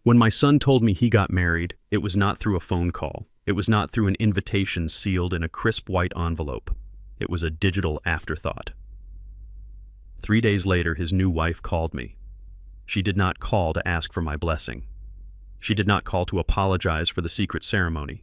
When my son told me he got married, it was not through a phone call. It was not through an invitation sealed in a crisp white envelope. It was a digital afterthought. 3 days later, his new wife called me. She did not call to ask for my blessing. She did not call to apologize for the secret ceremony.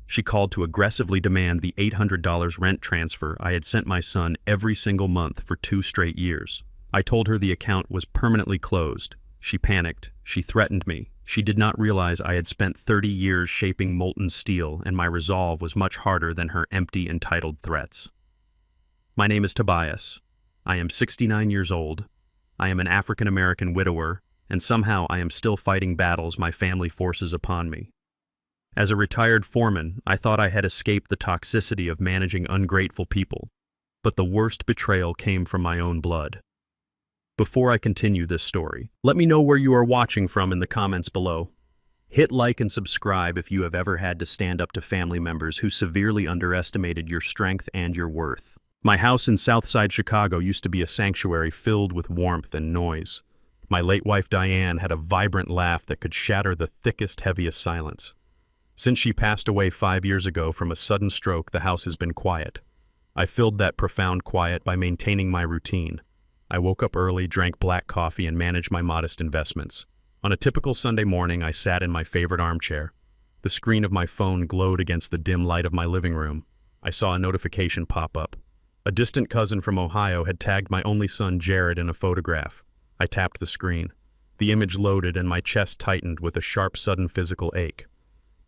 She called to aggressively demand the $800 rent transfer I had sent my son every single month for 2 straight years. I told her the account was permanently closed. She panicked. She threatened me. She did not realize I had spent 30 years shaping molten steel, and my resolve was much harder than her empty, entitled threats. My name is Tobias. I am 69 years old. I am an African-American widower, and somehow I am still fighting battles my family forces upon me. As a retired foreman, I thought I had escaped the toxicity of managing ungrateful people, but the worst betrayal came from my own blood. Before I continue this story, let me know where you are watching from in the comments below. Hit like and subscribe if you have ever had to stand up to family members who severely underestimated your strength and your worth. My house in Southside Chicago used to be a sanctuary filled with warmth and noise. My late wife Diane had a vibrant laugh that could shatter the thickest, heaviest silence. Since she passed away 5 years ago from a sudden stroke, the house has been quiet. I filled that profound quiet by maintaining my routine. I woke up early, drank black coffee, and managed my modest investments. On a typical Sunday morning, I sat in my favorite armchair. The screen of my phone glowed against the dim light of my living room. I saw a notification pop up. A distant cousin from Ohio had tagged my only son, Jared, in a photograph. I tapped the screen. The image loaded and my chest tightened with a sharp, sudden physical ache.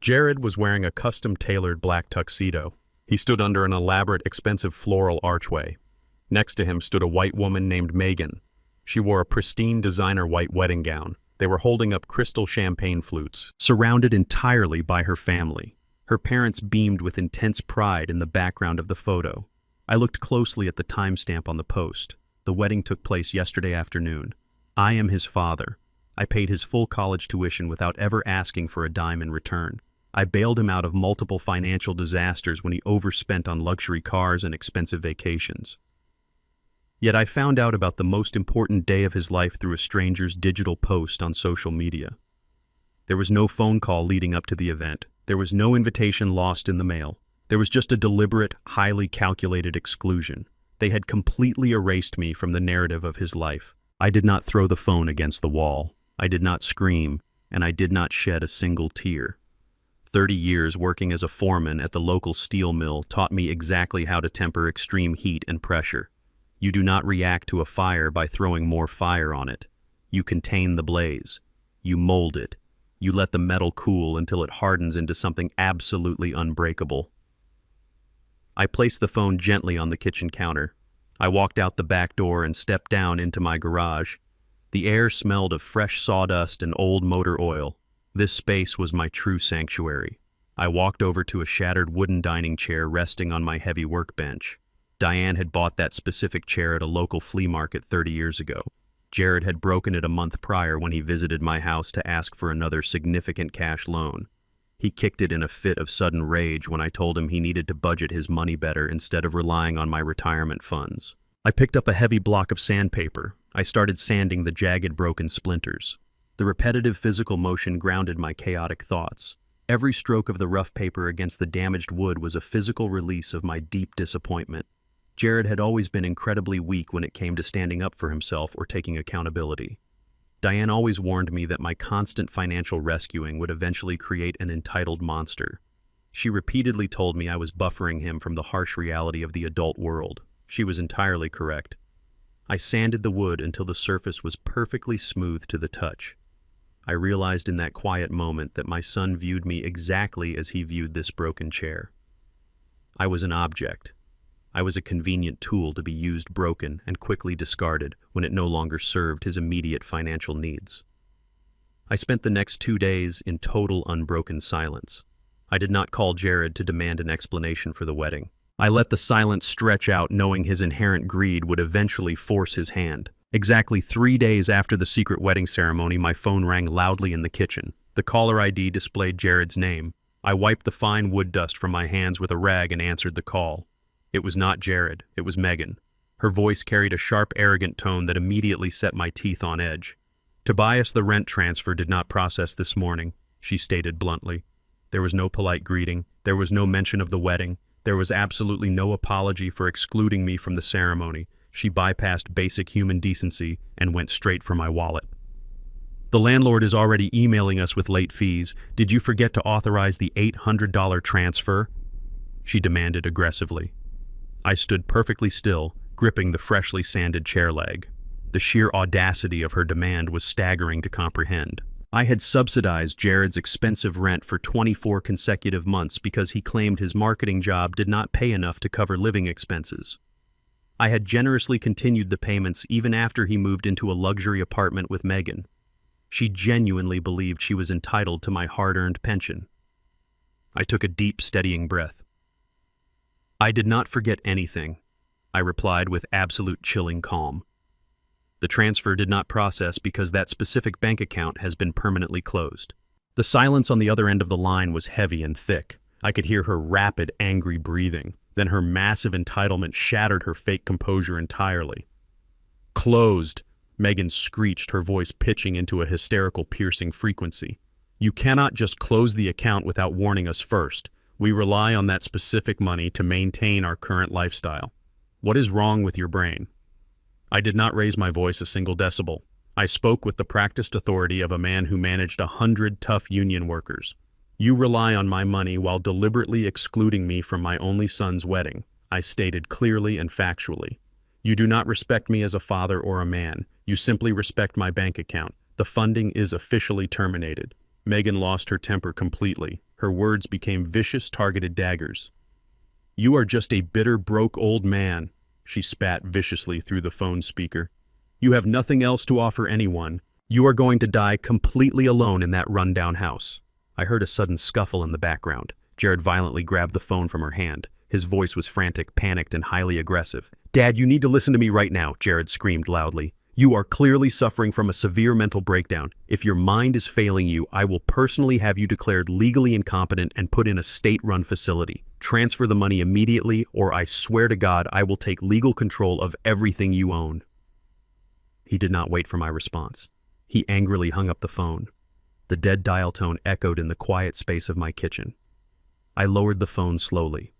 Jared was wearing a custom-tailored black tuxedo. He stood under an elaborate, expensive floral archway. Next to him stood a white woman named Megan. She wore a pristine designer white wedding gown. They were holding up crystal champagne flutes, surrounded entirely by her family. Her parents beamed with intense pride in the background of the photo. I looked closely at the timestamp on the post. The wedding took place yesterday afternoon. I am his father. I paid his full college tuition without ever asking for a dime in return. I bailed him out of multiple financial disasters when he overspent on luxury cars and expensive vacations. Yet I found out about the most important day of his life through a stranger's digital post on social media. There was no phone call leading up to the event. There was no invitation lost in the mail. There was just a deliberate, highly calculated exclusion. They had completely erased me from the narrative of his life. I did not throw the phone against the wall. I did not scream, and I did not shed a single tear. 30 years working as a foreman at the local steel mill taught me exactly how to temper extreme heat and pressure. You do not react to a fire by throwing more fire on it. You contain the blaze. You mold it. You let the metal cool until it hardens into something absolutely unbreakable. I placed the phone gently on the kitchen counter. I walked out the back door and stepped down into my garage. The air smelled of fresh sawdust and old motor oil. This space was my true sanctuary. I walked over to a shattered wooden dining chair resting on my heavy workbench. Diane had bought that specific chair at a local flea market 30 years ago. Jared had broken it a month prior when he visited my house to ask for another significant cash loan. He kicked it in a fit of sudden rage when I told him he needed to budget his money better instead of relying on my retirement funds. I picked up a heavy block of sandpaper. I started sanding the jagged, broken splinters. The repetitive physical motion grounded my chaotic thoughts. Every stroke of the rough paper against the damaged wood was a physical release of my deep disappointment. Jared had always been incredibly weak when it came to standing up for himself or taking accountability. Diane always warned me that my constant financial rescuing would eventually create an entitled monster. She repeatedly told me I was buffering him from the harsh reality of the adult world. She was entirely correct. I sanded the wood until the surface was perfectly smooth to the touch. I realized in that quiet moment that my son viewed me exactly as he viewed this broken chair. I was an object. I was a convenient tool to be used broken and quickly discarded when it no longer served his immediate financial needs. I spent the next 2 days in total unbroken silence. I did not call Jared to demand an explanation for the wedding. I let the silence stretch out, knowing his inherent greed would eventually force his hand. Exactly 3 days after the secret wedding ceremony, my phone rang loudly in the kitchen. The caller ID displayed Jared's name. I wiped the fine wood dust from my hands with a rag and answered the call. It was not Jared, it was Megan. Her voice carried a sharp, arrogant tone that immediately set my teeth on edge. Tobias, the rent transfer did not process this morning, she stated bluntly. There was no polite greeting. There was no mention of the wedding. There was absolutely no apology for excluding me from the ceremony. She bypassed basic human decency and went straight for my wallet. The landlord is already emailing us with late fees. Did you forget to authorize the $800 transfer? She demanded aggressively. I stood perfectly still, gripping the freshly sanded chair leg. The sheer audacity of her demand was staggering to comprehend. I had subsidized Jared's expensive rent for 24 consecutive months because he claimed his marketing job did not pay enough to cover living expenses. I had generously continued the payments even after he moved into a luxury apartment with Megan. She genuinely believed she was entitled to my hard-earned pension. I took a deep, steadying breath. I did not forget anything, I replied with absolute chilling calm. The transfer did not process because that specific bank account has been permanently closed. The silence on the other end of the line was heavy and thick. I could hear her rapid, angry breathing. Then her massive entitlement shattered her fake composure entirely. Closed, Megan screeched, her voice pitching into a hysterical, piercing frequency. You cannot just close the account without warning us first. We rely on that specific money to maintain our current lifestyle. What is wrong with your brain? I did not raise my voice a single decibel. I spoke with the practiced authority of a man who managed 100 tough union workers. You rely on my money while deliberately excluding me from my only son's wedding, I stated clearly and factually. You do not respect me as a father or a man. You simply respect my bank account. The funding is officially terminated. Megan lost her temper completely. Her words became vicious, targeted daggers. You are just a bitter, broke old man, she spat viciously through the phone speaker. You have nothing else to offer anyone. You are going to die completely alone in that rundown house. I heard a sudden scuffle in the background. Jared violently grabbed the phone from her hand. His voice was frantic, panicked, and highly aggressive. Dad, you need to listen to me right now, Jared screamed loudly. You are clearly suffering from a severe mental breakdown. If your mind is failing you, I will personally have you declared legally incompetent and put in a state-run facility. Transfer the money immediately, or I swear to God I will take legal control of everything you own. He did not wait for my response. He angrily hung up the phone. The dead dial tone echoed in the quiet space of my kitchen. I lowered the phone slowly.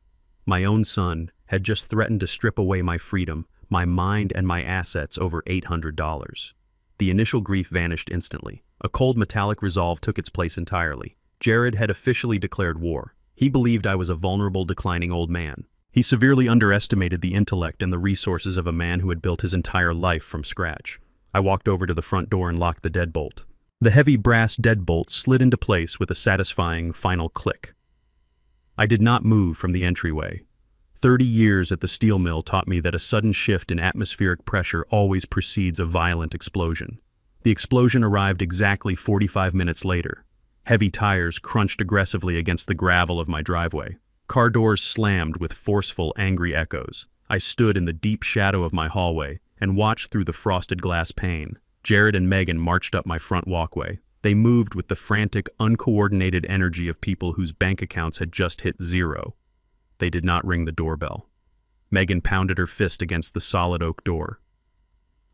My own son had just threatened to strip away my freedom, my mind, and my assets over $800. The initial grief vanished instantly. A cold metallic resolve took its place entirely. Jared had officially declared war. He believed I was a vulnerable, declining old man. He severely underestimated the intellect and the resources of a man who had built his entire life from scratch. I walked over to the front door and locked the deadbolt. The heavy brass deadbolt slid into place with a satisfying final click. I did not move from the entryway. 30 years at the steel mill taught me that a sudden shift in atmospheric pressure always precedes a violent explosion. The explosion arrived exactly 45 minutes later. Heavy tires crunched aggressively against the gravel of my driveway. Car doors slammed with forceful, angry echoes. I stood in the deep shadow of my hallway and watched through the frosted glass pane. Jared and Megan marched up my front walkway. They moved with the frantic, uncoordinated energy of people whose bank accounts had just hit zero. They did not ring the doorbell. Megan pounded her fist against the solid oak door.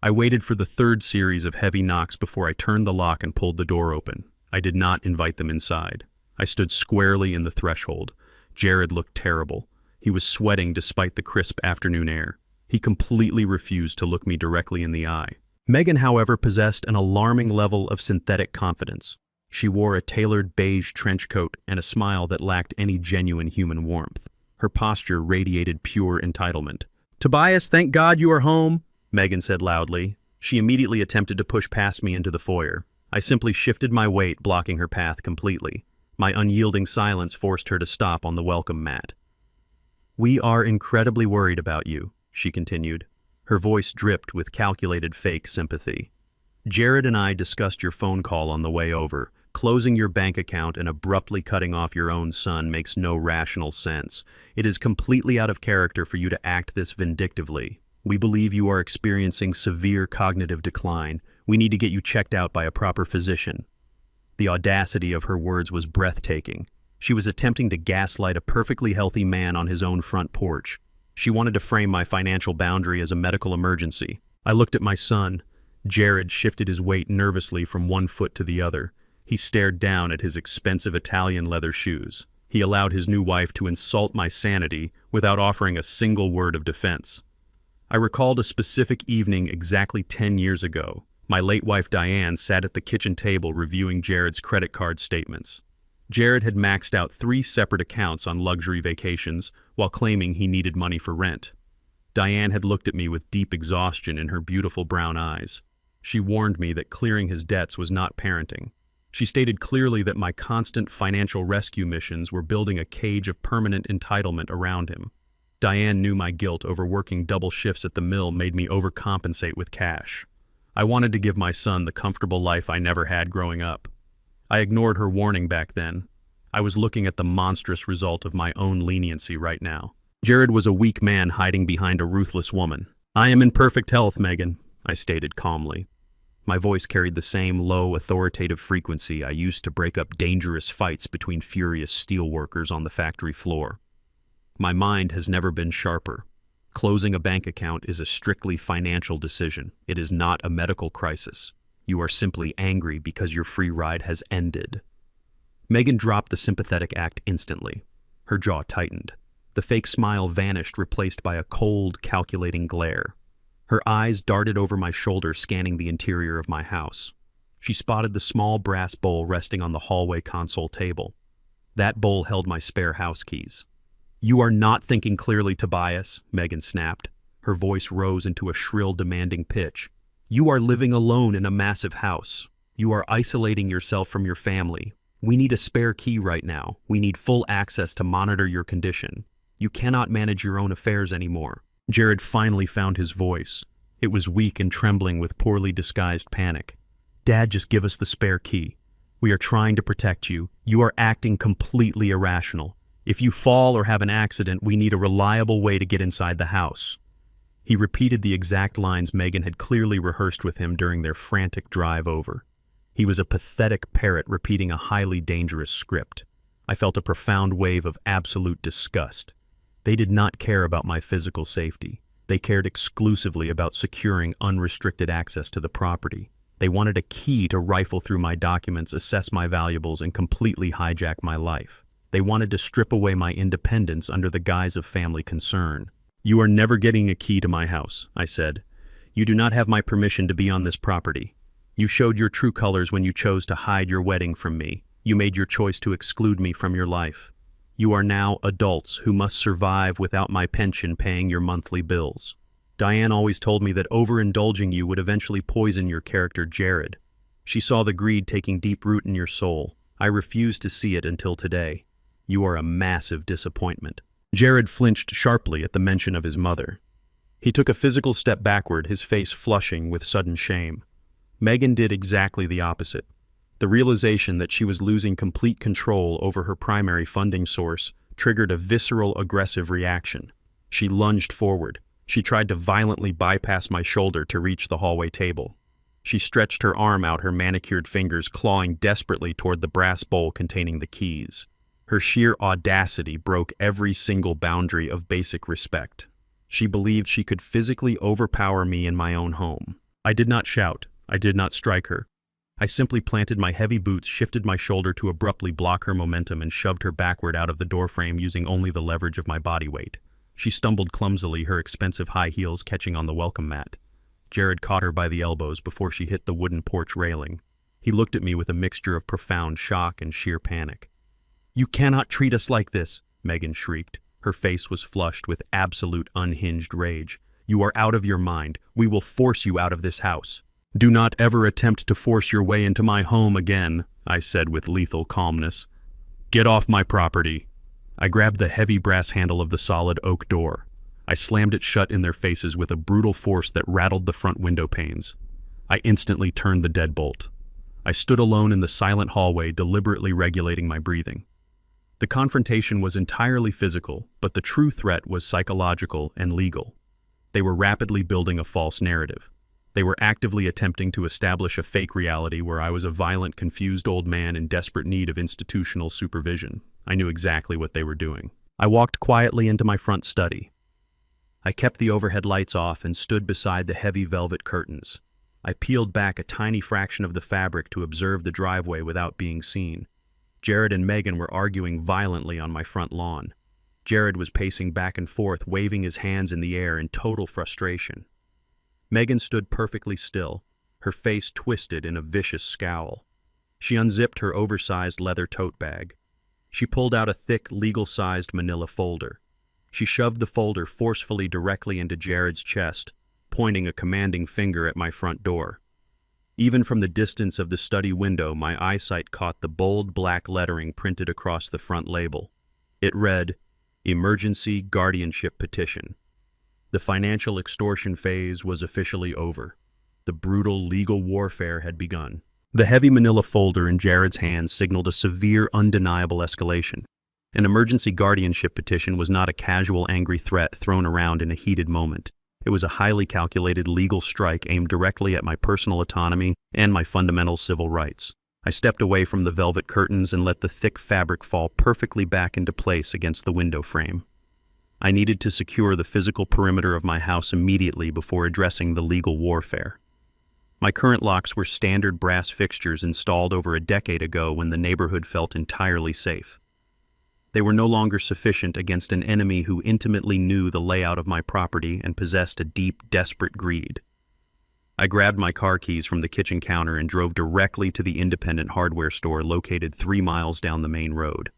I waited for the third series of heavy knocks before I turned the lock and pulled the door open. I did not invite them inside. I stood squarely in the threshold. Jared looked terrible. He was sweating despite the crisp afternoon air. He completely refused to look me directly in the eye. Megan, however, possessed an alarming level of synthetic confidence. She wore a tailored beige trench coat and a smile that lacked any genuine human warmth. Her posture radiated pure entitlement. "Tobias, thank God you are home," Megan said loudly. She immediately attempted to push past me into the foyer. I simply shifted my weight, blocking her path completely. My unyielding silence forced her to stop on the welcome mat. "We are incredibly worried about you," she continued. Her voice dripped with calculated fake sympathy. "Jared and I discussed your phone call on the way over. Closing your bank account and abruptly cutting off your own son makes no rational sense. It is completely out of character for you to act this vindictively. We believe you are experiencing severe cognitive decline. We need to get you checked out by a proper physician." The audacity of her words was breathtaking. She was attempting to gaslight a perfectly healthy man on his own front porch. She wanted to frame my financial boundary as a medical emergency. I looked at my son. Jared shifted his weight nervously from one foot to the other. He stared down at his expensive Italian leather shoes. He allowed his new wife to insult my sanity without offering a single word of defense. I recalled a specific evening exactly 10 years ago. My late wife Diane sat at the kitchen table reviewing Jared's credit card statements. Jared had maxed out 3 separate accounts on luxury vacations while claiming he needed money for rent. Diane had looked at me with deep exhaustion in her beautiful brown eyes. She warned me that clearing his debts was not parenting. She stated clearly that my constant financial rescue missions were building a cage of permanent entitlement around him. Diane knew my guilt over working double shifts at the mill made me overcompensate with cash. I wanted to give my son the comfortable life I never had growing up. I ignored her warning back then. I was looking at the monstrous result of my own leniency right now. Jared was a weak man hiding behind a ruthless woman. "I am in perfect health, Megan," I stated calmly. My voice carried the same low, authoritative frequency I used to break up dangerous fights between furious steelworkers on the factory floor. My mind has never been sharper. Closing a bank account is a strictly financial decision. It is not a medical crisis. You are simply angry because your free ride has ended. Megan dropped the sympathetic act instantly. Her jaw tightened. The fake smile vanished, replaced by a cold, calculating glare. Her eyes darted over my shoulder, scanning the interior of my house. She spotted the small brass bowl resting on the hallway console table. That bowl held my spare house keys. "You are not thinking clearly, Tobias," Megan snapped. Her voice rose into a shrill, demanding pitch. "You are living alone in a massive house. You are isolating yourself from your family. We need a spare key right now. We need full access to monitor your condition. You cannot manage your own affairs anymore." Jared finally found his voice. It was weak and trembling with poorly disguised panic. "Dad, just give us the spare key. We are trying to protect you. You are acting completely irrational. If you fall or have an accident, we need a reliable way to get inside the house." He repeated the exact lines Megan had clearly rehearsed with him during their frantic drive over. He was a pathetic parrot repeating a highly dangerous script. I felt a profound wave of absolute disgust. They did not care about my physical safety. They cared exclusively about securing unrestricted access to the property. They wanted a key to rifle through my documents, assess my valuables, and completely hijack my life. They wanted to strip away my independence under the guise of family concern. "You are never getting a key to my house," I said. "You do not have my permission to be on this property. You showed your true colors when you chose to hide your wedding from me. You made your choice to exclude me from your life. You are now adults who must survive without my pension paying your monthly bills. Diane always told me that overindulging you would eventually poison your character, Jared. She saw the greed taking deep root in your soul. I refused to see it until today. You are a massive disappointment." Jared flinched sharply at the mention of his mother. He took a physical step backward, his face flushing with sudden shame. Megan did exactly the opposite. The realization that she was losing complete control over her primary funding source triggered a visceral, aggressive reaction. She lunged forward. She tried to violently bypass my shoulder to reach the hallway table. She stretched her arm out, her manicured fingers clawing desperately toward the brass bowl containing the keys. Her sheer audacity broke every single boundary of basic respect. She believed she could physically overpower me in my own home. I did not shout. I did not strike her. I simply planted my heavy boots, shifted my shoulder to abruptly block her momentum, and shoved her backward out of the doorframe using only the leverage of my body weight. She stumbled clumsily, her expensive high heels catching on the welcome mat. Jared caught her by the elbows before she hit the wooden porch railing. He looked at me with a mixture of profound shock and sheer panic. "You cannot treat us like this," Megan shrieked. Her face was flushed with absolute unhinged rage. "You are out of your mind. We will force you out of this house." "Do not ever attempt to force your way into my home again," I said with lethal calmness. "Get off my property." I grabbed the heavy brass handle of the solid oak door. I slammed it shut in their faces with a brutal force that rattled the front window panes. I instantly turned the deadbolt. I stood alone in the silent hallway, deliberately regulating my breathing. The confrontation was entirely physical, but the true threat was psychological and legal. They were rapidly building a false narrative. They were actively attempting to establish a fake reality where I was a violent, confused old man in desperate need of institutional supervision. I knew exactly what they were doing. I walked quietly into my front study. I kept the overhead lights off and stood beside the heavy velvet curtains. I peeled back a tiny fraction of the fabric to observe the driveway without being seen. Jared and Megan were arguing violently on my front lawn. Jared was pacing back and forth, waving his hands in the air in total frustration. Megan stood perfectly still, her face twisted in a vicious scowl. She unzipped her oversized leather tote bag. She pulled out a thick, legal-sized manila folder. She shoved the folder forcefully directly into Jared's chest, pointing a commanding finger at my front door. Even from the distance of the study window, my eyesight caught the bold black lettering printed across the front label. It read, "Emergency Guardianship Petition." The financial extortion phase was officially over. The brutal legal warfare had begun. The heavy manila folder in Jared's hands signaled a severe, undeniable escalation. An emergency guardianship petition was not a casual, angry threat thrown around in a heated moment. It was a highly calculated legal strike aimed directly at my personal autonomy and my fundamental civil rights. I stepped away from the velvet curtains and let the thick fabric fall perfectly back into place against the window frame. I needed to secure the physical perimeter of my house immediately before addressing the legal warfare. My current locks were standard brass fixtures installed over a decade ago when the neighborhood felt entirely safe. They were no longer sufficient against an enemy who intimately knew the layout of my property and possessed a deep, desperate greed. I grabbed my car keys from the kitchen counter and drove directly to the independent hardware store located 3 miles down the main road.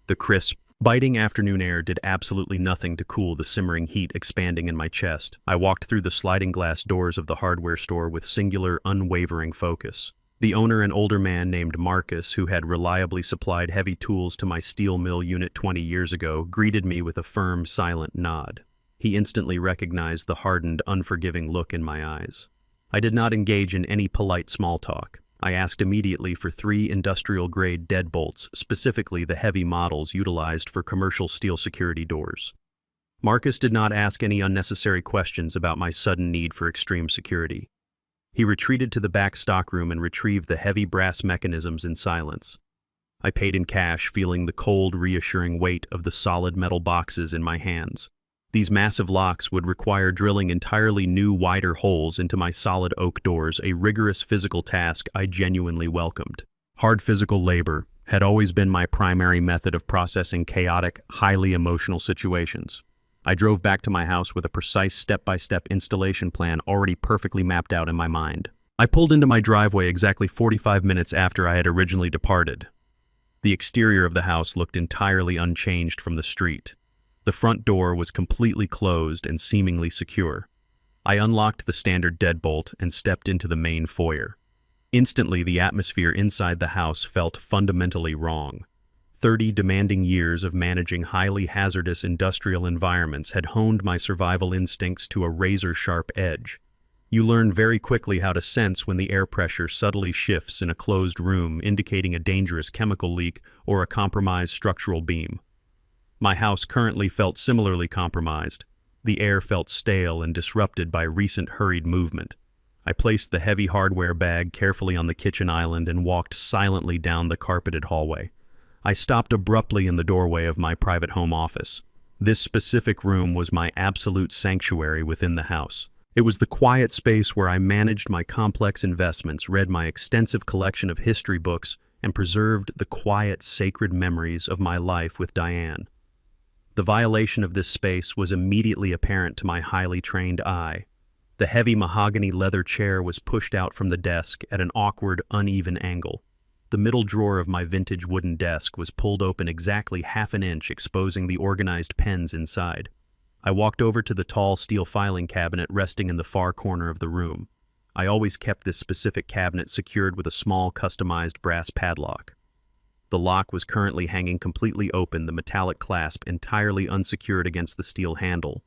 The crisp, biting afternoon air did absolutely nothing to cool the simmering heat expanding in my chest. I walked through the sliding glass doors of the hardware store with singular, unwavering focus. The owner, an older man named Marcus, who had reliably supplied heavy tools to my steel mill unit 20 years ago, greeted me with a firm, silent nod. He instantly recognized the hardened, unforgiving look in my eyes. I did not engage in any polite small talk. I asked immediately for 3 industrial-grade deadbolts, specifically the heavy models utilized for commercial steel security doors. Marcus did not ask any unnecessary questions about my sudden need for extreme security. He retreated to the back stockroom and retrieved the heavy brass mechanisms in silence. I paid in cash, feeling the cold, reassuring weight of the solid metal boxes in my hands. These massive locks would require drilling entirely new, wider holes into my solid oak doors, a rigorous physical task I genuinely welcomed. Hard physical labor had always been my primary method of processing chaotic, highly emotional situations. I drove back to my house with a precise step-by-step installation plan already perfectly mapped out in my mind. I pulled into my driveway exactly 45 minutes after I had originally departed. The exterior of the house looked entirely unchanged from the street. The front door was completely closed and seemingly secure. I unlocked the standard deadbolt and stepped into the main foyer. Instantly, the atmosphere inside the house felt fundamentally wrong. 30 demanding years of managing highly hazardous industrial environments had honed my survival instincts to a razor-sharp edge. You learn very quickly how to sense when the air pressure subtly shifts in a closed room, indicating a dangerous chemical leak or a compromised structural beam. My house currently felt similarly compromised. The air felt stale and disrupted by recent hurried movement. I placed the heavy hardware bag carefully on the kitchen island and walked silently down the carpeted hallway. I stopped abruptly in the doorway of my private home office. This specific room was my absolute sanctuary within the house. It was the quiet space where I managed my complex investments, read my extensive collection of history books, and preserved the quiet, sacred memories of my life with Diane. The violation of this space was immediately apparent to my highly trained eye. The heavy mahogany leather chair was pushed out from the desk at an awkward, uneven angle. The middle drawer of my vintage wooden desk was pulled open exactly half an inch, exposing the organized pens inside. I walked over to the tall steel filing cabinet resting in the far corner of the room. I always kept this specific cabinet secured with a small, customized brass padlock. The lock was currently hanging completely open, the metallic clasp entirely unsecured against the steel handle.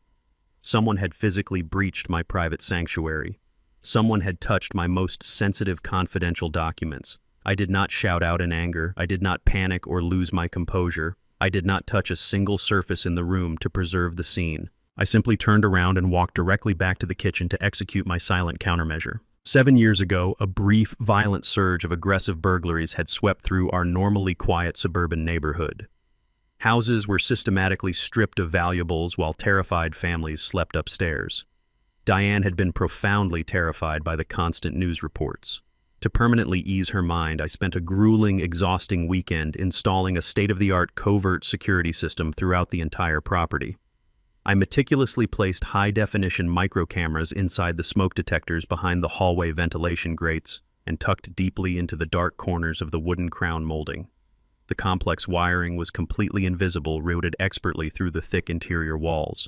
Someone had physically breached my private sanctuary. Someone had touched my most sensitive, confidential documents. I did not shout out in anger. I did not panic or lose my composure. I did not touch a single surface in the room to preserve the scene. I simply turned around and walked directly back to the kitchen to execute my silent countermeasure. 7 years ago, a brief, violent surge of aggressive burglaries had swept through our normally quiet suburban neighborhood. Houses were systematically stripped of valuables while terrified families slept upstairs. Diane had been profoundly terrified by the constant news reports. To permanently ease her mind, I spent a grueling, exhausting weekend installing a state-of-the-art covert security system throughout the entire property. I meticulously placed high-definition micro-cameras inside the smoke detectors behind the hallway ventilation grates and tucked deeply into the dark corners of the wooden crown molding. The complex wiring was completely invisible, routed expertly through the thick interior walls.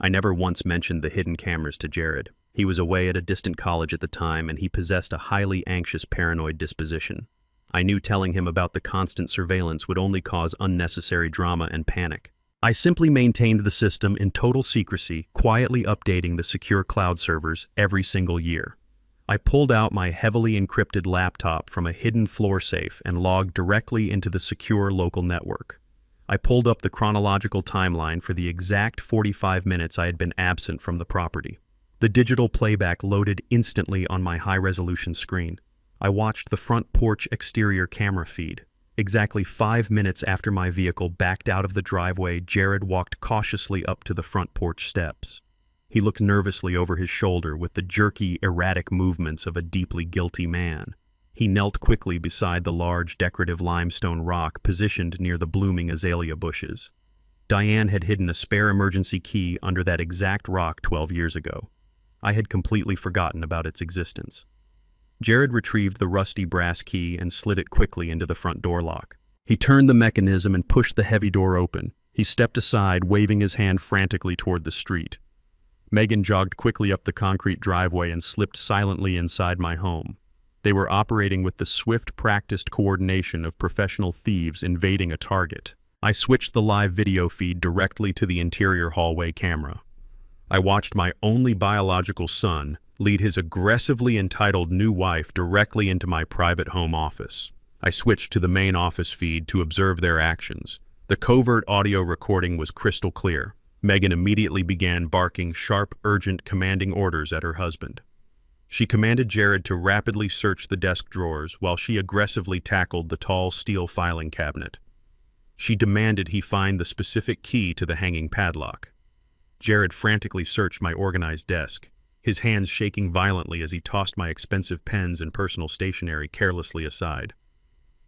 I never once mentioned the hidden cameras to Jared. He was away at a distant college at the time, and he possessed a highly anxious, paranoid disposition. I knew telling him about the constant surveillance would only cause unnecessary drama and panic. I simply maintained the system in total secrecy, quietly updating the secure cloud servers every single year. I pulled out my heavily encrypted laptop from a hidden floor safe and logged directly into the secure local network. I pulled up the chronological timeline for the exact 45 minutes I had been absent from the property. The digital playback loaded instantly on my high-resolution screen. I watched the front porch exterior camera feed. Exactly 5 minutes after my vehicle backed out of the driveway, Jared walked cautiously up to the front porch steps. He looked nervously over his shoulder with the jerky, erratic movements of a deeply guilty man. He knelt quickly beside the large, decorative limestone rock positioned near the blooming azalea bushes. Diane had hidden a spare emergency key under that exact rock 12 years ago. I had completely forgotten about its existence. Jared retrieved the rusty brass key and slid it quickly into the front door lock. He turned the mechanism and pushed the heavy door open. He stepped aside, waving his hand frantically toward the street. Megan jogged quickly up the concrete driveway and slipped silently inside my home. They were operating with the swift, practiced coordination of professional thieves invading a target. I switched the live video feed directly to the interior hallway camera. I watched my only biological son lead his aggressively entitled new wife directly into my private home office. I switched to the main office feed to observe their actions. The covert audio recording was crystal clear. Megan immediately began barking sharp, urgent, commanding orders at her husband. She commanded Jared to rapidly search the desk drawers while she aggressively tackled the tall steel filing cabinet. She demanded he find the specific key to the hanging padlock. Jared frantically searched my organized desk, his hands shaking violently as he tossed my expensive pens and personal stationery carelessly aside.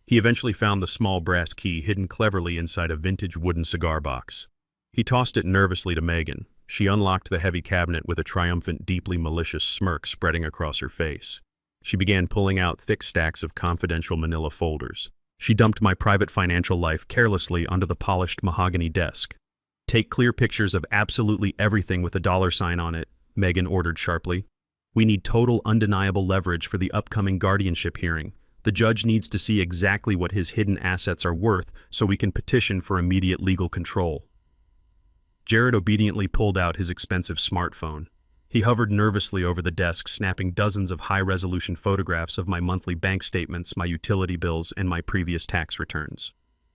He eventually found the small brass key hidden cleverly inside a vintage wooden cigar box. He tossed it nervously to Megan. She unlocked the heavy cabinet with a triumphant, deeply malicious smirk spreading across her face. She began pulling out thick stacks of confidential manila folders. She dumped my private financial life carelessly onto the polished mahogany desk. "Take clear pictures of absolutely everything with a $sign on it," Megan ordered sharply. "We need total, undeniable leverage for the upcoming guardianship hearing. The judge needs to see exactly what his hidden assets are worth so we can petition for immediate legal control." Jared obediently pulled out his expensive smartphone. He hovered nervously over the desk, snapping dozens of high-resolution photographs of my monthly bank statements, my utility bills, and my previous tax returns.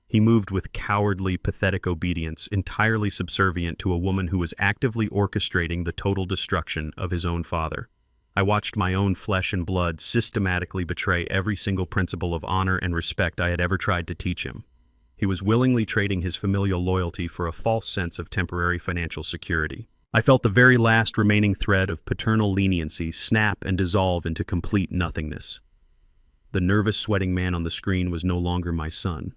He moved with cowardly, pathetic obedience, entirely subservient to a woman who was actively orchestrating the total destruction of his own father. I watched my own flesh and blood systematically betray every single principle of honor and respect I had ever tried to teach him. He was willingly trading his familial loyalty for a false sense of temporary financial security. I felt the very last remaining thread of paternal leniency snap and dissolve into complete nothingness. The nervous, sweating man on the screen was no longer my son.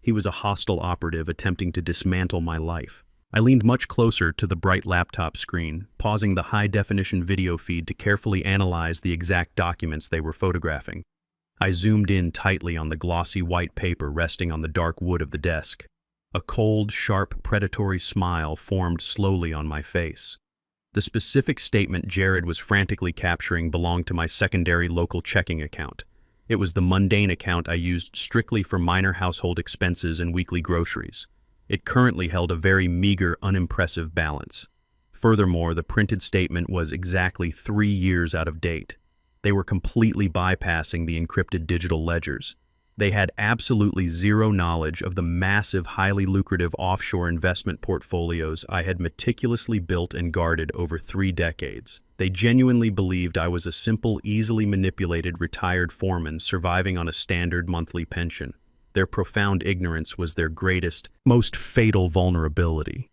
He was a hostile operative attempting to dismantle my life. I leaned much closer to the bright laptop screen, pausing the high-definition video feed to carefully analyze the exact documents they were photographing. I zoomed in tightly on the glossy white paper resting on the dark wood of the desk. A cold, sharp, predatory smile formed slowly on my face. The specific statement Jared was frantically capturing belonged to my secondary local checking account. It was the mundane account I used strictly for minor household expenses and weekly groceries. It currently held a very meager, unimpressive balance. Furthermore, the printed statement was exactly 3 years out of date. They were completely bypassing the encrypted digital ledgers. They had absolutely zero knowledge of the massive, highly lucrative offshore investment portfolios I had meticulously built and guarded over 3 decades. They genuinely believed I was a simple, easily manipulated retired foreman surviving on a standard monthly pension. Their profound ignorance was their greatest, most fatal vulnerability.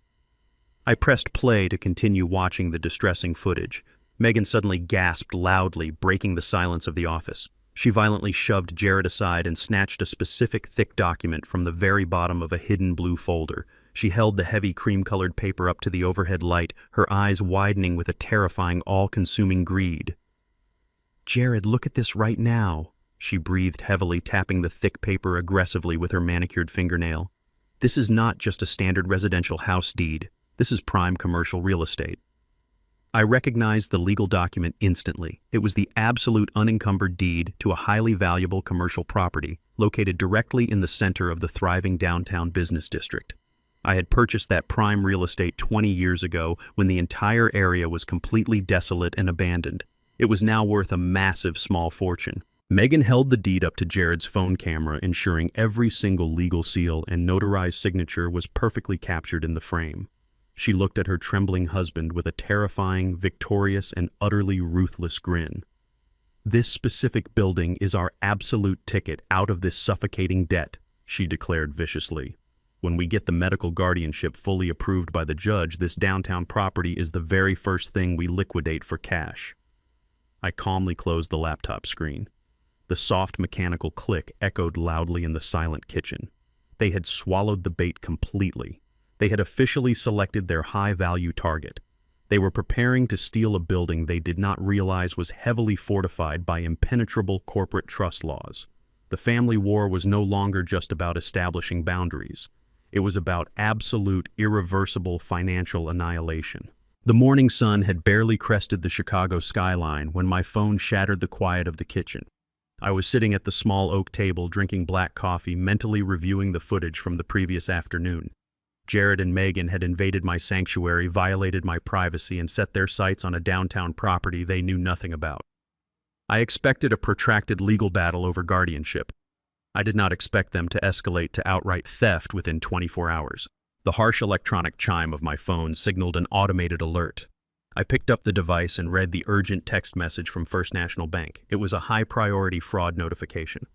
I pressed play to continue watching the distressing footage, Megan suddenly gasped loudly, breaking the silence of the office. She violently shoved Jared aside and snatched a specific thick document from the very bottom of a hidden blue folder. She held the heavy cream-colored paper up to the overhead light, her eyes widening with a terrifying, all-consuming greed. "Jared, look at this right now," she breathed heavily, tapping the thick paper aggressively with her manicured fingernail. "This is not just a standard residential house deed. This is prime commercial real estate." I recognized the legal document instantly. It was the absolute unencumbered deed to a highly valuable commercial property located directly in the center of the thriving downtown business district. I had purchased that prime real estate 20 years ago when the entire area was completely desolate and abandoned. It was now worth a massive small fortune. Megan held the deed up to Jared's phone camera, ensuring every single legal seal and notarized signature was perfectly captured in the frame. She looked at her trembling husband with a terrifying, victorious, and utterly ruthless grin. "This specific building is our absolute ticket out of this suffocating debt," she declared viciously. "When we get the medical guardianship fully approved by the judge, this downtown property is the very first thing we liquidate for cash." I calmly closed the laptop screen. The soft mechanical click echoed loudly in the silent kitchen. They had swallowed the bait completely. They had officially selected their high-value target. They were preparing to steal a building they did not realize was heavily fortified by impenetrable corporate trust laws. The family war was no longer just about establishing boundaries. It was about absolute, irreversible financial annihilation. The morning sun had barely crested the Chicago skyline when my phone shattered the quiet of the kitchen. I was sitting at the small oak table drinking black coffee, mentally reviewing the footage from the previous afternoon. Jared and Megan had invaded my sanctuary, violated my privacy, and set their sights on a downtown property they knew nothing about. I expected a protracted legal battle over guardianship. I did not expect them to escalate to outright theft within 24 hours. The harsh electronic chime of my phone signaled an automated alert. I picked up the device and read the urgent text message from First National Bank. It was a high-priority fraud notification.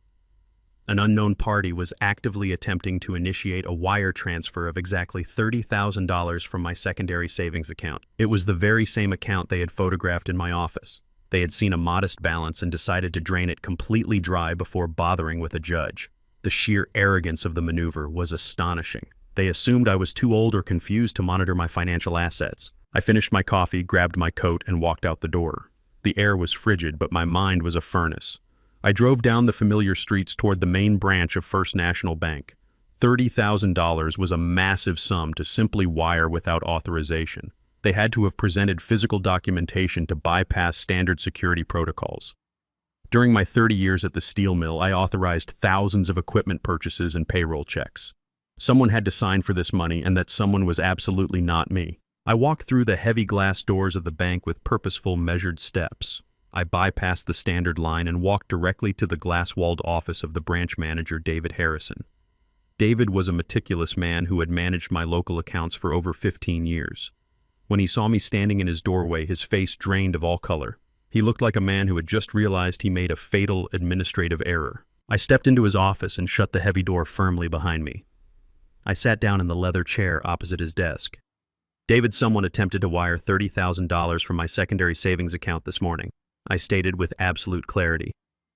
An unknown party was actively attempting to initiate a wire transfer of exactly $30,000 from my secondary savings account. It was the very same account they had photographed in my office. They had seen a modest balance and decided to drain it completely dry before bothering with a judge. The sheer arrogance of the maneuver was astonishing. They assumed I was too old or confused to monitor my financial assets. I finished my coffee, grabbed my coat, and walked out the door. The air was frigid, but my mind was a furnace. I drove down the familiar streets toward the main branch of First National Bank. $30,000 was a massive sum to simply wire without authorization. They had to have presented physical documentation to bypass standard security protocols. During my 30 years at the steel mill, I authorized thousands of equipment purchases and payroll checks. Someone had to sign for this money, and that someone was absolutely not me. I walked through the heavy glass doors of the bank with purposeful, measured steps. I bypassed the standard line and walked directly to the glass-walled office of the branch manager, David Harrison. David was a meticulous man who had managed my local accounts for over 15 years. When he saw me standing in his doorway, his face drained of all color. He looked like a man who had just realized he made a fatal administrative error. I stepped into his office and shut the heavy door firmly behind me. I sat down in the leather chair opposite his desk. "David, someone attempted to wire $30,000 from my secondary savings account this morning," I stated with absolute clarity.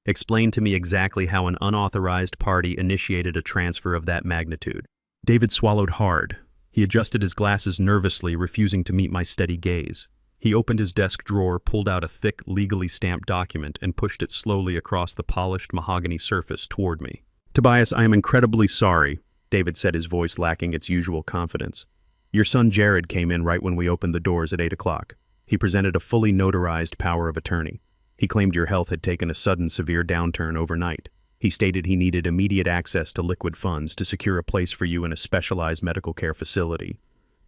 "Explain to me exactly how an unauthorized party initiated a transfer of that magnitude." David swallowed hard. He adjusted his glasses nervously, refusing to meet my steady gaze. He opened his desk drawer, pulled out a thick, legally stamped document, and pushed it slowly across the polished mahogany surface toward me. "Tobias, I am incredibly sorry," David said, his voice lacking its usual confidence. "Your son Jared came in right when we opened the doors at 8 o'clock. He presented a fully notarized power of attorney. He claimed your health had taken a sudden severe downturn overnight. He stated he needed immediate access to liquid funds to secure a place for you in a specialized medical care facility.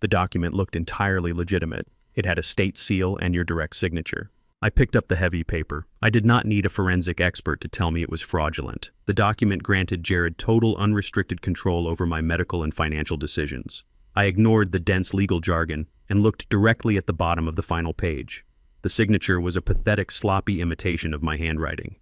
The document looked entirely legitimate. It had a state seal and your direct signature." I picked up the heavy paper. I did not need a forensic expert to tell me it was fraudulent. The document granted Jared total unrestricted control over my medical and financial decisions. I ignored the dense legal jargon and looked directly at the bottom of the final page. The signature was a pathetic, sloppy imitation of my handwriting.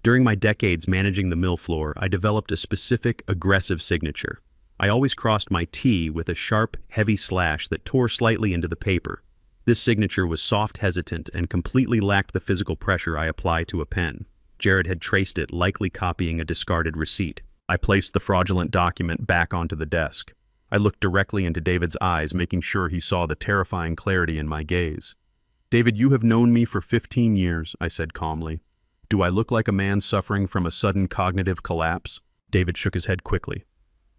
During my decades managing the mill floor, I developed a specific, aggressive signature. I always crossed my T with a sharp, heavy slash that tore slightly into the paper. This signature was soft, hesitant, and completely lacked the physical pressure I apply to a pen. Jared had traced it, likely copying a discarded receipt. I placed the fraudulent document back onto the desk. I looked directly into David's eyes, making sure he saw the terrifying clarity in my gaze. "David, you have known me for 15 years, I said calmly. "Do I look like a man suffering from a sudden cognitive collapse?" David shook his head quickly.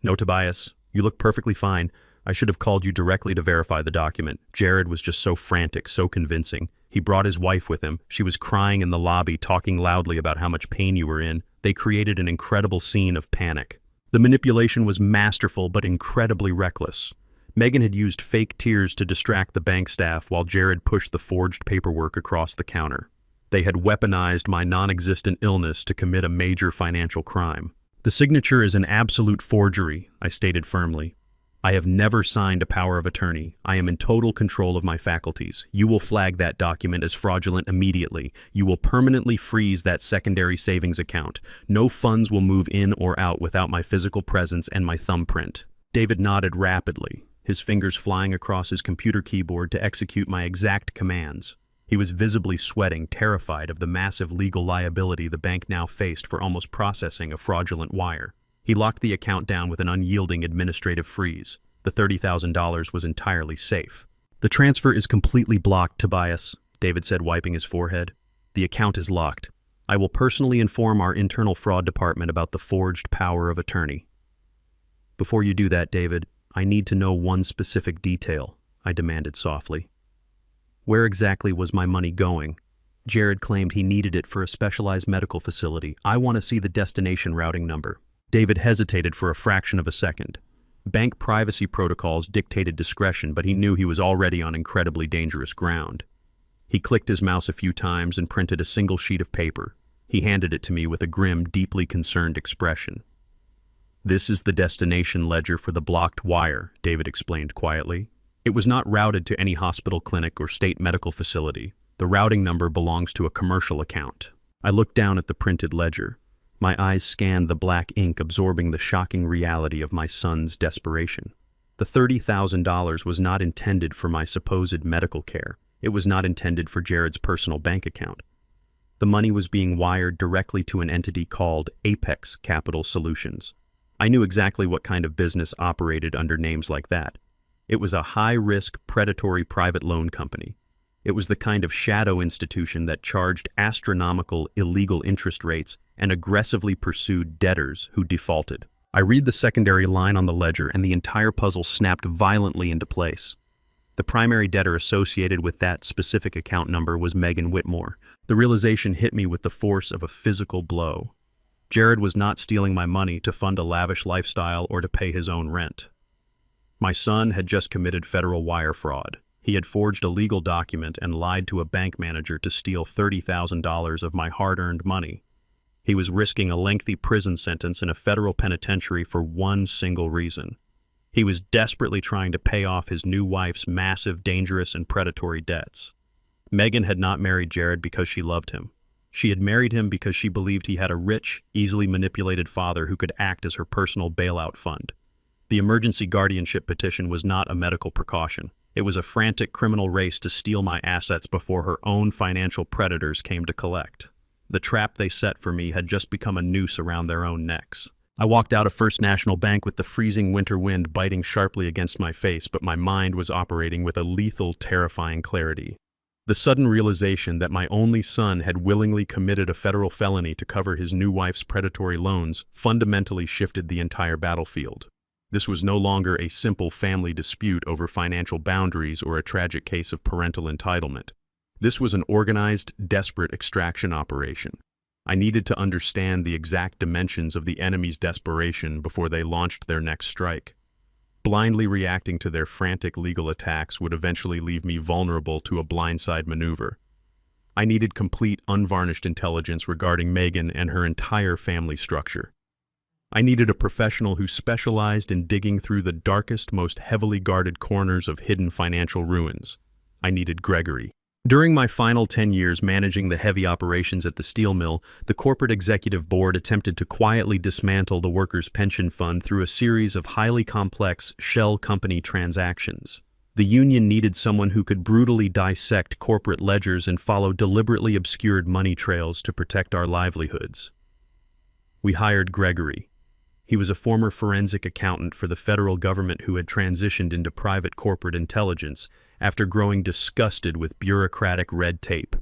"No, Tobias, you look perfectly fine. I should have called you directly to verify the document. Jared was just so frantic, so convincing. He brought his wife with him. She was crying in the lobby, talking loudly about how much pain you were in. They created an incredible scene of panic. The manipulation was masterful but incredibly reckless. Megan had used fake tears to distract the bank staff while Jared pushed the forged paperwork across the counter. They had weaponized my non-existent illness to commit a major financial crime. "The signature is an absolute forgery," I stated firmly. "I have never signed a power of attorney. I am in total control of my faculties. You will flag that document as fraudulent immediately. You will permanently freeze that secondary savings account. No funds will move in or out without my physical presence and my thumbprint." David nodded rapidly, his fingers flying across his computer keyboard to execute my exact commands. He was visibly sweating, terrified of the massive legal liability the bank now faced for almost processing a fraudulent wire. He locked the account down with an unyielding administrative freeze. The $30,000 was entirely safe. "The transfer is completely blocked, Tobias," David said, wiping his forehead. "The account is locked. I will personally inform our internal fraud department about the forged power of attorney." "Before you do that, David, I need to know one specific detail," I demanded softly. "Where exactly was my money going? Jared claimed he needed it for a specialized medical facility. I want to see the destination routing number." David hesitated for a fraction of a second. Bank privacy protocols dictated discretion, but he knew he was already on incredibly dangerous ground. He clicked his mouse a few times and printed a single sheet of paper. He handed it to me with a grim, deeply concerned expression. "This is the destination ledger for the blocked wire," David explained quietly. "It was not routed to any hospital, clinic, or state medical facility. The routing number belongs to a commercial account." I looked down at the printed ledger. My eyes scanned the black ink, absorbing the shocking reality of my son's desperation. The $30,000 was not intended for my supposed medical care. It was not intended for Jared's personal bank account. The money was being wired directly to an entity called Apex Capital Solutions. I knew exactly what kind of business operated under names like that. It was a high-risk, predatory private loan company. It was the kind of shadow institution that charged astronomical, illegal interest rates and aggressively pursued debtors who defaulted. I read the secondary line on the ledger, and the entire puzzle snapped violently into place. The primary debtor associated with that specific account number was Megan Whitmore. The realization hit me with the force of a physical blow. Jared was not stealing my money to fund a lavish lifestyle or to pay his own rent. My son had just committed federal wire fraud. He had forged a legal document and lied to a bank manager to steal $30,000 of my hard-earned money. He was risking a lengthy prison sentence in a federal penitentiary for one single reason. He was desperately trying to pay off his new wife's massive, dangerous, and predatory debts. Megan had not married Jared because she loved him. She had married him because she believed he had a rich, easily manipulated father who could act as her personal bailout fund. The emergency guardianship petition was not a medical precaution. It was a frantic criminal race to steal my assets before her own financial predators came to collect. The trap they set for me had just become a noose around their own necks. I walked out of First National Bank with the freezing winter wind biting sharply against my face, but my mind was operating with a lethal, terrifying clarity. The sudden realization that my only son had willingly committed a federal felony to cover his new wife's predatory loans fundamentally shifted the entire battlefield. This was no longer a simple family dispute over financial boundaries or a tragic case of parental entitlement. This was an organized, desperate extraction operation. I needed to understand the exact dimensions of the enemy's desperation before they launched their next strike. Blindly reacting to their frantic legal attacks would eventually leave me vulnerable to a blindside maneuver. I needed complete, unvarnished intelligence regarding Megan and her entire family structure. I needed a professional who specialized in digging through the darkest, most heavily guarded corners of hidden financial ruins. I needed Gregory. During my final 10 years managing the heavy operations at the steel mill, the corporate executive board attempted to quietly dismantle the workers' pension fund through a series of highly complex shell company transactions. The union needed someone who could brutally dissect corporate ledgers and follow deliberately obscured money trails to protect our livelihoods. We hired Gregory. He was a former forensic accountant for the federal government who had transitioned into private corporate intelligence after growing disgusted with bureaucratic red tape.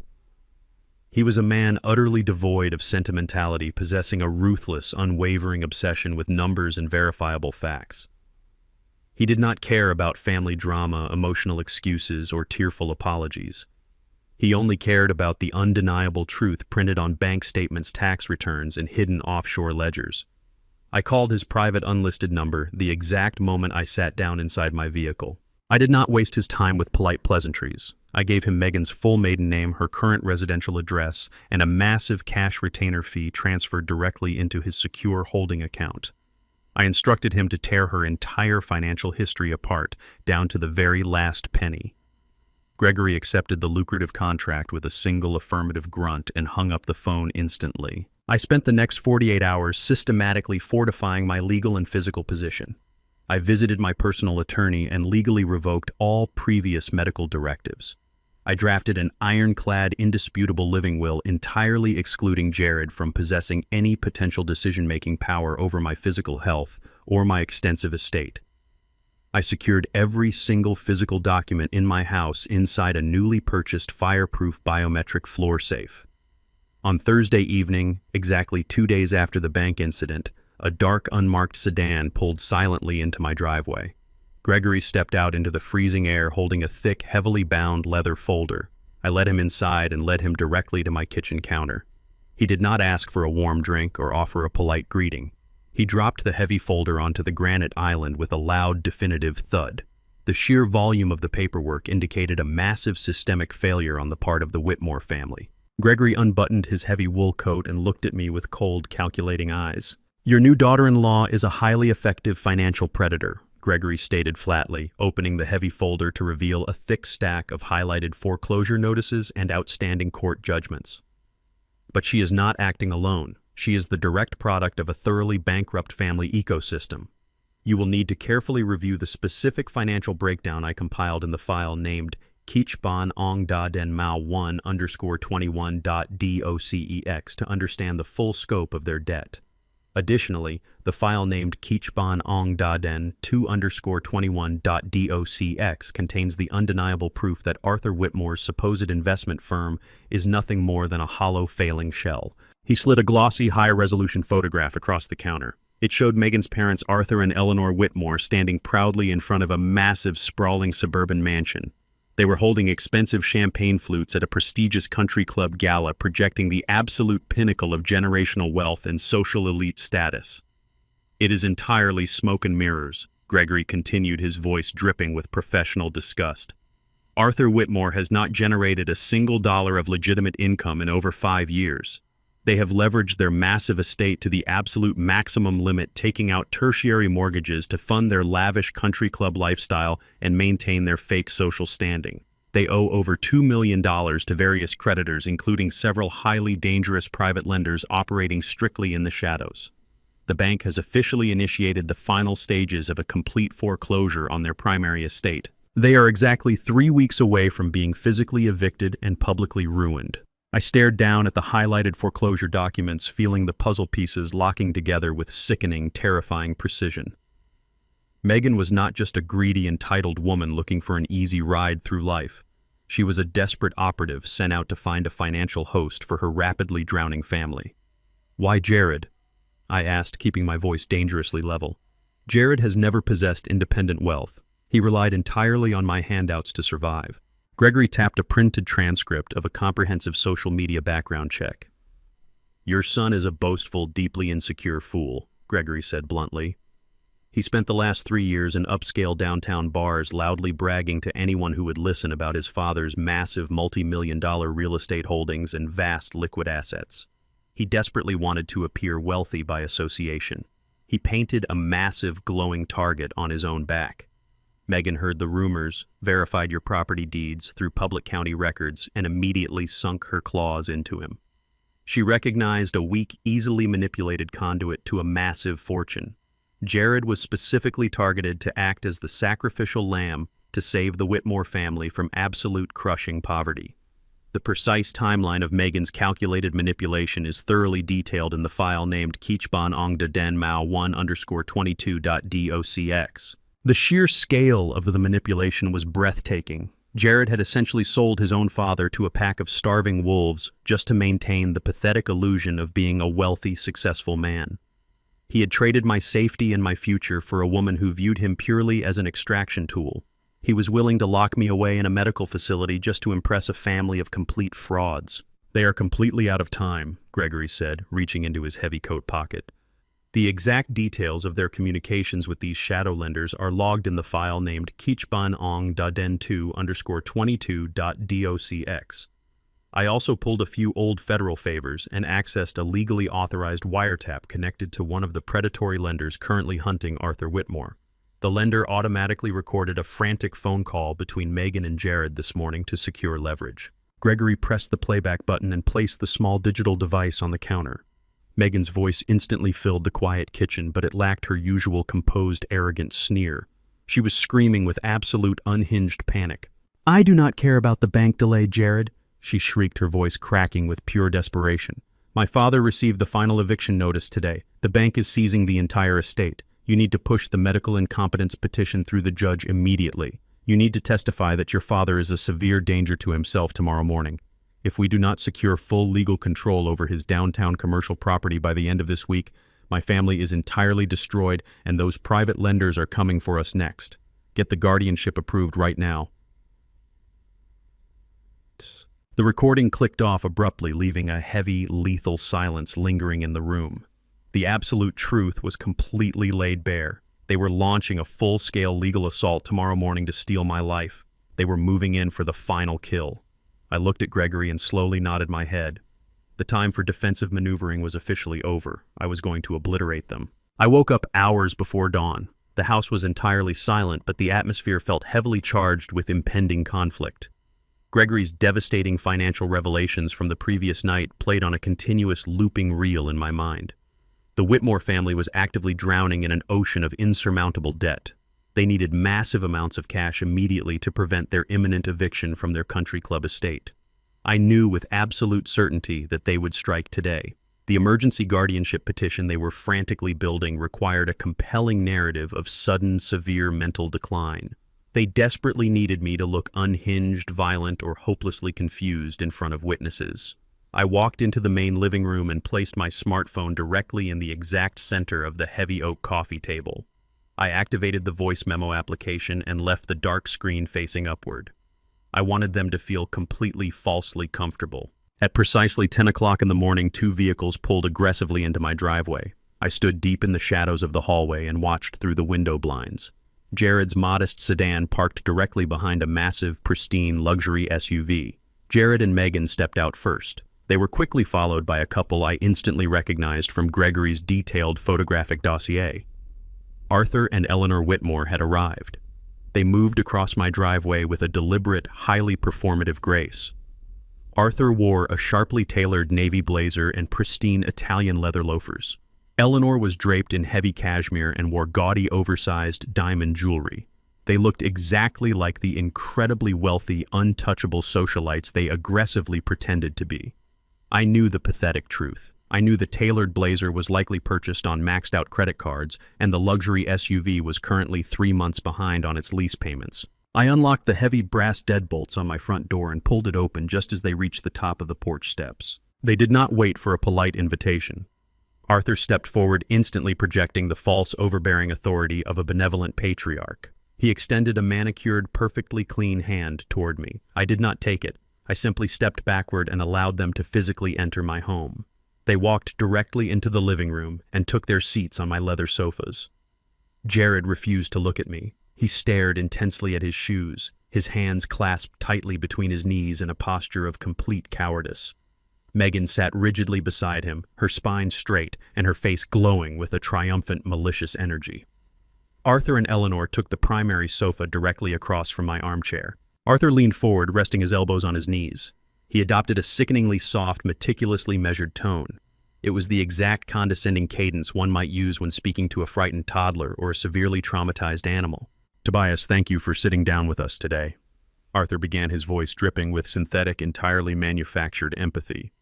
He was a man utterly devoid of sentimentality, possessing a ruthless, unwavering obsession with numbers and verifiable facts. He did not care about family drama, emotional excuses, or tearful apologies. He only cared about the undeniable truth printed on bank statements, tax returns, and hidden offshore ledgers. I called his private unlisted number the exact moment I sat down inside my vehicle. I did not waste his time with polite pleasantries. I gave him Megan's full maiden name, her current residential address, and a massive cash retainer fee transferred directly into his secure holding account. I instructed him to tear her entire financial history apart, down to the very last penny. Gregory accepted the lucrative contract with a single affirmative grunt and hung up the phone instantly. I spent the next 48 hours systematically fortifying my legal and physical position. I visited my personal attorney and legally revoked all previous medical directives. I drafted an ironclad, indisputable living will entirely excluding Jared from possessing any potential decision-making power over my physical health or my extensive estate. I secured every single physical document in my house inside a newly purchased fireproof biometric floor safe. On Thursday evening, exactly 2 days after the bank incident, a dark, unmarked sedan pulled silently into my driveway. Gregory stepped out into the freezing air holding a thick, heavily bound leather folder. I let him inside and led him directly to my kitchen counter. He did not ask for a warm drink or offer a polite greeting. He dropped the heavy folder onto the granite island with a loud, definitive thud. The sheer volume of the paperwork indicated a massive systemic failure on the part of the Whitmore family. Gregory unbuttoned his heavy wool coat and looked at me with cold, calculating eyes. "Your new daughter-in-law is a highly effective financial predator," Gregory stated flatly, opening the heavy folder to reveal a thick stack of highlighted foreclosure notices and outstanding court judgments. "But she is not acting alone. She is the direct product of a thoroughly bankrupt family ecosystem. You will need to carefully review the specific financial breakdown I compiled in the file named Kichban Ong Da Den Mao 1_21.docex to understand the full scope of their debt. Additionally, the file named Kichban Ong Da Den 2_21.docx contains the undeniable proof that Arthur Whitmore's supposed investment firm is nothing more than a hollow, failing shell." He slid a glossy, high-resolution photograph across the counter. It showed Megan's parents, Arthur and Eleanor Whitmore, standing proudly in front of a massive, sprawling suburban mansion. They were holding expensive champagne flutes at a prestigious country club gala, projecting the absolute pinnacle of generational wealth and social elite status. "It is entirely smoke and mirrors," Gregory continued, his voice dripping with professional disgust. "Arthur Whitmore has not generated a single dollar of legitimate income in over 5 years. They have leveraged their massive estate to the absolute maximum limit, taking out tertiary mortgages to fund their lavish country club lifestyle and maintain their fake social standing. They owe over $2 million to various creditors, including several highly dangerous private lenders operating strictly in the shadows. The bank has officially initiated the final stages of a complete foreclosure on their primary estate. They are exactly 3 weeks away from being physically evicted and publicly ruined." I stared down at the highlighted foreclosure documents, feeling the puzzle pieces locking together with sickening, terrifying precision. Megan was not just a greedy, entitled woman looking for an easy ride through life. She was a desperate operative sent out to find a financial host for her rapidly drowning family. "Why Jared?" I asked, keeping my voice dangerously level. "Jared has never possessed independent wealth. He relied entirely on my handouts to survive." Gregory tapped a printed transcript of a comprehensive social media background check. "Your son is a boastful, deeply insecure fool," Gregory said bluntly. "He spent the last 3 years in upscale downtown bars, loudly bragging to anyone who would listen about his father's massive multi-million-dollar real estate holdings and vast liquid assets. He desperately wanted to appear wealthy by association. He painted a massive, glowing target on his own back. Megan heard the rumors, verified your property deeds through public county records, and immediately sunk her claws into him. She recognized a weak, easily manipulated conduit to a massive fortune. Jared was specifically targeted to act as the sacrificial lamb to save the Whitmore family from absolute crushing poverty. The precise timeline of Megan's calculated manipulation is thoroughly detailed in the file named Kichban Ongda Den Mao 1_22.docx. The sheer scale of the manipulation was breathtaking. Jared had essentially sold his own father to a pack of starving wolves just to maintain the pathetic illusion of being a wealthy, successful man. He had traded my safety and my future for a woman who viewed him purely as an extraction tool. He was willing to lock me away in a medical facility just to impress a family of complete frauds. "They are completely out of time," Gregory said, reaching into his heavy coat pocket. The exact details of their communications with these shadow lenders are logged in the file named Kichban Ong Daden 2_22.docx. I also pulled a few old federal favors and accessed a legally authorized wiretap connected to one of the predatory lenders currently hunting Arthur Whitmore. The lender automatically recorded a frantic phone call between Megan and Jared this morning to secure leverage. Gregory pressed the playback button and placed the small digital device on the counter. Megan's voice instantly filled the quiet kitchen, but it lacked her usual composed, arrogant sneer. She was screaming with absolute unhinged panic. "I do not care about the bank delay, Jared," she shrieked, her voice cracking with pure desperation. "My father received the final eviction notice today. The bank is seizing the entire estate. You need to push the medical incompetence petition through the judge immediately. You need to testify that your father is a severe danger to himself tomorrow morning. If we do not secure full legal control over his downtown commercial property by the end of this week, my family is entirely destroyed and those private lenders are coming for us next. Get the guardianship approved right now." The recording clicked off abruptly, leaving a heavy, lethal silence lingering in the room. The absolute truth was completely laid bare. They were launching a full-scale legal assault tomorrow morning to steal my life. They were moving in for the final kill. I looked at Gregory and slowly nodded my head. The time for defensive maneuvering was officially over. I was going to obliterate them. I woke up hours before dawn. The house was entirely silent, but the atmosphere felt heavily charged with impending conflict. Gregory's devastating financial revelations from the previous night played on a continuous looping reel in my mind. The Whitmore family was actively drowning in an ocean of insurmountable debt. They needed massive amounts of cash immediately to prevent their imminent eviction from their country club estate. I knew with absolute certainty that they would strike today. The emergency guardianship petition they were frantically building required a compelling narrative of sudden, severe mental decline. They desperately needed me to look unhinged, violent, or hopelessly confused in front of witnesses. I walked into the main living room and placed my smartphone directly in the exact center of the heavy oak coffee table. I activated the voice memo application and left the dark screen facing upward. I wanted them to feel completely falsely comfortable. At precisely 10 o'clock in the morning, 2 vehicles pulled aggressively into my driveway. I stood deep in the shadows of the hallway and watched through the window blinds. Jared's modest sedan parked directly behind a massive, pristine luxury SUV. Jared and Megan stepped out first. They were quickly followed by a couple I instantly recognized from Gregory's detailed photographic dossier. Arthur and Eleanor Whitmore had arrived. They moved across my driveway with a deliberate, highly performative grace. Arthur wore a sharply tailored navy blazer and pristine Italian leather loafers. Eleanor was draped in heavy cashmere and wore gaudy, oversized diamond jewelry. They looked exactly like the incredibly wealthy, untouchable socialites they aggressively pretended to be. I knew the pathetic truth. I knew the tailored blazer was likely purchased on maxed-out credit cards, and the luxury SUV was currently 3 months behind on its lease payments. I unlocked the heavy brass deadbolts on my front door and pulled it open just as they reached the top of the porch steps. They did not wait for a polite invitation. Arthur stepped forward, instantly projecting the false, overbearing authority of a benevolent patriarch. He extended a manicured, perfectly clean hand toward me. I did not take it. I simply stepped backward and allowed them to physically enter my home. They walked directly into the living room and took their seats on my leather sofas. Jared refused to look at me. He stared intensely at his shoes, his hands clasped tightly between his knees in a posture of complete cowardice. Megan sat rigidly beside him, her spine straight and her face glowing with a triumphant, malicious energy. Arthur and Eleanor took the primary sofa directly across from my armchair. Arthur leaned forward, resting his elbows on his knees. He adopted a sickeningly soft, meticulously measured tone. It was the exact condescending cadence one might use when speaking to a frightened toddler or a severely traumatized animal. Tobias, thank you for sitting down with us today. Arthur began, his voice dripping with synthetic, entirely manufactured empathy.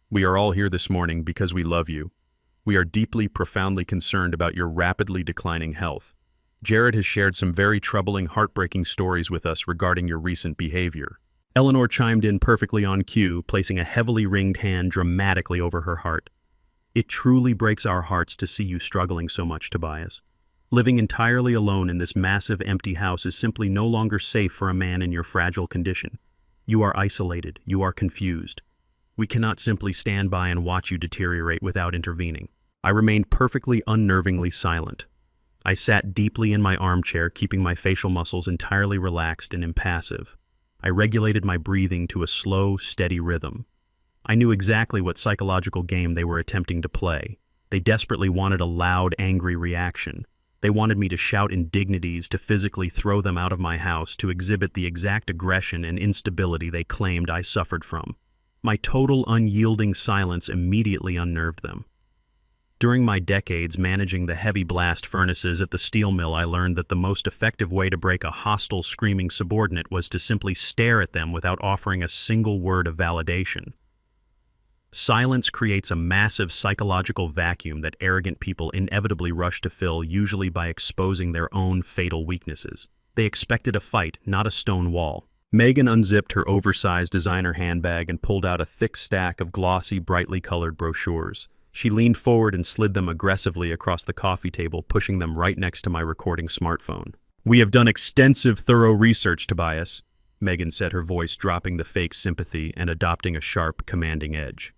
We are all here this morning because we love you. We are deeply, profoundly concerned about your rapidly declining health. Jared has shared some very troubling, heartbreaking stories with us regarding your recent behavior. Eleanor chimed in perfectly on cue, placing a heavily ringed hand dramatically over her heart. It truly breaks our hearts to see you struggling so much, Tobias. Living entirely alone in this massive, empty house is simply no longer safe for a man in your fragile condition. You are isolated. You are confused. We cannot simply stand by and watch you deteriorate without intervening. I remained perfectly unnervingly silent. I sat deeply in my armchair, keeping my facial muscles entirely relaxed and impassive. I regulated my breathing to a slow, steady rhythm. I knew exactly what psychological game they were attempting to play. They desperately wanted a loud, angry reaction. They wanted me to shout indignities, to physically throw them out of my house, to exhibit the exact aggression and instability they claimed I suffered from. My total, unyielding silence immediately unnerved them. During my decades managing the heavy blast furnaces at the steel mill, I learned that the most effective way to break a hostile, screaming subordinate was to simply stare at them without offering a single word of validation. Silence creates a massive psychological vacuum that arrogant people inevitably rush to fill, usually by exposing their own fatal weaknesses. They expected a fight, not a stone wall. Megan unzipped her oversized designer handbag and pulled out a thick stack of glossy, brightly colored brochures. She leaned forward and slid them aggressively across the coffee table, pushing them right next to my recording smartphone. "We have done extensive, thorough research, Tobias," Megan said, her voice dropping the fake sympathy and adopting a sharp, commanding edge.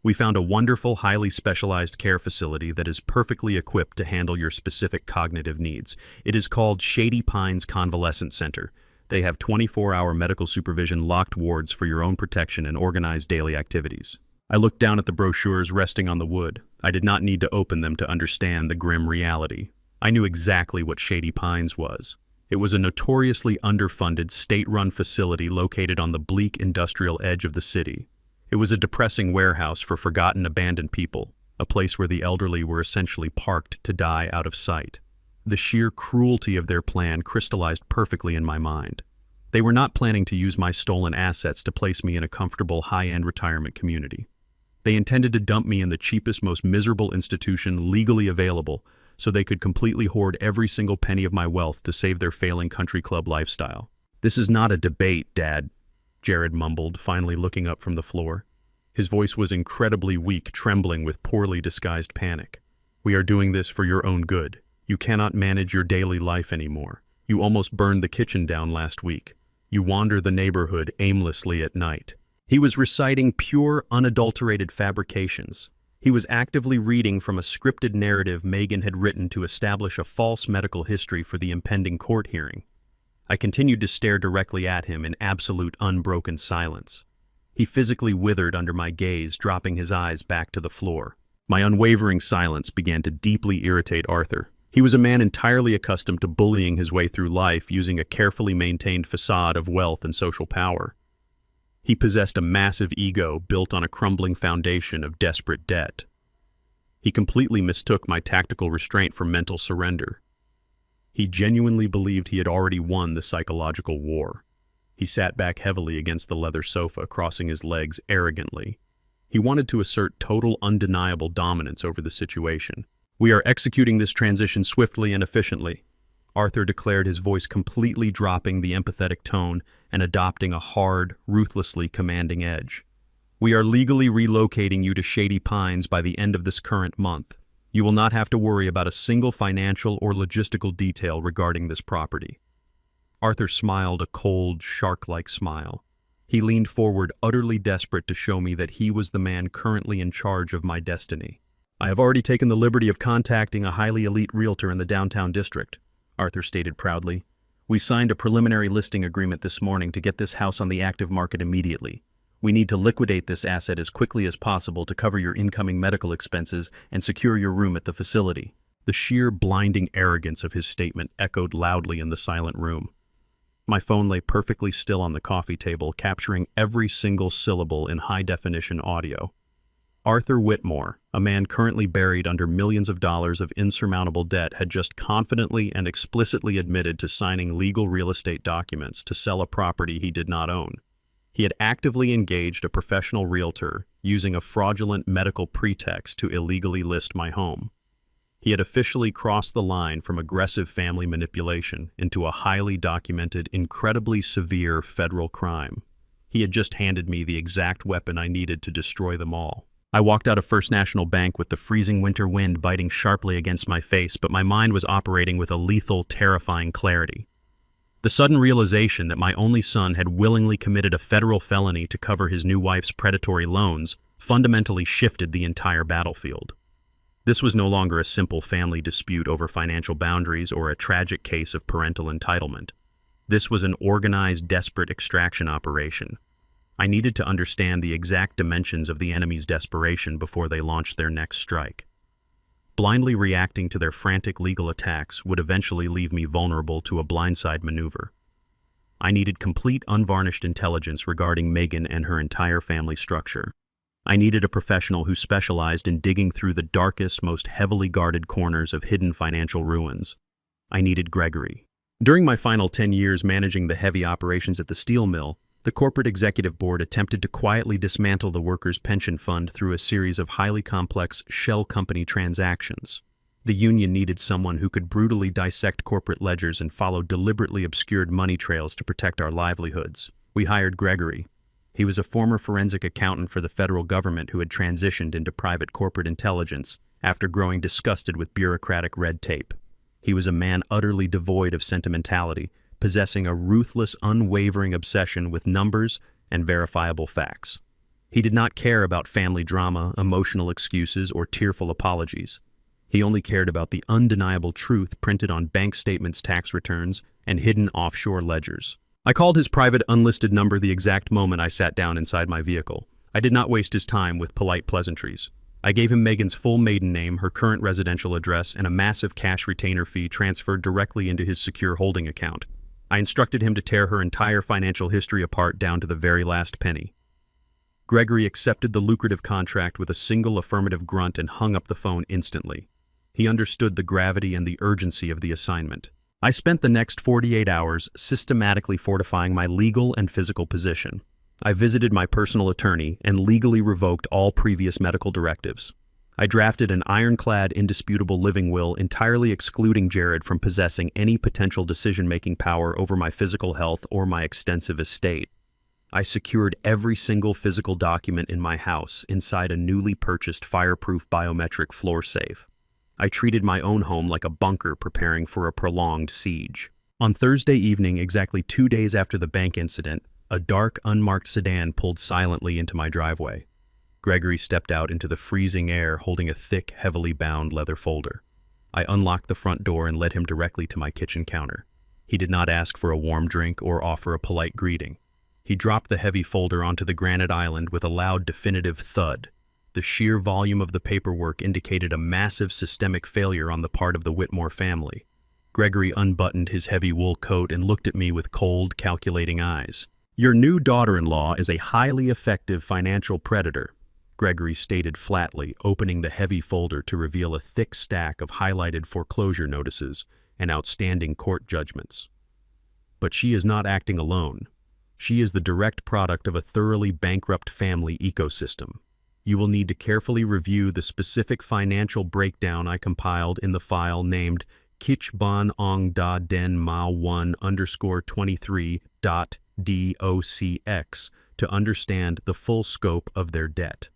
"We found a wonderful, highly specialized care facility that is perfectly equipped to handle your specific cognitive needs. It is called Shady Pines Convalescent Center. They have 24-hour medical supervision, locked wards for your own protection, and organized daily activities." I looked down at the brochures resting on the wood. I did not need to open them to understand the grim reality. I knew exactly what Shady Pines was. It was a notoriously underfunded, state-run facility located on the bleak industrial edge of the city. It was a depressing warehouse for forgotten, abandoned people, a place where the elderly were essentially parked to die out of sight. The sheer cruelty of their plan crystallized perfectly in my mind. They were not planning to use my stolen assets to place me in a comfortable, high-end retirement community. They intended to dump me in the cheapest, most miserable institution legally available so they could completely hoard every single penny of my wealth to save their failing country club lifestyle. "This is not a debate, Dad," Jared mumbled, finally looking up from the floor. His voice was incredibly weak, trembling with poorly disguised panic. "We are doing this for your own good. You cannot manage your daily life anymore. You almost burned the kitchen down last week. You wander the neighborhood aimlessly at night." He was reciting pure, unadulterated fabrications. He was actively reading from a scripted narrative Megan had written to establish a false medical history for the impending court hearing. I continued to stare directly at him in absolute, unbroken silence. He physically withered under my gaze, dropping his eyes back to the floor. My unwavering silence began to deeply irritate Arthur. He was a man entirely accustomed to bullying his way through life using a carefully maintained facade of wealth and social power. He possessed a massive ego built on a crumbling foundation of desperate debt. He completely mistook my tactical restraint for mental surrender. He genuinely believed he had already won the psychological war. He sat back heavily against the leather sofa, crossing his legs arrogantly. He wanted to assert total, undeniable dominance over the situation. "We are executing this transition swiftly and efficiently," Arthur declared, his voice completely dropping the empathetic tone and adopting a hard, ruthlessly commanding edge. "We are legally relocating you to Shady Pines by the end of this current month. You will not have to worry about a single financial or logistical detail regarding this property." Arthur smiled a cold, shark-like smile. He leaned forward, utterly desperate to show me that he was the man currently in charge of my destiny. "I have already taken the liberty of contacting a highly elite realtor in the downtown district," Arthur stated proudly. "We signed a preliminary listing agreement this morning to get this house on the active market immediately. We need to liquidate this asset as quickly as possible to cover your incoming medical expenses and secure your room at the facility." The sheer, blinding arrogance of his statement echoed loudly in the silent room. My phone lay perfectly still on the coffee table, capturing every single syllable in high-definition audio. Arthur Whitmore, a man currently buried under millions of dollars of insurmountable debt, had just confidently and explicitly admitted to signing legal real estate documents to sell a property he did not own. He had actively engaged a professional realtor using a fraudulent medical pretext to illegally list my home. He had officially crossed the line from aggressive family manipulation into a highly documented, incredibly severe federal crime. He had just handed me the exact weapon I needed to destroy them all. I walked out of First National Bank with the freezing winter wind biting sharply against my face, but my mind was operating with a lethal, terrifying clarity. The sudden realization that my only son had willingly committed a federal felony to cover his new wife's predatory loans fundamentally shifted the entire battlefield. This was no longer a simple family dispute over financial boundaries or a tragic case of parental entitlement. This was an organized, desperate extraction operation. I needed to understand the exact dimensions of the enemy's desperation before they launched their next strike. Blindly reacting to their frantic legal attacks would eventually leave me vulnerable to a blindside maneuver. I needed complete, unvarnished intelligence regarding Megan and her entire family structure. I needed a professional who specialized in digging through the darkest, most heavily guarded corners of hidden financial ruins. I needed Gregory. During my final 10 years managing the heavy operations at the steel mill, the corporate executive board attempted to quietly dismantle the workers' pension fund through a series of highly complex shell company transactions. The union needed someone who could brutally dissect corporate ledgers and follow deliberately obscured money trails to protect our livelihoods. We hired Gregory. He was a former forensic accountant for the federal government who had transitioned into private corporate intelligence after growing disgusted with bureaucratic red tape. He was a man utterly devoid of sentimentality, possessing a ruthless, unwavering obsession with numbers and verifiable facts. He did not care about family drama, emotional excuses, or tearful apologies. He only cared about the undeniable truth printed on bank statements, tax returns, and hidden offshore ledgers. I called his private unlisted number the exact moment I sat down inside my vehicle. I did not waste his time with polite pleasantries. I gave him Megan's full maiden name, her current residential address, and a massive cash retainer fee transferred directly into his secure holding account. I instructed him to tear her entire financial history apart down to the very last penny. Gregory accepted the lucrative contract with a single affirmative grunt and hung up the phone instantly. He understood the gravity and the urgency of the assignment. I spent the next 48 hours systematically fortifying my legal and physical position. I visited my personal attorney and legally revoked all previous medical directives. I drafted an ironclad, indisputable living will entirely excluding Jared from possessing any potential decision-making power over my physical health or my extensive estate. I secured every single physical document in my house inside a newly purchased fireproof biometric floor safe. I treated my own home like a bunker preparing for a prolonged siege. On Thursday evening, exactly 2 days after the bank incident, a dark, unmarked sedan pulled silently into my driveway. Gregory stepped out into the freezing air holding a thick, heavily bound leather folder. I unlocked the front door and led him directly to my kitchen counter. He did not ask for a warm drink or offer a polite greeting. He dropped the heavy folder onto the granite island with a loud, definitive thud. The sheer volume of the paperwork indicated a massive systemic failure on the part of the Whitmore family. Gregory unbuttoned his heavy wool coat and looked at me with cold, calculating eyes. "Your new daughter-in-law is a highly effective financial predator," Gregory stated flatly, opening the heavy folder to reveal a thick stack of highlighted foreclosure notices and outstanding court judgments. "But she is not acting alone. She is the direct product of a thoroughly bankrupt family ecosystem. You will need to carefully review the specific financial breakdown I compiled in the file named Kich Ban Ong Da Den Ma 1_23.docx to understand the full scope of their debt.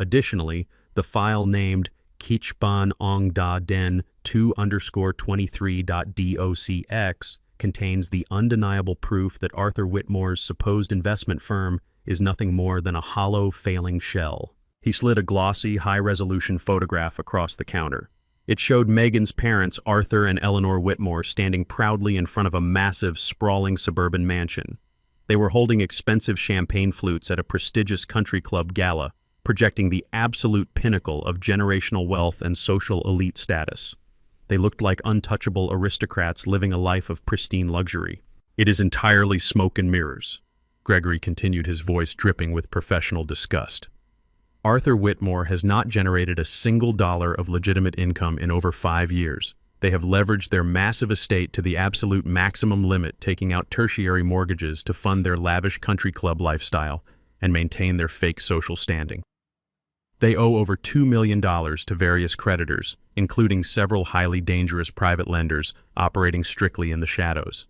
Additionally, the file named Kich Ban Ong Da Den 2_23.docx contains the undeniable proof that Arthur Whitmore's supposed investment firm is nothing more than a hollow, failing shell." He slid a glossy, high-resolution photograph across the counter. It showed Megan's parents, Arthur and Eleanor Whitmore, standing proudly in front of a massive, sprawling suburban mansion. They were holding expensive champagne flutes at a prestigious country club gala, projecting the absolute pinnacle of generational wealth and social elite status. They looked like untouchable aristocrats living a life of pristine luxury. "It is entirely smoke and mirrors," Gregory continued, his voice dripping with professional disgust. Arthur Whitmore has not generated a single dollar of legitimate income in over 5 years. They have leveraged their massive estate to the absolute maximum limit, taking out tertiary mortgages to fund their lavish country club lifestyle and maintain their fake social standing. They owe over $2 million to various creditors, including several highly dangerous private lenders operating strictly in the shadows.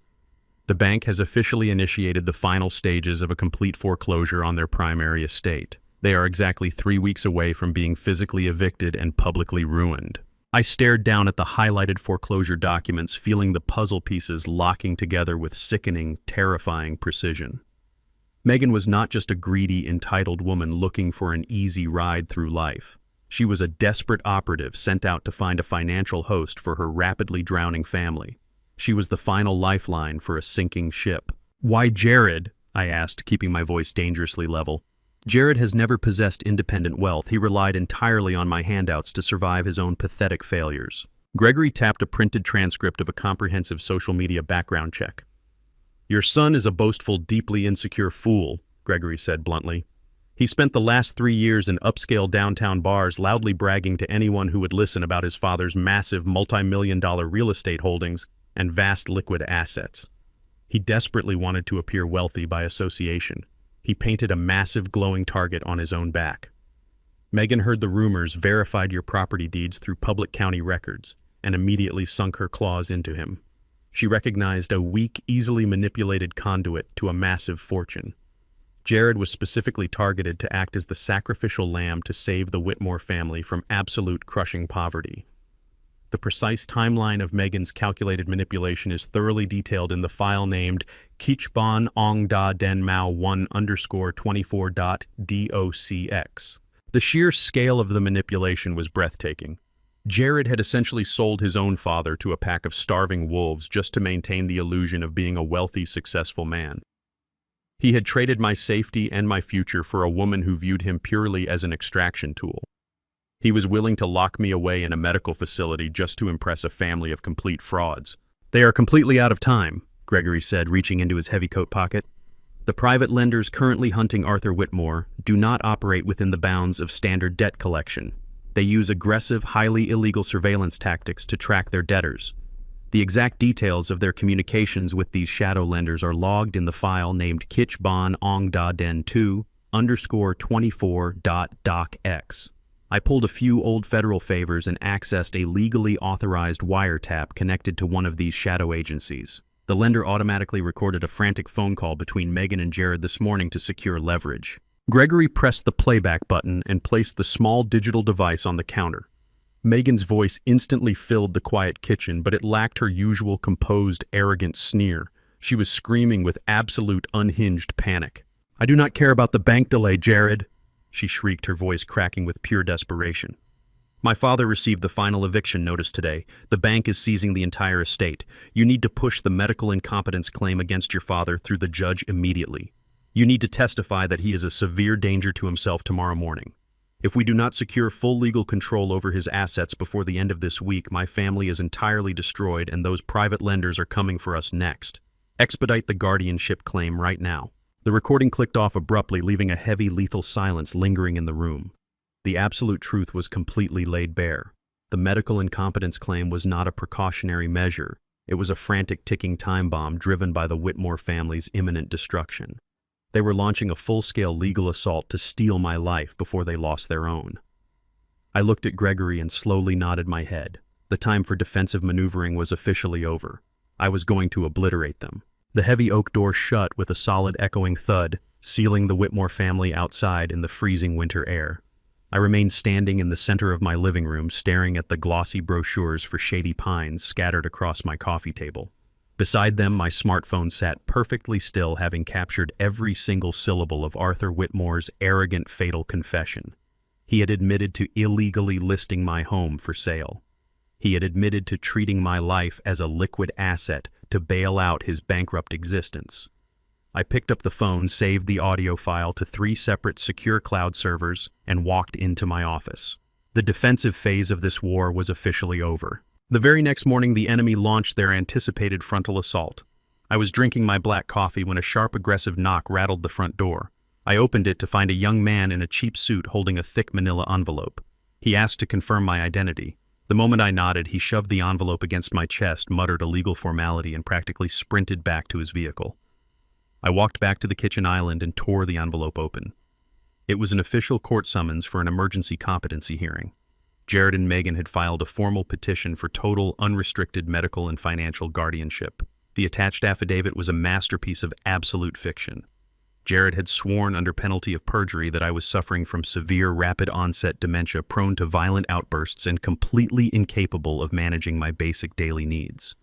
The bank has officially initiated the final stages of a complete foreclosure on their primary estate. They are exactly 3 weeks away from being physically evicted and publicly ruined. I stared down at the highlighted foreclosure documents, feeling the puzzle pieces locking together with sickening, terrifying precision. Megan was not just a greedy, entitled woman looking for an easy ride through life. She was a desperate operative sent out to find a financial host for her rapidly drowning family. She was the final lifeline for a sinking ship. "Why Jared?" I asked, keeping my voice dangerously level. Jared has never possessed independent wealth. He relied entirely on my handouts to survive his own pathetic failures. Gregory tapped a printed transcript of a comprehensive social media background check. "Your son is a boastful, deeply insecure fool," Gregory said bluntly. "He spent the last 3 years in upscale downtown bars loudly bragging to anyone who would listen about his father's massive multi-million-dollar real estate holdings and vast liquid assets. He desperately wanted to appear wealthy by association. He painted a massive glowing target on his own back. Megan heard the rumors, verified your property deeds through public county records, and immediately sunk her claws into him. She recognized a weak, easily manipulated conduit to a massive fortune. Jared was specifically targeted to act as the sacrificial lamb to save the Whitmore family from absolute crushing poverty. The precise timeline of Megan's calculated manipulation is thoroughly detailed in the file named Kichbon Ong Da Den Mao 1_24.docx. The sheer scale of the manipulation was breathtaking. Jared had essentially sold his own father to a pack of starving wolves just to maintain the illusion of being a wealthy, successful man. He had traded my safety and my future for a woman who viewed him purely as an extraction tool. He was willing to lock me away in a medical facility just to impress a family of complete frauds. "They are completely out of time," Gregory said, reaching into his heavy coat pocket. "The private lenders currently hunting Arthur Whitmore do not operate within the bounds of standard debt collection. They use aggressive, highly illegal surveillance tactics to track their debtors. The exact details of their communications with these shadow lenders are logged in the file named Kichbon Ong Da Den 2_24.docx. I pulled a few old federal favors and accessed a legally authorized wiretap connected to one of these shadow agencies. The lender automatically recorded a frantic phone call between Megan and Jared this morning to secure leverage." Gregory pressed the playback button and placed the small digital device on the counter. Megan's voice instantly filled the quiet kitchen, but it lacked her usual composed, arrogant sneer. She was screaming with absolute unhinged panic. "I do not care about the bank delay, Jared," she shrieked, her voice cracking with pure desperation. "My father received the final eviction notice today. The bank is seizing the entire estate. You need to push the medical incompetence claim against your father through the judge immediately. You need to testify that he is a severe danger to himself tomorrow morning. If we do not secure full legal control over his assets before the end of this week, my family is entirely destroyed and those private lenders are coming for us next. Expedite the guardianship claim right now." The recording clicked off abruptly, leaving a heavy, lethal silence lingering in the room. The absolute truth was completely laid bare. The medical incompetence claim was not a precautionary measure. It was a frantic ticking time bomb driven by the Whitmore family's imminent destruction. They were launching a full-scale legal assault to steal my life before they lost their own. I looked at Gregory and slowly nodded my head. The time for defensive maneuvering was officially over. I was going to obliterate them. The heavy oak door shut with a solid echoing thud, sealing the Whitmore family outside in the freezing winter air. I remained standing in the center of my living room, staring at the glossy brochures for Shady Pines scattered across my coffee table. Beside them, my smartphone sat perfectly still, having captured every single syllable of Arthur Whitmore's arrogant, fatal confession. He had admitted to illegally listing my home for sale. He had admitted to treating my life as a liquid asset to bail out his bankrupt existence. I picked up the phone, saved the audio file to 3 separate secure cloud servers, and walked into my office. The defensive phase of this war was officially over. The very next morning, the enemy launched their anticipated frontal assault. I was drinking my black coffee when a sharp, aggressive knock rattled the front door. I opened it to find a young man in a cheap suit holding a thick manila envelope. He asked to confirm my identity. The moment I nodded, he shoved the envelope against my chest, muttered a legal formality, and practically sprinted back to his vehicle. I walked back to the kitchen island and tore the envelope open. It was an official court summons for an emergency competency hearing. Jared and Megan had filed a formal petition for total, unrestricted medical and financial guardianship. The attached affidavit was a masterpiece of absolute fiction. Jared had sworn under penalty of perjury that I was suffering from severe rapid-onset dementia, prone to violent outbursts and completely incapable of managing my basic daily needs.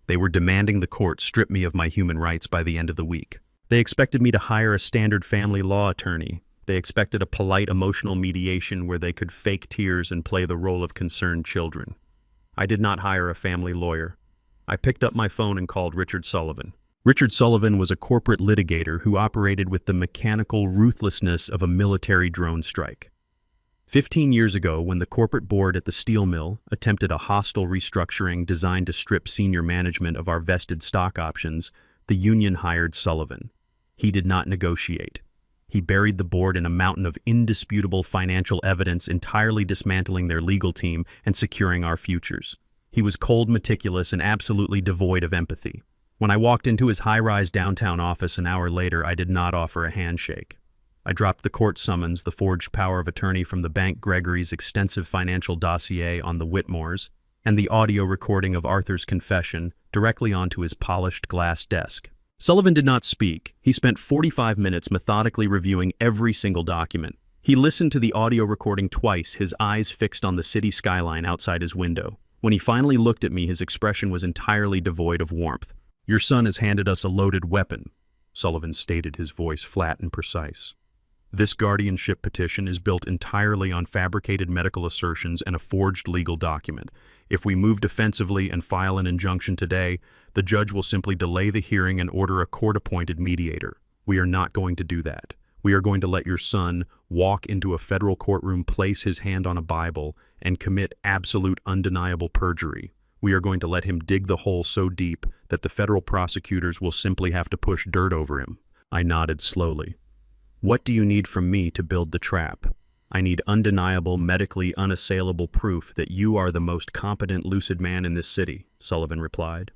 They were demanding the court strip me of my human rights by the end of the week. They expected me to hire a standard family law attorney. They expected a polite emotional mediation where they could fake tears and play the role of concerned children. I did not hire a family lawyer. I picked up my phone and called Richard Sullivan. Richard Sullivan was a corporate litigator who operated with the mechanical ruthlessness of a military drone strike. 15 years ago, when the corporate board at the steel mill attempted a hostile restructuring designed to strip senior management of our vested stock options, the union hired Sullivan. He did not negotiate. He buried the board in a mountain of indisputable financial evidence, entirely dismantling their legal team and securing our futures. He was cold, meticulous, and absolutely devoid of empathy. When I walked into his high-rise downtown office an hour later, I did not offer a handshake. I dropped the court summons, the forged power of attorney from the bank, Gregory's extensive financial dossier on the Whitmores, and the audio recording of Arthur's confession directly onto his polished glass desk. Sullivan did not speak. He spent 45 minutes methodically reviewing every single document. He listened to the audio recording twice, his eyes fixed on the city skyline outside his window. When he finally looked at me, his expression was entirely devoid of warmth. "Your son has handed us a loaded weapon," Sullivan stated, his voice flat and precise. "This guardianship petition is built entirely on fabricated medical assertions and a forged legal document. If we move defensively and file an injunction today, the judge will simply delay the hearing and order a court-appointed mediator. We are not going to do that. We are going to let your son walk into a federal courtroom, place his hand on a Bible, and commit absolute, undeniable perjury. We are going to let him dig the hole so deep that the federal prosecutors will simply have to push dirt over him." I nodded slowly. "What do you need from me to build the trap?" "I need undeniable, medically unassailable proof that you are the most competent, lucid man in this city," Sullivan replied.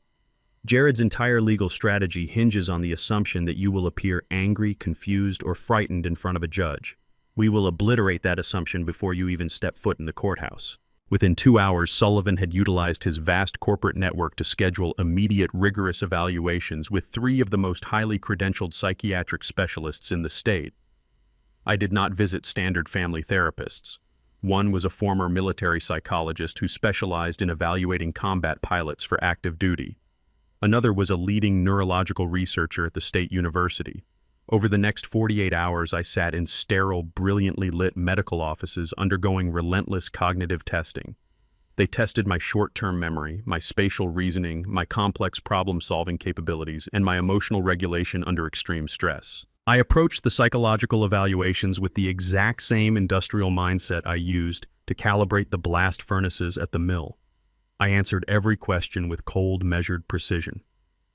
"Jared's entire legal strategy hinges on the assumption that you will appear angry, confused, or frightened in front of a judge. We will obliterate that assumption before you even step foot in the courthouse." Within 2 hours, Sullivan had utilized his vast corporate network to schedule immediate, rigorous evaluations with 3 of the most highly credentialed psychiatric specialists in the state. I did not visit standard family therapists. One was a former military psychologist who specialized in evaluating combat pilots for active duty. Another was a leading neurological researcher at the state university. Over the next 48 hours, I sat in sterile, brilliantly lit medical offices undergoing relentless cognitive testing. They tested my short-term memory, my spatial reasoning, my complex problem-solving capabilities, and my emotional regulation under extreme stress. I approached the psychological evaluations with the exact same industrial mindset I used to calibrate the blast furnaces at the mill. I answered every question with cold, measured precision.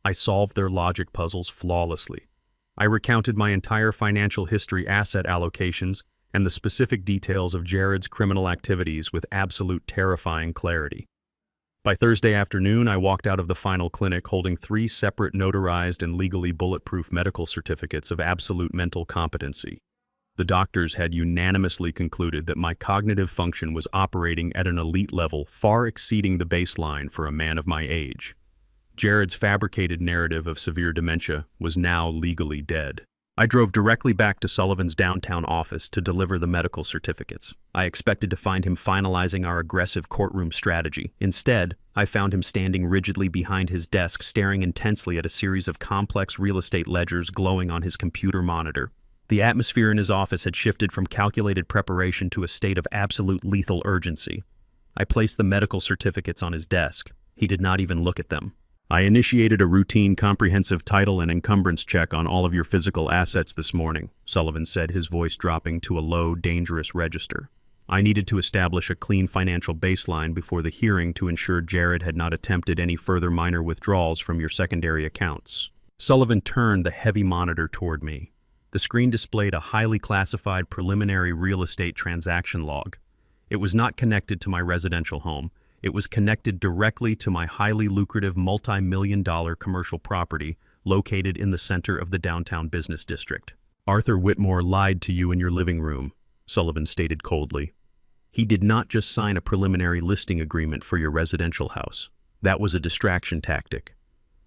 I solved their logic puzzles flawlessly. I recounted my entire financial history, asset allocations, and the specific details of Jared's criminal activities with absolute terrifying clarity. By Thursday afternoon, I walked out of the final clinic holding 3 separate notarized and legally bulletproof medical certificates of absolute mental competency. The doctors had unanimously concluded that my cognitive function was operating at an elite level, far exceeding the baseline for a man of my age. Jared's fabricated narrative of severe dementia was now legally dead. I drove directly back to Sullivan's downtown office to deliver the medical certificates. I expected to find him finalizing our aggressive courtroom strategy. Instead, I found him standing rigidly behind his desk, staring intensely at a series of complex real estate ledgers glowing on his computer monitor. The atmosphere in his office had shifted from calculated preparation to a state of absolute lethal urgency. I placed the medical certificates on his desk. He did not even look at them. "I initiated a routine comprehensive title and encumbrance check on all of your physical assets this morning," Sullivan said, his voice dropping to a low, dangerous register. "I needed to establish a clean financial baseline before the hearing to ensure Jared had not attempted any further minor withdrawals from your secondary accounts." Sullivan turned the heavy monitor toward me. The screen displayed a highly classified preliminary real estate transaction log. It was not connected to my residential home. It was connected directly to my highly lucrative multi-million-dollar commercial property located in the center of the downtown business district. "Arthur Whitmore lied to you in your living room," Sullivan stated coldly. "He did not just sign a preliminary listing agreement for your residential house. That was a distraction tactic.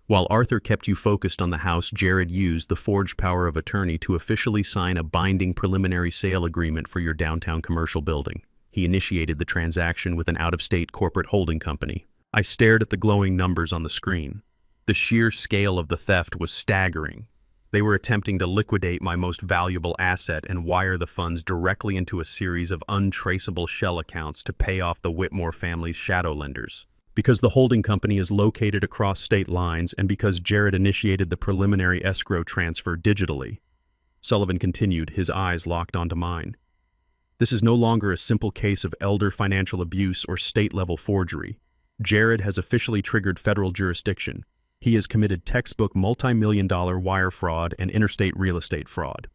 While Arthur kept you focused on the house, Jared used the forged power of attorney to officially sign a binding preliminary sale agreement for your downtown commercial building. He initiated the transaction with an out-of-state corporate holding company." I stared at the glowing numbers on the screen. The sheer scale of the theft was staggering. They were attempting to liquidate my most valuable asset and wire the funds directly into a series of untraceable shell accounts to pay off the Whitmore family's shadow lenders. Because the holding company is located across state lines and because Jared initiated the preliminary escrow transfer digitally. Sullivan continued, his eyes locked onto mine. "This is no longer a simple case of elder financial abuse or state-level forgery. Jared has officially triggered federal jurisdiction. He has committed textbook multi-million-dollar wire fraud and interstate real estate fraud.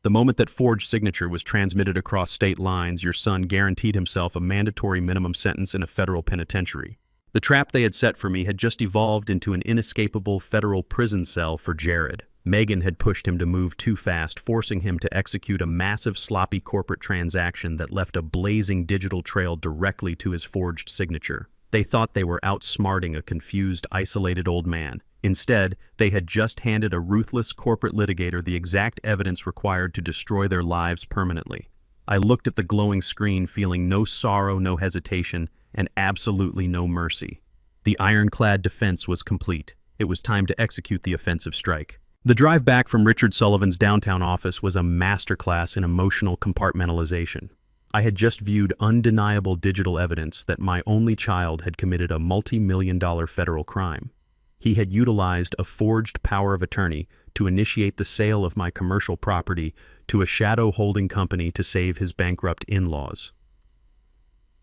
The moment that forged signature was transmitted across state lines, your son guaranteed himself a mandatory minimum sentence in a federal penitentiary. The trap they had set for me had just evolved into an inescapable federal prison cell for Jared. Megan had pushed him to move too fast, forcing him to execute a massive, sloppy corporate transaction that left a blazing digital trail directly to his forged signature. They thought they were outsmarting a confused, isolated old man. Instead, they had just handed a ruthless corporate litigator the exact evidence required to destroy their lives permanently. I looked at the glowing screen, feeling no sorrow, no hesitation, and absolutely no mercy. The ironclad defense was complete. It was time to execute the offensive strike. The drive back from Richard Sullivan's downtown office was a masterclass in emotional compartmentalization. I had just viewed undeniable digital evidence that my only child had committed a multi-million-dollar federal crime. He had utilized a forged power of attorney to initiate the sale of my commercial property to a shadow holding company to save his bankrupt in-laws.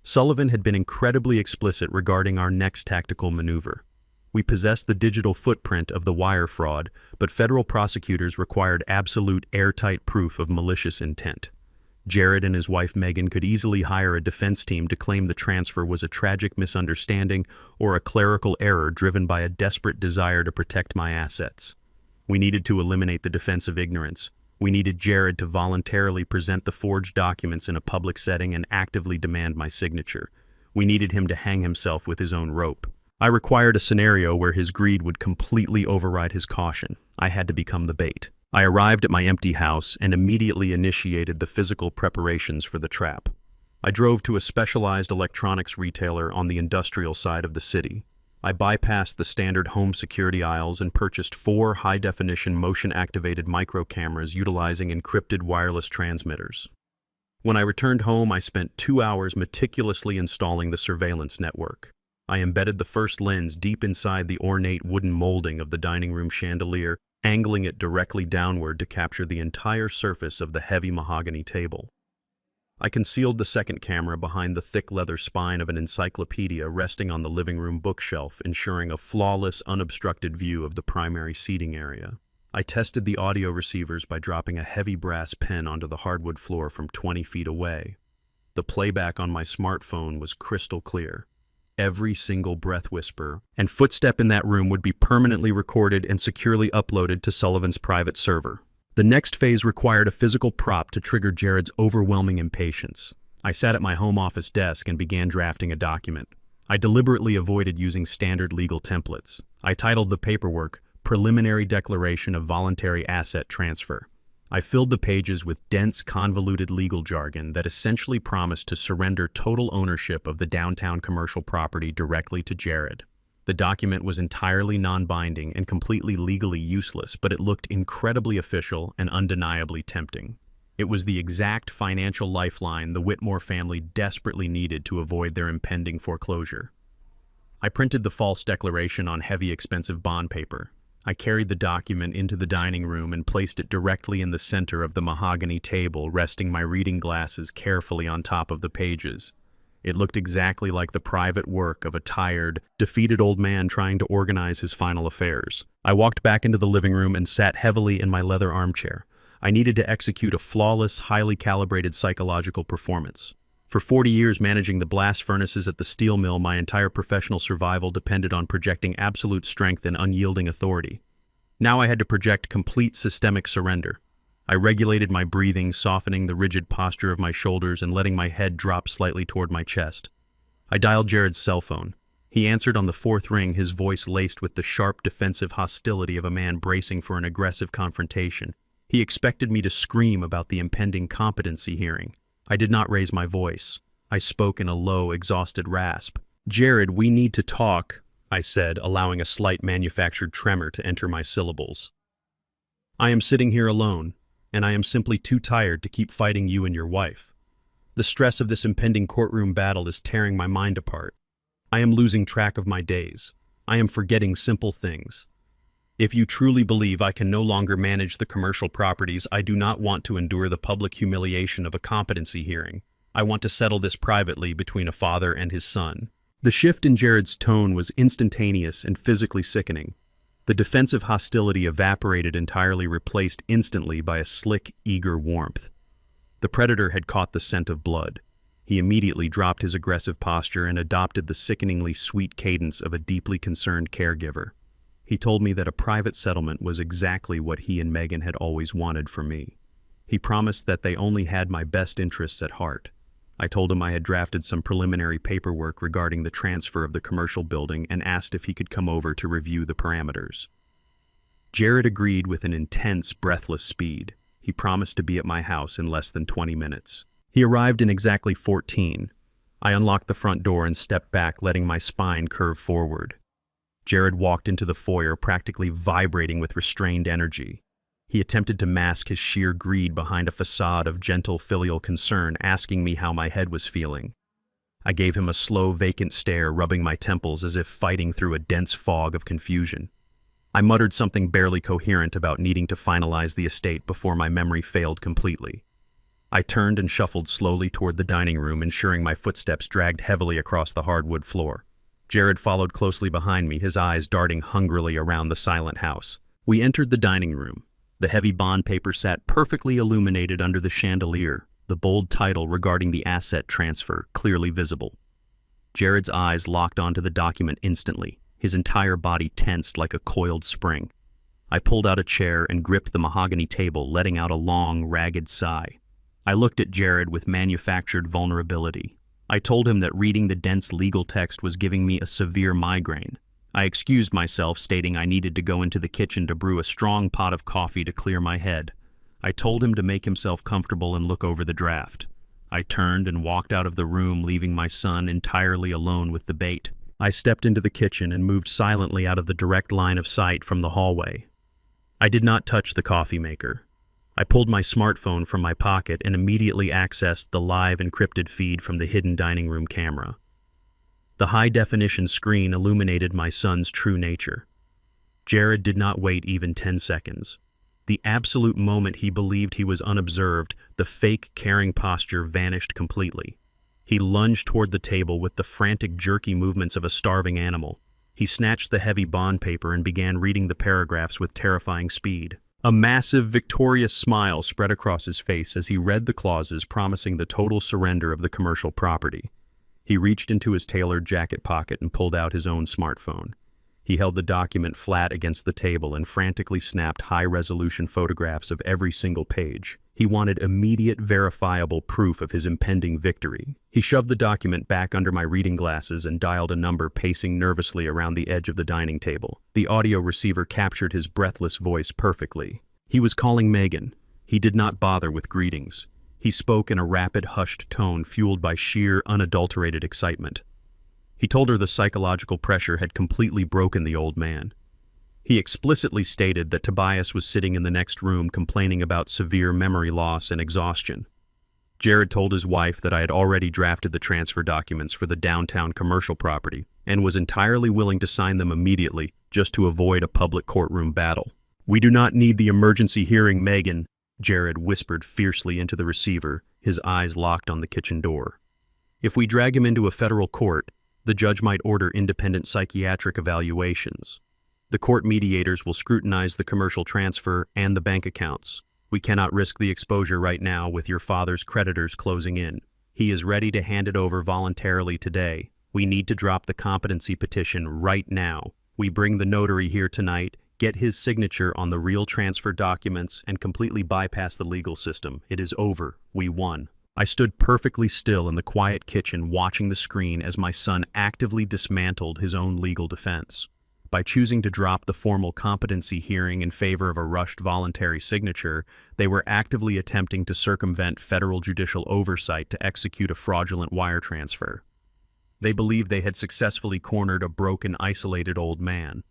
Sullivan had been incredibly explicit regarding our next tactical maneuver. We possessed the digital footprint of the wire fraud, but federal prosecutors required absolute airtight proof of malicious intent. Jared and his wife Megan could easily hire a defense team to claim the transfer was a tragic misunderstanding or a clerical error driven by a desperate desire to protect my assets. We needed to eliminate the defense of ignorance. We needed Jared to voluntarily present the forged documents in a public setting and actively demand my signature. We needed him to hang himself with his own rope. I required a scenario where his greed would completely override his caution. I had to become the bait. I arrived at my empty house and immediately initiated the physical preparations for the trap. I drove to a specialized electronics retailer on the industrial side of the city. I bypassed the standard home security aisles and purchased 4 high-definition motion-activated micro cameras utilizing encrypted wireless transmitters. When I returned home, I spent 2 hours meticulously installing the surveillance network. I embedded the first lens deep inside the ornate wooden molding of the dining room chandelier, angling it directly downward to capture the entire surface of the heavy mahogany table. I concealed the second camera behind the thick leather spine of an encyclopedia resting on the living room bookshelf, ensuring a flawless, unobstructed view of the primary seating area. I tested the audio receivers by dropping a heavy brass pen onto the hardwood floor from 20 feet away. The playback on my smartphone was crystal clear. Every single breath whisper and footstep in that room would be permanently recorded and securely uploaded to Sullivan's private server. The next phase required a physical prop to trigger Jared's overwhelming impatience. I sat at my home office desk and began drafting a document. I deliberately avoided using standard legal templates. I titled the paperwork, Preliminary Declaration of Voluntary Asset Transfer. I filled the pages with dense, convoluted legal jargon that essentially promised to surrender total ownership of the downtown commercial property directly to Jared. The document was entirely non-binding and completely legally useless, but it looked incredibly official and undeniably tempting. It was the exact financial lifeline the Whitmore family desperately needed to avoid their impending foreclosure. I printed the false declaration on heavy, expensive bond paper. I carried the document into the dining room and placed it directly in the center of the mahogany table, resting my reading glasses carefully on top of the pages. It looked exactly like the private work of a tired, defeated old man trying to organize his final affairs. I walked back into the living room and sat heavily in my leather armchair. I needed to execute a flawless, highly calibrated psychological performance. For 40 years managing the blast furnaces at the steel mill, my entire professional survival depended on projecting absolute strength and unyielding authority. Now I had to project complete systemic surrender. I regulated my breathing, softening the rigid posture of my shoulders and letting my head drop slightly toward my chest. I dialed Jared's cell phone. He answered on the fourth ring, his voice laced with the sharp defensive hostility of a man bracing for an aggressive confrontation. He expected me to scream about the impending competency hearing. I did not raise my voice. I spoke in a low, exhausted rasp. "Jared, we need to talk," I said, allowing a slight manufactured tremor to enter my syllables. "I am sitting here alone, and I am simply too tired to keep fighting you and your wife. The stress of this impending courtroom battle is tearing my mind apart. I am losing track of my days. I am forgetting simple things. If you truly believe I can no longer manage the commercial properties, I do not want to endure the public humiliation of a competency hearing. I want to settle this privately between a father and his son." The shift in Jared's tone was instantaneous and physically sickening. The defensive hostility evaporated entirely, replaced instantly by a slick, eager warmth. The predator had caught the scent of blood. He immediately dropped his aggressive posture and adopted the sickeningly sweet cadence of a deeply concerned caregiver. He told me that a private settlement was exactly what he and Megan had always wanted for me. He promised that they only had my best interests at heart. I told him I had drafted some preliminary paperwork regarding the transfer of the commercial building and asked if he could come over to review the parameters. Jared agreed with an intense, breathless speed. He promised to be at my house in less than 20 minutes. He arrived in exactly 14. I unlocked the front door and stepped back, letting my spine curve forward. Jared walked into the foyer, practically vibrating with restrained energy. He attempted to mask his sheer greed behind a facade of gentle filial concern, asking me how my head was feeling. I gave him a slow, vacant stare, rubbing my temples as if fighting through a dense fog of confusion. I muttered something barely coherent about needing to finalize the estate before my memory failed completely. I turned and shuffled slowly toward the dining room, ensuring my footsteps dragged heavily across the hardwood floor. Jared followed closely behind me, his eyes darting hungrily around the silent house. We entered the dining room. The heavy bond paper sat perfectly illuminated under the chandelier, the bold title regarding the asset transfer clearly visible. Jared's eyes locked onto the document instantly, his entire body tensed like a coiled spring. I pulled out a chair and gripped the mahogany table, letting out a long, ragged sigh. I looked at Jared with manufactured vulnerability. I told him that reading the dense legal text was giving me a severe migraine. I excused myself, stating I needed to go into the kitchen to brew a strong pot of coffee to clear my head. I told him to make himself comfortable and look over the draft. I turned and walked out of the room, leaving my son entirely alone with the bait. I stepped into the kitchen and moved silently out of the direct line of sight from the hallway. I did not touch the coffee maker. I pulled my smartphone from my pocket and immediately accessed the live encrypted feed from the hidden dining room camera. The high-definition screen illuminated my son's true nature. Jared did not wait even 10 seconds. The absolute moment he believed he was unobserved, the fake caring posture vanished completely. He lunged toward the table with the frantic, jerky movements of a starving animal. He snatched the heavy bond paper and began reading the paragraphs with terrifying speed. A massive, victorious smile spread across his face as he read the clauses promising the total surrender of the commercial property. He reached into his tailored jacket pocket and pulled out his own smartphone. He held the document flat against the table and frantically snapped high-resolution photographs of every single page. He wanted immediate, verifiable proof of his impending victory. He shoved the document back under my reading glasses and dialed a number, pacing nervously around the edge of the dining table. The audio receiver captured his breathless voice perfectly. He was calling Megan. He did not bother with greetings. He spoke in a rapid, hushed tone fueled by sheer, unadulterated excitement. He told her the psychological pressure had completely broken the old man. He explicitly stated that Tobias was sitting in the next room complaining about severe memory loss and exhaustion. Jared told his wife that I had already drafted the transfer documents for the downtown commercial property and was entirely willing to sign them immediately just to avoid a public courtroom battle. "We do not need the emergency hearing, Megan," Jared whispered fiercely into the receiver, his eyes locked on the kitchen door. "If we drag him into a federal court, the judge might order independent psychiatric evaluations. The court mediators will scrutinize the commercial transfer and the bank accounts. We cannot risk the exposure right now with your father's creditors closing in. He is ready to hand it over voluntarily today. We need to drop the competency petition right now. We bring the notary here tonight, get his signature on the real transfer documents, and completely bypass the legal system. It is over. We won. I stood perfectly still in the quiet kitchen watching the screen as my son actively dismantled his own legal defense. By choosing to drop the formal competency hearing in favor of a rushed voluntary signature, they were actively attempting to circumvent federal judicial oversight to execute a fraudulent wire transfer. They believed they had successfully cornered a broken, isolated old man.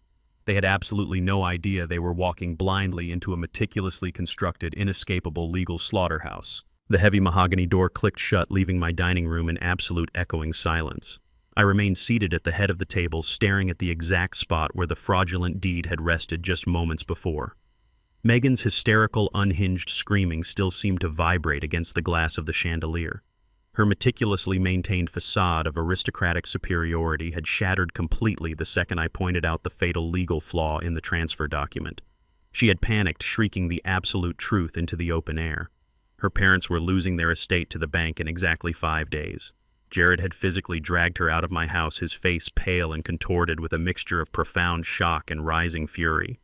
They had absolutely no idea they were walking blindly into a meticulously constructed, inescapable legal slaughterhouse. The heavy mahogany door clicked shut, leaving my dining room in absolute echoing silence. I remained seated at the head of the table, staring at the exact spot where the fraudulent deed had rested just moments before. Megan's hysterical, unhinged screaming still seemed to vibrate against the glass of the chandelier. Her meticulously maintained facade of aristocratic superiority had shattered completely the second I pointed out the fatal legal flaw in the transfer document. She had panicked, shrieking the absolute truth into the open air. Her parents were losing their estate to the bank in exactly 5 days. Jared had physically dragged her out of my house, his face pale and contorted with a mixture of profound shock and rising fury.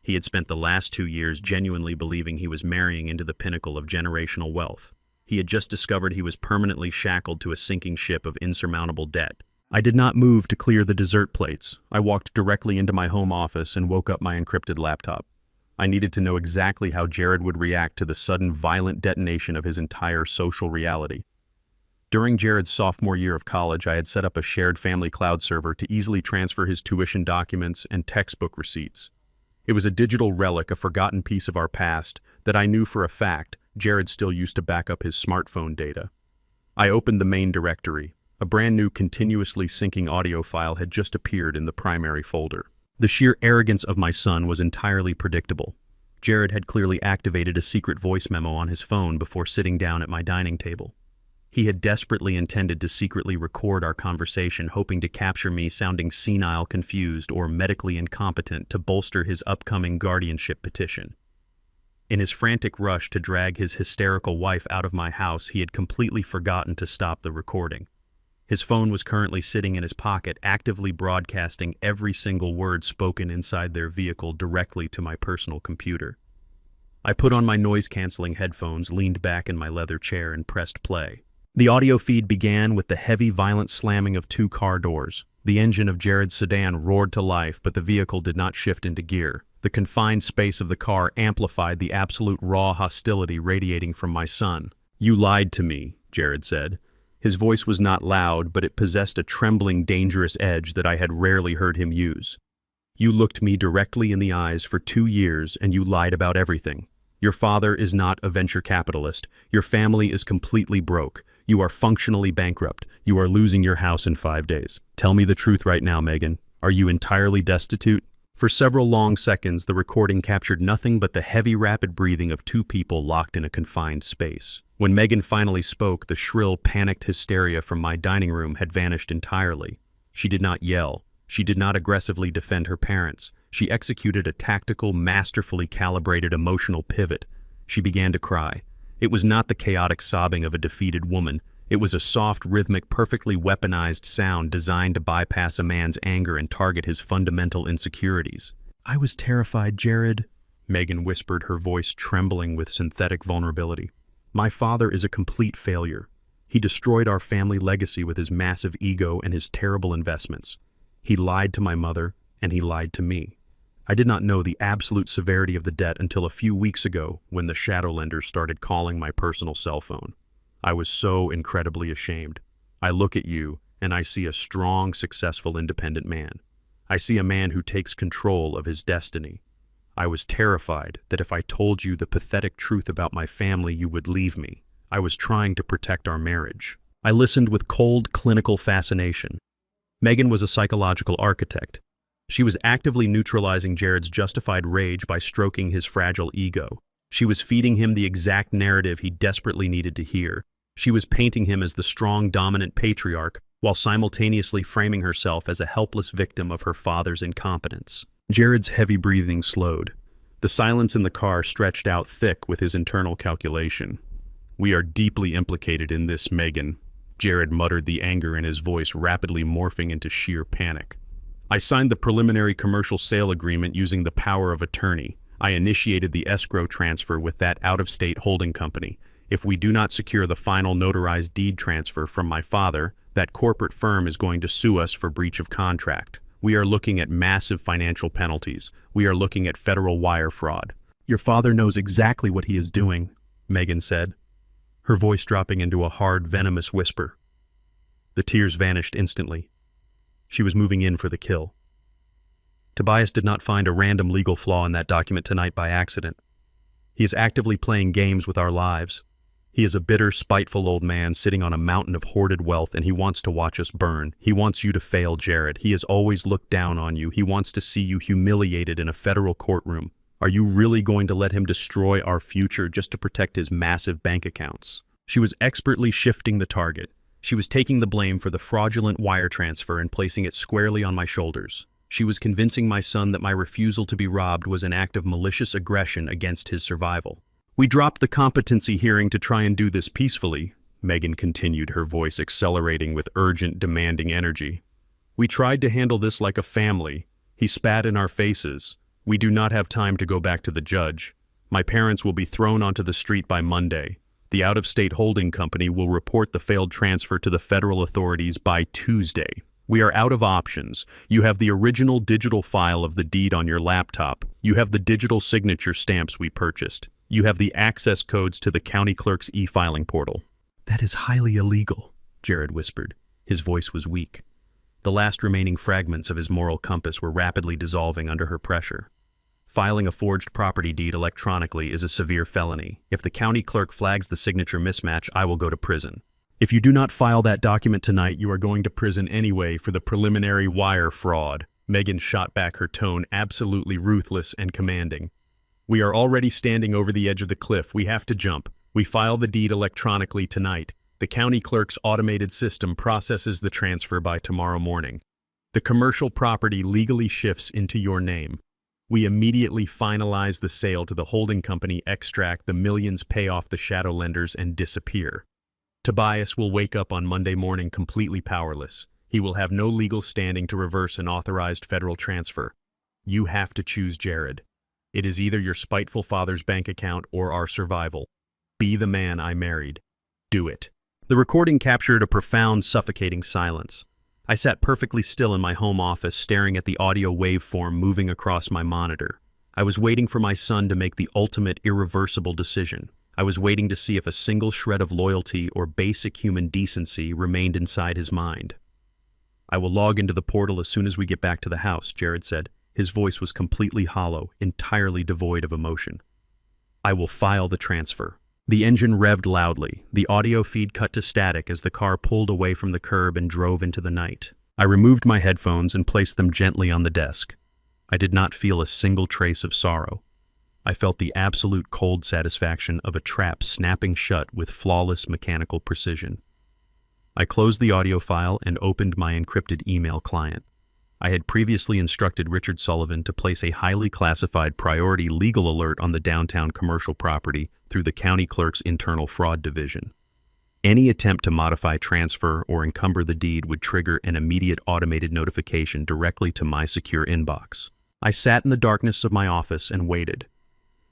He had spent the last 2 years genuinely believing he was marrying into the pinnacle of generational wealth. He had just discovered he was permanently shackled to a sinking ship of insurmountable debt. I did not move to clear the dessert plates. I walked directly into my home office and woke up my encrypted laptop. I needed to know exactly how Jared would react to the sudden violent detonation of his entire social reality. During Jared's sophomore year of college, I had set up a shared family cloud server to easily transfer his tuition documents and textbook receipts. It was a digital relic, a forgotten piece of our past that I knew for a fact Jared still used to back up his smartphone data. I opened the main directory. A brand new continuously syncing audio file had just appeared in the primary folder. The sheer arrogance of my son was entirely predictable. Jared had clearly activated a secret voice memo on his phone before sitting down at my dining table. He had desperately intended to secretly record our conversation, hoping to capture me sounding senile, confused, or medically incompetent to bolster his upcoming guardianship petition. In his frantic rush to drag his hysterical wife out of my house, he had completely forgotten to stop the recording. His phone was currently sitting in his pocket, actively broadcasting every single word spoken inside their vehicle directly to my personal computer. I put on my noise-canceling headphones, leaned back in my leather chair, and pressed play. The audio feed began with the heavy, violent slamming of 2 car doors. The engine of Jared's sedan roared to life, but the vehicle did not shift into gear. The confined space of the car amplified the absolute raw hostility radiating from my son. "You lied to me," Jared said. His voice was not loud, but it possessed a trembling, dangerous edge that I had rarely heard him use. "You looked me directly in the eyes for 2 years, and you lied about everything. Your father is not a venture capitalist. Your family is completely broke. You are functionally bankrupt. You are losing your house in 5 days. Tell me the truth right now, Megan. Are you entirely destitute?" For several long seconds, the recording captured nothing but the heavy, rapid breathing of 2 people locked in a confined space. When Megan finally spoke, the shrill, panicked hysteria from my dining room had vanished entirely. She did not yell. She did not aggressively defend her parents. She executed a tactical, masterfully calibrated emotional pivot. She began to cry. It was not the chaotic sobbing of a defeated woman. It was a soft, rhythmic, perfectly weaponized sound designed to bypass a man's anger and target his fundamental insecurities. "I was terrified, Jared," Megan whispered, her voice trembling with synthetic vulnerability. "My father is a complete failure. He destroyed our family legacy with his massive ego and his terrible investments. He lied to my mother, and he lied to me. I did not know the absolute severity of the debt until a few weeks ago when the shadow lenders started calling my personal cell phone. I was so incredibly ashamed. I look at you, and I see a strong, successful, independent man. I see a man who takes control of his destiny. I was terrified that if I told you the pathetic truth about my family, you would leave me. I was trying to protect our marriage." I listened with cold, clinical fascination. Megan was a psychological architect. She was actively neutralizing Jared's justified rage by stroking his fragile ego. She was feeding him the exact narrative he desperately needed to hear. She was painting him as the strong, dominant patriarch, while simultaneously framing herself as a helpless victim of her father's incompetence. Jared's heavy breathing slowed. The silence in the car stretched out thick with his internal calculation. "We are deeply implicated in this, Megan," Jared muttered, the anger in his voice rapidly morphing into sheer panic. "I signed the preliminary commercial sale agreement using the power of attorney. I initiated the escrow transfer with that out-of-state holding company. If we do not secure the final notarized deed transfer from my father, that corporate firm is going to sue us for breach of contract. We are looking at massive financial penalties. We are looking at federal wire fraud." "Your father knows exactly what he is doing," Megan said, her voice dropping into a hard, venomous whisper. The tears vanished instantly. She was moving in for the kill. Tobias did not find a random legal flaw in that document tonight by accident. He is actively playing games with our lives. He is a bitter, spiteful old man sitting on a mountain of hoarded wealth, and he wants to watch us burn. He wants you to fail, Jared. He has always looked down on you. He wants to see you humiliated in a federal courtroom. Are you really going to let him destroy our future just to protect his massive bank accounts? She was expertly shifting the target. She was taking the blame for the fraudulent wire transfer and placing it squarely on my shoulders. She was convincing my son that my refusal to be robbed was an act of malicious aggression against his survival. "We dropped the competency hearing to try and do this peacefully," Megan continued, her voice accelerating with urgent, demanding energy. "We tried to handle this like a family. He spat in our faces. We do not have time to go back to the judge. My parents will be thrown onto the street by Monday. The out-of-state holding company will report the failed transfer to the federal authorities by Tuesday. We are out of options. You have the original digital file of the deed on your laptop. You have the digital signature stamps we purchased. You have the access codes to the county clerk's e-filing portal." "That is highly illegal," Jared whispered. His voice was weak. The last remaining fragments of his moral compass were rapidly dissolving under her pressure. "Filing a forged property deed electronically is a severe felony. If the county clerk flags the signature mismatch, I will go to prison. If you do not file that document tonight, you are going to prison anyway for the preliminary wire fraud." Megan shot back, her tone absolutely ruthless and commanding. "We are already standing over the edge of the cliff. We have to jump. We file the deed electronically tonight. The county clerk's automated system processes the transfer by tomorrow morning. The commercial property legally shifts into your name. We immediately finalize the sale to the holding company, extract the millions, pay off the shadow lenders, and disappear. Tobias will wake up on Monday morning completely powerless. He will have no legal standing to reverse an authorized federal transfer. You have to choose Jared. It is either your spiteful father's bank account or our survival. Be the man I married. Do it." The recording captured a profound, suffocating silence. I sat perfectly still in my home office, staring at the audio waveform moving across my monitor. I was waiting for my son to make the ultimate, irreversible decision. I was waiting to see if a single shred of loyalty or basic human decency remained inside his mind. "I will log into the portal as soon as we get back to the house," Jared said. His voice was completely hollow, entirely devoid of emotion. "I will file the transfer." The engine revved loudly. The audio feed cut to static as the car pulled away from the curb and drove into the night. I removed my headphones and placed them gently on the desk. I did not feel a single trace of sorrow. I felt the absolute cold satisfaction of a trap snapping shut with flawless mechanical precision. I closed the audio file and opened my encrypted email client. I had previously instructed Richard Sullivan to place a highly classified priority legal alert on the downtown commercial property through the county clerk's internal fraud division. Any attempt to modify, transfer, or encumber the deed would trigger an immediate automated notification directly to my secure inbox. I sat in the darkness of my office and waited.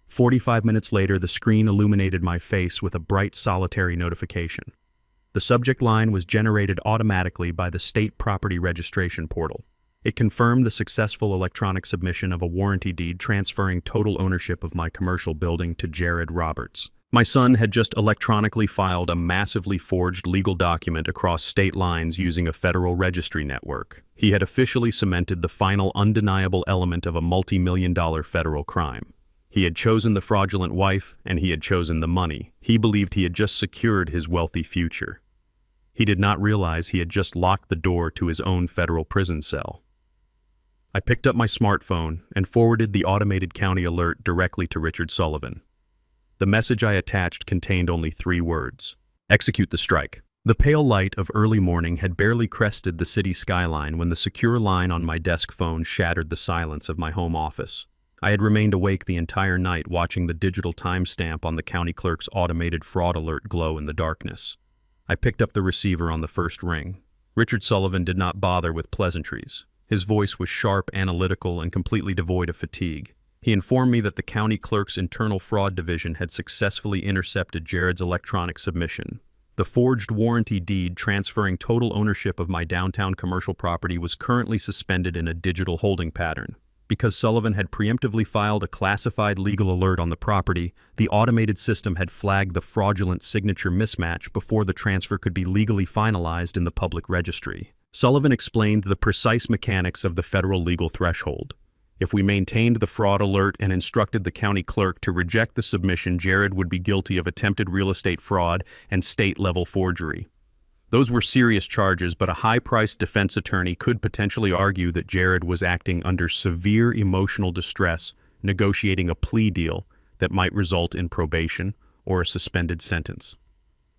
45 minutes later, the screen illuminated my face with a bright, solitary notification. The subject line was generated automatically by the state property registration portal. It confirmed the successful electronic submission of a warranty deed transferring total ownership of my commercial building to Jared Roberts. My son had just electronically filed a massively forged legal document across state lines using a federal registry network. He had officially cemented the final undeniable element of a multi-million-dollar federal crime. He had chosen the fraudulent wife, and he had chosen the money. He believed he had just secured his wealthy future. He did not realize he had just locked the door to his own federal prison cell. I picked up my smartphone and forwarded the automated county alert directly to Richard Sullivan. The message I attached contained only 3 words: "Execute the strike." The pale light of early morning had barely crested the city skyline when the secure line on my desk phone shattered the silence of my home office. I had remained awake the entire night watching the digital timestamp on the county clerk's automated fraud alert glow in the darkness. I picked up the receiver on the first ring. Richard Sullivan did not bother with pleasantries. His voice was sharp, analytical, and completely devoid of fatigue. He informed me that the county clerk's internal fraud division had successfully intercepted Jared's electronic submission. The forged warranty deed transferring total ownership of my downtown commercial property was currently suspended in a digital holding pattern. Because Sullivan had preemptively filed a classified legal alert on the property, the automated system had flagged the fraudulent signature mismatch before the transfer could be legally finalized in the public registry. Sullivan explained the precise mechanics of the federal legal threshold. If we maintained the fraud alert and instructed the county clerk to reject the submission, Jared would be guilty of attempted real estate fraud and state-level forgery. Those were serious charges, but a high-priced defense attorney could potentially argue that Jared was acting under severe emotional distress, negotiating a plea deal that might result in probation or a suspended sentence.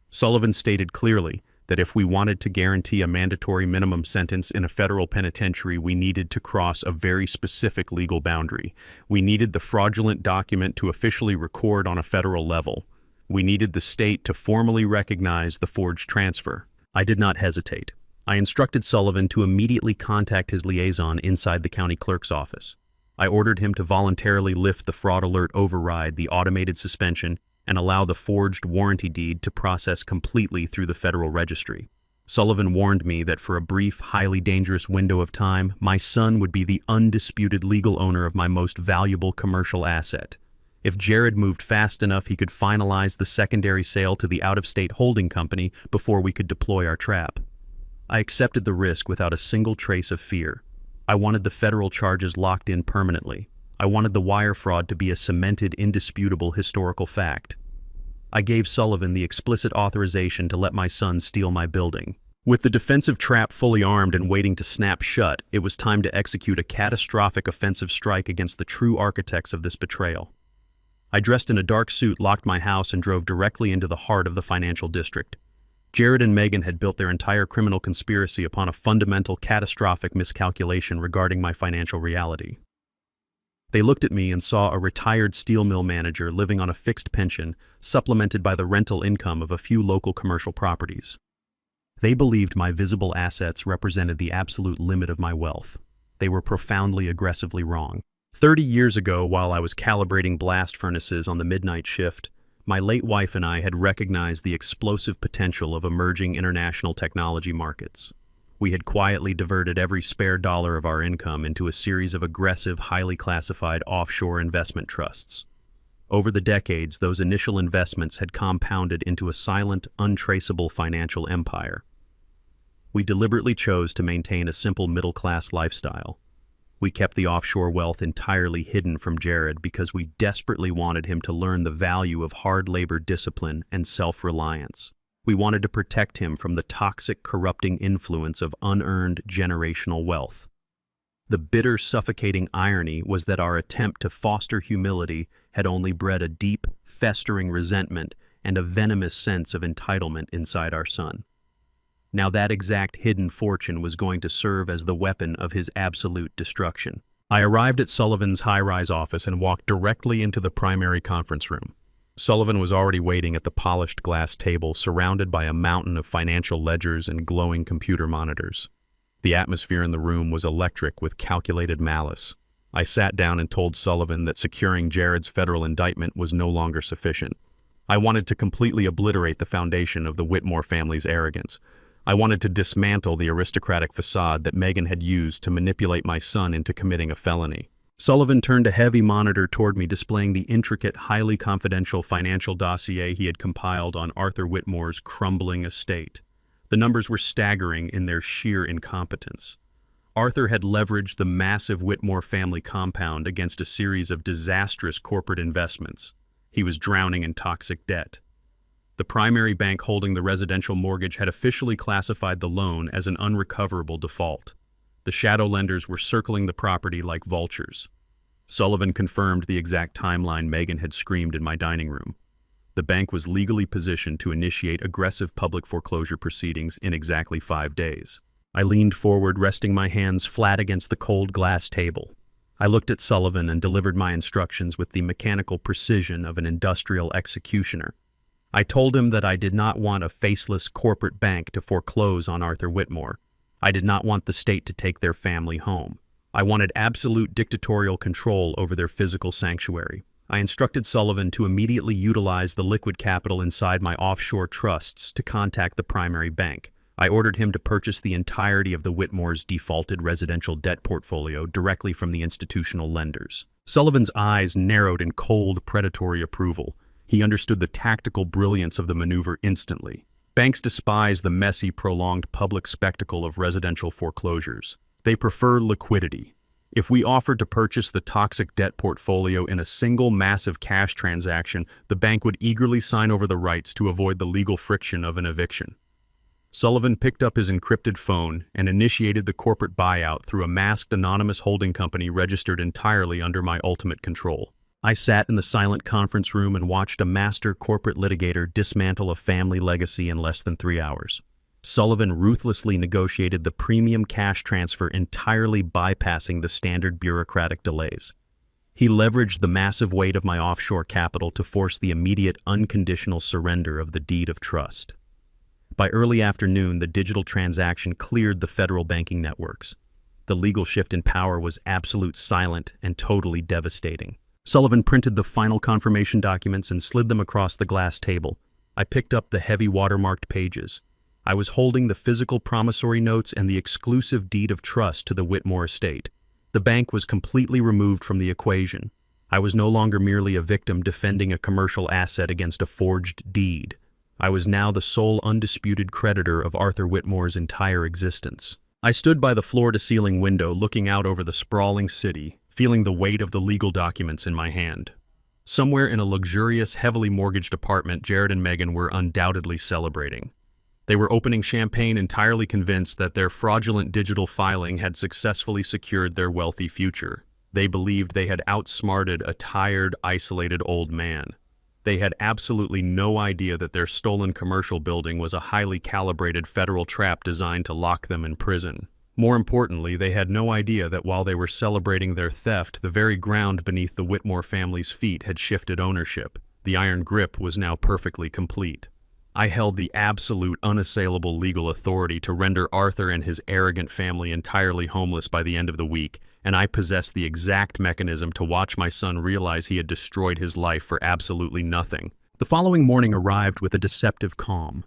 Sullivan stated clearly that if we wanted to guarantee a mandatory minimum sentence in a federal penitentiary, we needed to cross a very specific legal boundary. We needed the fraudulent document to officially record on a federal level. We needed the state to formally recognize the forged transfer. I did not hesitate. I instructed Sullivan to immediately contact his liaison inside the county clerk's office. I ordered him to voluntarily lift the fraud alert override, the automated suspension, and allow the forged warranty deed to process completely through the federal registry. Sullivan warned me that for a brief, highly dangerous window of time, my son would be the undisputed legal owner of my most valuable commercial asset. If Jared moved fast enough, he could finalize the secondary sale to the out-of-state holding company before we could deploy our trap. I accepted the risk without a single trace of fear. I wanted the federal charges locked in permanently. I wanted the wire fraud to be a cemented, indisputable historical fact. I gave Sullivan the explicit authorization to let my son steal my building. With the defensive trap fully armed and waiting to snap shut, it was time to execute a catastrophic offensive strike against the true architects of this betrayal. I dressed in a dark suit, locked my house, and drove directly into the heart of the financial district. Jared and Megan had built their entire criminal conspiracy upon a fundamental, catastrophic miscalculation regarding my financial reality. They looked at me and saw a retired steel mill manager living on a fixed pension, supplemented by the rental income of a few local commercial properties. They believed my visible assets represented the absolute limit of my wealth. They were profoundly, aggressively wrong. 30 years ago, while I was calibrating blast furnaces on the midnight shift, my late wife and I had recognized the explosive potential of emerging international technology markets. We had quietly diverted every spare dollar of our income into a series of aggressive, highly classified offshore investment trusts. Over the decades, those initial investments had compounded into a silent, untraceable financial empire. We deliberately chose to maintain a simple middle-class lifestyle. We kept the offshore wealth entirely hidden from Jared because we desperately wanted him to learn the value of hard labor discipline and self-reliance. We wanted to protect him from the toxic, corrupting influence of unearned generational wealth. The bitter, suffocating irony was that our attempt to foster humility had only bred a deep, festering resentment and a venomous sense of entitlement inside our son. Now that exact hidden fortune was going to serve as the weapon of his absolute destruction. I arrived at Sullivan's high-rise office and walked directly into the primary conference room. Sullivan was already waiting at the polished glass table, surrounded by a mountain of financial ledgers and glowing computer monitors. The atmosphere in the room was electric with calculated malice. I sat down and told Sullivan that securing Jared's federal indictment was no longer sufficient. I wanted to completely obliterate the foundation of the Whitmore family's arrogance. I wanted to dismantle the aristocratic facade that Megan had used to manipulate my son into committing a felony. Sullivan turned a heavy monitor toward me, displaying the intricate, highly confidential financial dossier he had compiled on Arthur Whitmore's crumbling estate. The numbers were staggering in their sheer incompetence. Arthur had leveraged the massive Whitmore family compound against a series of disastrous corporate investments. He was drowning in toxic debt. The primary bank holding the residential mortgage had officially classified the loan as an unrecoverable default. The shadow lenders were circling the property like vultures. Sullivan confirmed the exact timeline Megan had screamed in my dining room. The bank was legally positioned to initiate aggressive public foreclosure proceedings in exactly 5 days. I leaned forward, resting my hands flat against the cold glass table. I looked at Sullivan and delivered my instructions with the mechanical precision of an industrial executioner. I told him that I did not want a faceless corporate bank to foreclose on Arthur Whitmore. I did not want the state to take their family home. I wanted absolute dictatorial control over their physical sanctuary. I instructed Sullivan to immediately utilize the liquid capital inside my offshore trusts to contact the primary bank. I ordered him to purchase the entirety of the Whitmore's defaulted residential debt portfolio directly from the institutional lenders. Sullivan's eyes narrowed in cold, predatory approval. He understood the tactical brilliance of the maneuver instantly. Banks despise the messy, prolonged public spectacle of residential foreclosures. They prefer liquidity. If we offered to purchase the toxic debt portfolio in a single massive cash transaction, the bank would eagerly sign over the rights to avoid the legal friction of an eviction. Sullivan picked up his encrypted phone and initiated the corporate buyout through a masked anonymous holding company registered entirely under my ultimate control. I sat in the silent conference room and watched a master corporate litigator dismantle a family legacy in less than 3 hours. Sullivan ruthlessly negotiated the premium cash transfer, entirely bypassing the standard bureaucratic delays. He leveraged the massive weight of my offshore capital to force the immediate unconditional surrender of the deed of trust. By early afternoon, the digital transaction cleared the federal banking networks. The legal shift in power was absolute, silent, and totally devastating. Sullivan printed the final confirmation documents and slid them across the glass table. I picked up the heavy watermarked pages. I was holding the physical promissory notes and the exclusive deed of trust to the Whitmore estate. The bank was completely removed from the equation. I was no longer merely a victim defending a commercial asset against a forged deed. I was now the sole undisputed creditor of Arthur Whitmore's entire existence. I stood by the floor-to-ceiling window looking out over the sprawling city, feeling the weight of the legal documents in my hand. Somewhere in a luxurious, heavily mortgaged apartment, Jared and Megan were undoubtedly celebrating. They were opening champagne, entirely convinced that their fraudulent digital filing had successfully secured their wealthy future. They believed they had outsmarted a tired, isolated old man. They had absolutely no idea that their stolen commercial building was a highly calibrated federal trap designed to lock them in prison. More importantly, they had no idea that while they were celebrating their theft, the very ground beneath the Whitmore family's feet had shifted ownership. The iron grip was now perfectly complete. I held the absolute, unassailable legal authority to render Arthur and his arrogant family entirely homeless by the end of the week, and I possessed the exact mechanism to watch my son realize he had destroyed his life for absolutely nothing. The following morning arrived with a deceptive calm.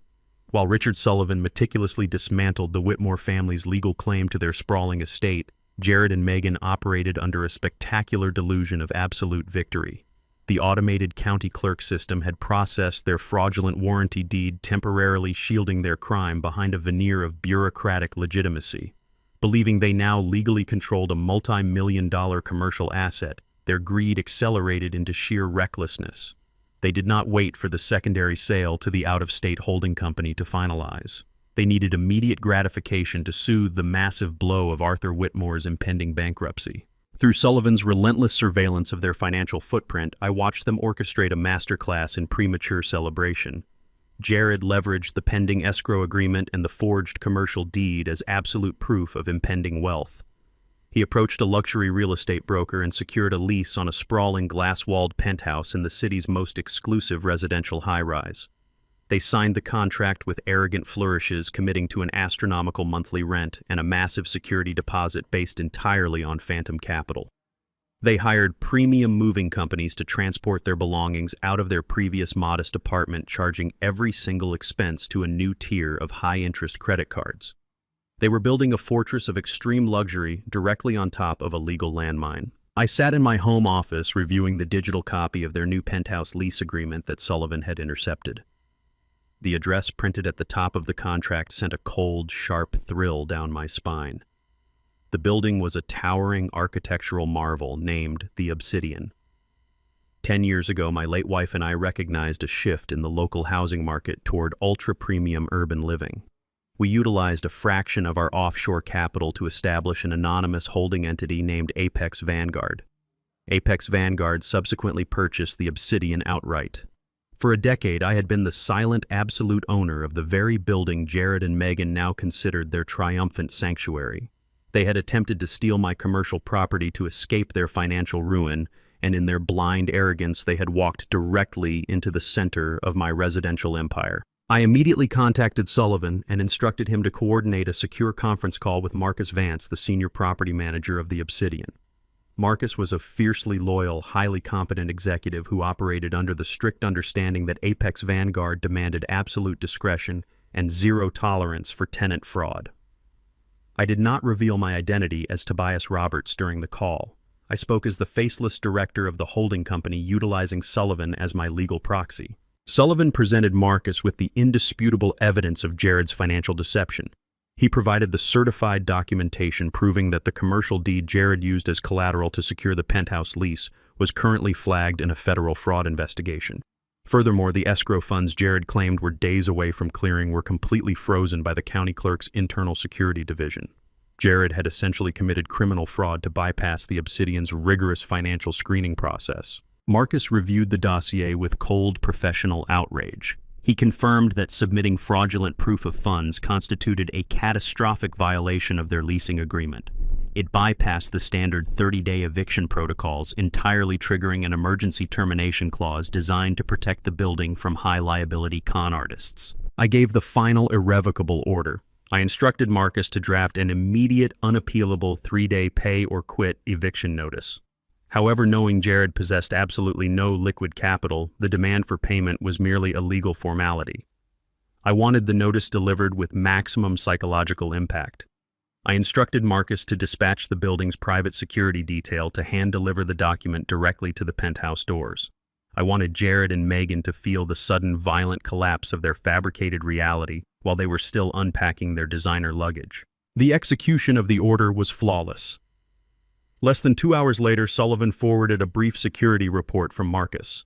While Richard Sullivan meticulously dismantled the Whitmore family's legal claim to their sprawling estate, Jared and Megan operated under a spectacular delusion of absolute victory. The automated county clerk system had processed their fraudulent warranty deed, temporarily shielding their crime behind a veneer of bureaucratic legitimacy. Believing they now legally controlled a multi-million-dollar commercial asset, their greed accelerated into sheer recklessness. They did not wait for the secondary sale to the out-of-state holding company to finalize. They needed immediate gratification to soothe the massive blow of Arthur Whitmore's impending bankruptcy. Through Sullivan's relentless surveillance of their financial footprint, I watched them orchestrate a masterclass in premature celebration. Jared leveraged the pending escrow agreement and the forged commercial deed as absolute proof of impending wealth. He approached a luxury real estate broker and secured a lease on a sprawling glass-walled penthouse in the city's most exclusive residential high-rise. They signed the contract with arrogant flourishes, committing to an astronomical monthly rent and a massive security deposit based entirely on phantom capital. They hired premium moving companies to transport their belongings out of their previous modest apartment, charging every single expense to a new tier of high-interest credit cards. They were building a fortress of extreme luxury directly on top of a legal landmine. I sat in my home office reviewing the digital copy of their new penthouse lease agreement that Sullivan had intercepted. The address printed at the top of the contract sent a cold, sharp thrill down my spine. The building was a towering architectural marvel named the Obsidian. 10 years ago, my late wife and I recognized a shift in the local housing market toward ultra-premium urban living. We utilized a fraction of our offshore capital to establish an anonymous holding entity named Apex Vanguard. Apex Vanguard subsequently purchased the Obsidian outright. For a decade, I had been the silent, absolute owner of the very building Jared and Megan now considered their triumphant sanctuary. They had attempted to steal my commercial property to escape their financial ruin, and in their blind arrogance they had walked directly into the center of my residential empire. I immediately contacted Sullivan and instructed him to coordinate a secure conference call with Marcus Vance, the senior property manager of the Obsidian. Marcus was a fiercely loyal, highly competent executive who operated under the strict understanding that Apex Vanguard demanded absolute discretion and zero tolerance for tenant fraud. I did not reveal my identity as Tobias Roberts during the call. I spoke as the faceless director of the holding company, utilizing Sullivan as my legal proxy. Sullivan presented Marcus with the indisputable evidence of Jared's financial deception. He provided the certified documentation proving that the commercial deed Jared used as collateral to secure the penthouse lease was currently flagged in a federal fraud investigation. Furthermore, the escrow funds Jared claimed were days away from clearing were completely frozen by the county clerk's internal security division. Jared had essentially committed criminal fraud to bypass the Obsidian's rigorous financial screening process. Marcus reviewed the dossier with cold professional outrage. He confirmed that submitting fraudulent proof of funds constituted a catastrophic violation of their leasing agreement. It bypassed the standard 30-day eviction protocols, entirely triggering an emergency termination clause designed to protect the building from high-liability con artists. I gave the final irrevocable order. I instructed Marcus to draft an immediate, unappealable 3-day pay-or-quit eviction notice. However, knowing Jared possessed absolutely no liquid capital, the demand for payment was merely a legal formality. I wanted the notice delivered with maximum psychological impact. I instructed Marcus to dispatch the building's private security detail to hand-deliver the document directly to the penthouse doors. I wanted Jared and Megan to feel the sudden violent collapse of their fabricated reality while they were still unpacking their designer luggage. The execution of the order was flawless. Less than 2 hours later, Sullivan forwarded a brief security report from Marcus.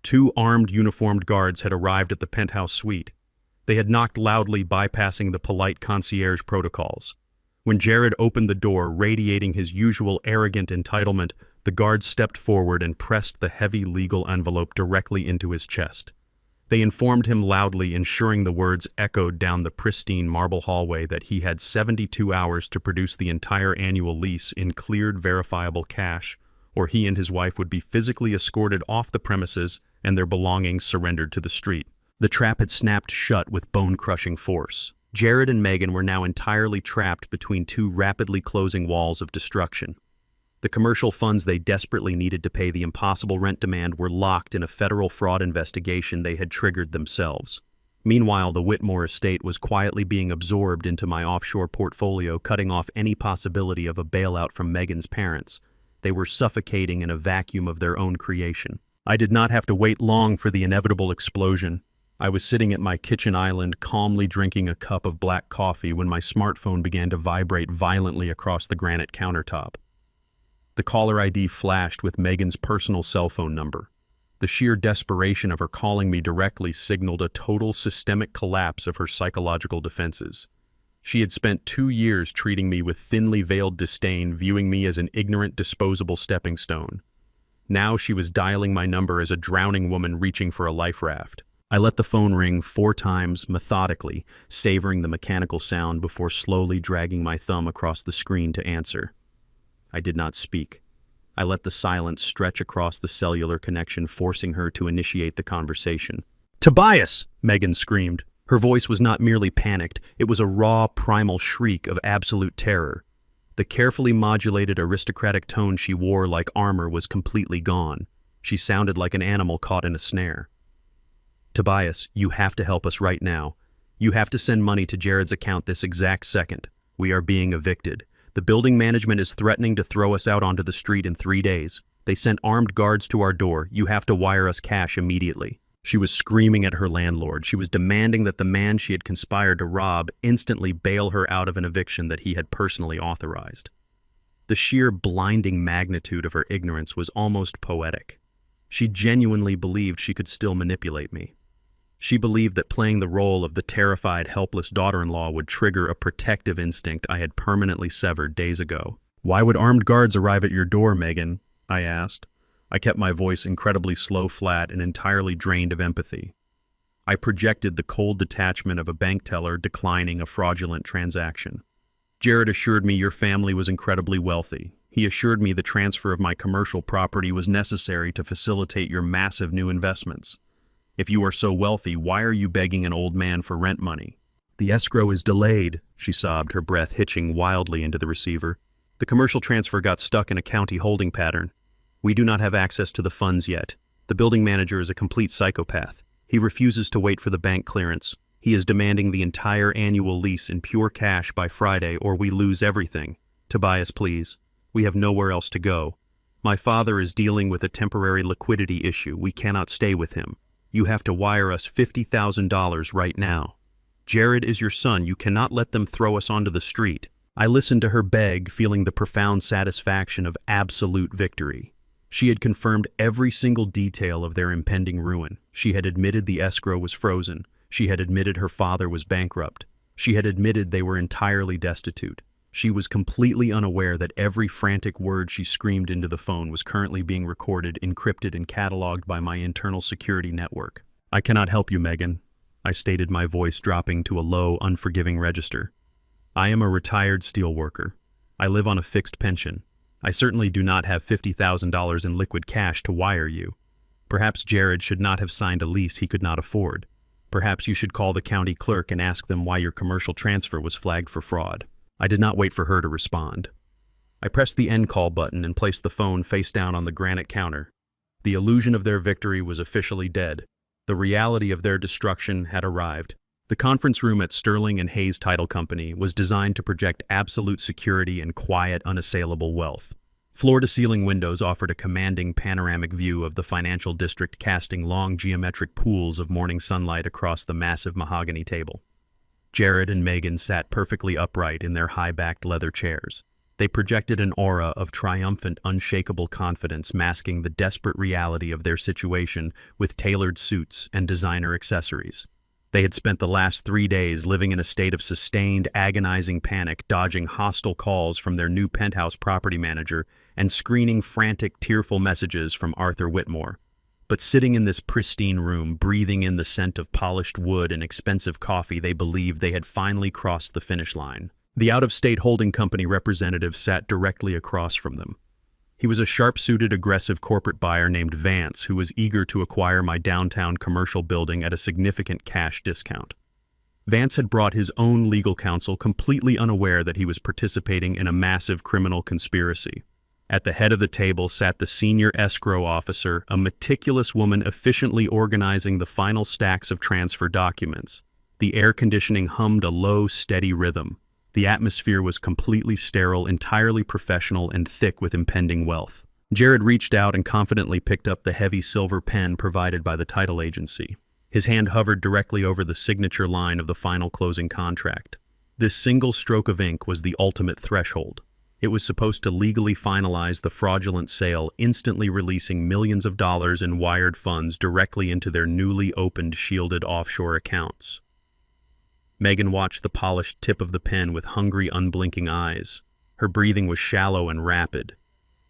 2 armed uniformed guards had arrived at the penthouse suite. They had knocked loudly, bypassing the polite concierge protocols. When Jared opened the door, radiating his usual arrogant entitlement, the guards stepped forward and pressed the heavy legal envelope directly into his chest. They informed him loudly, ensuring the words echoed down the pristine marble hallway, that he had 72 hours to produce the entire annual lease in cleared, verifiable cash, or he and his wife would be physically escorted off the premises and their belongings surrendered to the street. The trap had snapped shut with bone-crushing force. Jared and Megan were now entirely trapped between 2 rapidly closing walls of destruction. The commercial funds they desperately needed to pay the impossible rent demand were locked in a federal fraud investigation they had triggered themselves. Meanwhile, the Whitmore estate was quietly being absorbed into my offshore portfolio, cutting off any possibility of a bailout from Megan's parents. They were suffocating in a vacuum of their own creation. I did not have to wait long for the inevitable explosion. I was sitting at my kitchen island, calmly drinking a cup of black coffee, when my smartphone began to vibrate violently across the granite countertop. The caller ID flashed with Megan's personal cell phone number. The sheer desperation of her calling me directly signaled a total systemic collapse of her psychological defenses. She had spent 2 years treating me with thinly veiled disdain, viewing me as an ignorant, disposable stepping stone. Now she was dialing my number as a drowning woman reaching for a life raft. I let the phone ring 4 times, methodically, savoring the mechanical sound before slowly dragging my thumb across the screen to answer. I did not speak. I let the silence stretch across the cellular connection, forcing her to initiate the conversation. "Tobias!" Megan screamed. Her voice was not merely panicked, it was a raw, primal shriek of absolute terror. The carefully modulated aristocratic tone she wore like armor was completely gone. She sounded like an animal caught in a snare. "Tobias, you have to help us right now. You have to send money to Jared's account this exact second. We are being evicted. The building management is threatening to throw us out onto the street in 3 days. They sent armed guards to our door. You have to wire us cash immediately." She was screaming at her landlord. She was demanding that the man she had conspired to rob instantly bail her out of an eviction that he had personally authorized. The sheer blinding magnitude of her ignorance was almost poetic. She genuinely believed she could still manipulate me. She believed that playing the role of the terrified, helpless daughter-in-law would trigger a protective instinct I had permanently severed days ago. "Why would armed guards arrive at your door, Megan?" I asked. I kept my voice incredibly slow, flat, and entirely drained of empathy. I projected the cold detachment of a bank teller declining a fraudulent transaction. Jared assured me your family was incredibly wealthy. He assured me the transfer of my commercial property was necessary to facilitate your massive new investments. If you are so wealthy, why are you begging an old man for rent money? The escrow is delayed, she sobbed, her breath hitching wildly into the receiver. The commercial transfer got stuck in a county holding pattern. We do not have access to the funds yet. The building manager is a complete psychopath. He refuses to wait for the bank clearance. He is demanding the entire annual lease in pure cash by Friday or we lose everything. Tobias, please. We have nowhere else to go. My father is dealing with a temporary liquidity issue. We cannot stay with him. You have to wire us $50,000 right now. Jared is your son. You cannot let them throw us onto the street. I listened to her beg, feeling the profound satisfaction of absolute victory. She had confirmed every single detail of their impending ruin. She had admitted the escrow was frozen. She had admitted her father was bankrupt. She had admitted they were entirely destitute. She was completely unaware that every frantic word she screamed into the phone was currently being recorded, encrypted, and cataloged by my internal security network. I cannot help you, Megan, I stated, my voice dropping to a low, unforgiving register. I am a retired steelworker. I live on a fixed pension. I certainly do not have $50,000 in liquid cash to wire you. Perhaps Jared should not have signed a lease he could not afford. Perhaps you should call the county clerk and ask them why your commercial transfer was flagged for fraud. I did not wait for her to respond. I pressed the end call button and placed the phone face down on the granite counter. The illusion of their victory was officially dead. The reality of their destruction had arrived. The conference room at Sterling and Hayes Title Company was designed to project absolute security and quiet, unassailable wealth. Floor-to-ceiling windows offered a commanding panoramic view of the financial district, casting long geometric pools of morning sunlight across the massive mahogany table. Jared and Megan sat perfectly upright in their high-backed leather chairs. They projected an aura of triumphant, unshakable confidence, masking the desperate reality of their situation with tailored suits and designer accessories. They had spent the last 3 days living in a state of sustained, agonizing panic, dodging hostile calls from their new penthouse property manager and screening frantic, tearful messages from Arthur Whitmore. But sitting in this pristine room, breathing in the scent of polished wood and expensive coffee, they believed they had finally crossed the finish line. The out-of-state holding company representative sat directly across from them. He was a sharp-suited, aggressive corporate buyer named Vance who was eager to acquire my downtown commercial building at a significant cash discount. Vance had brought his own legal counsel, completely unaware that he was participating in a massive criminal conspiracy. At the head of the table sat the senior escrow officer, a meticulous woman efficiently organizing the final stacks of transfer documents. The air conditioning hummed a low, steady rhythm. The atmosphere was completely sterile, entirely professional, and thick with impending wealth. Jared reached out and confidently picked up the heavy silver pen provided by the title agency. His hand hovered directly over the signature line of the final closing contract. This single stroke of ink was the ultimate threshold. It was supposed to legally finalize the fraudulent sale, instantly releasing millions of dollars in wired funds directly into their newly opened shielded offshore accounts. Megan watched the polished tip of the pen with hungry, unblinking eyes. Her breathing was shallow and rapid.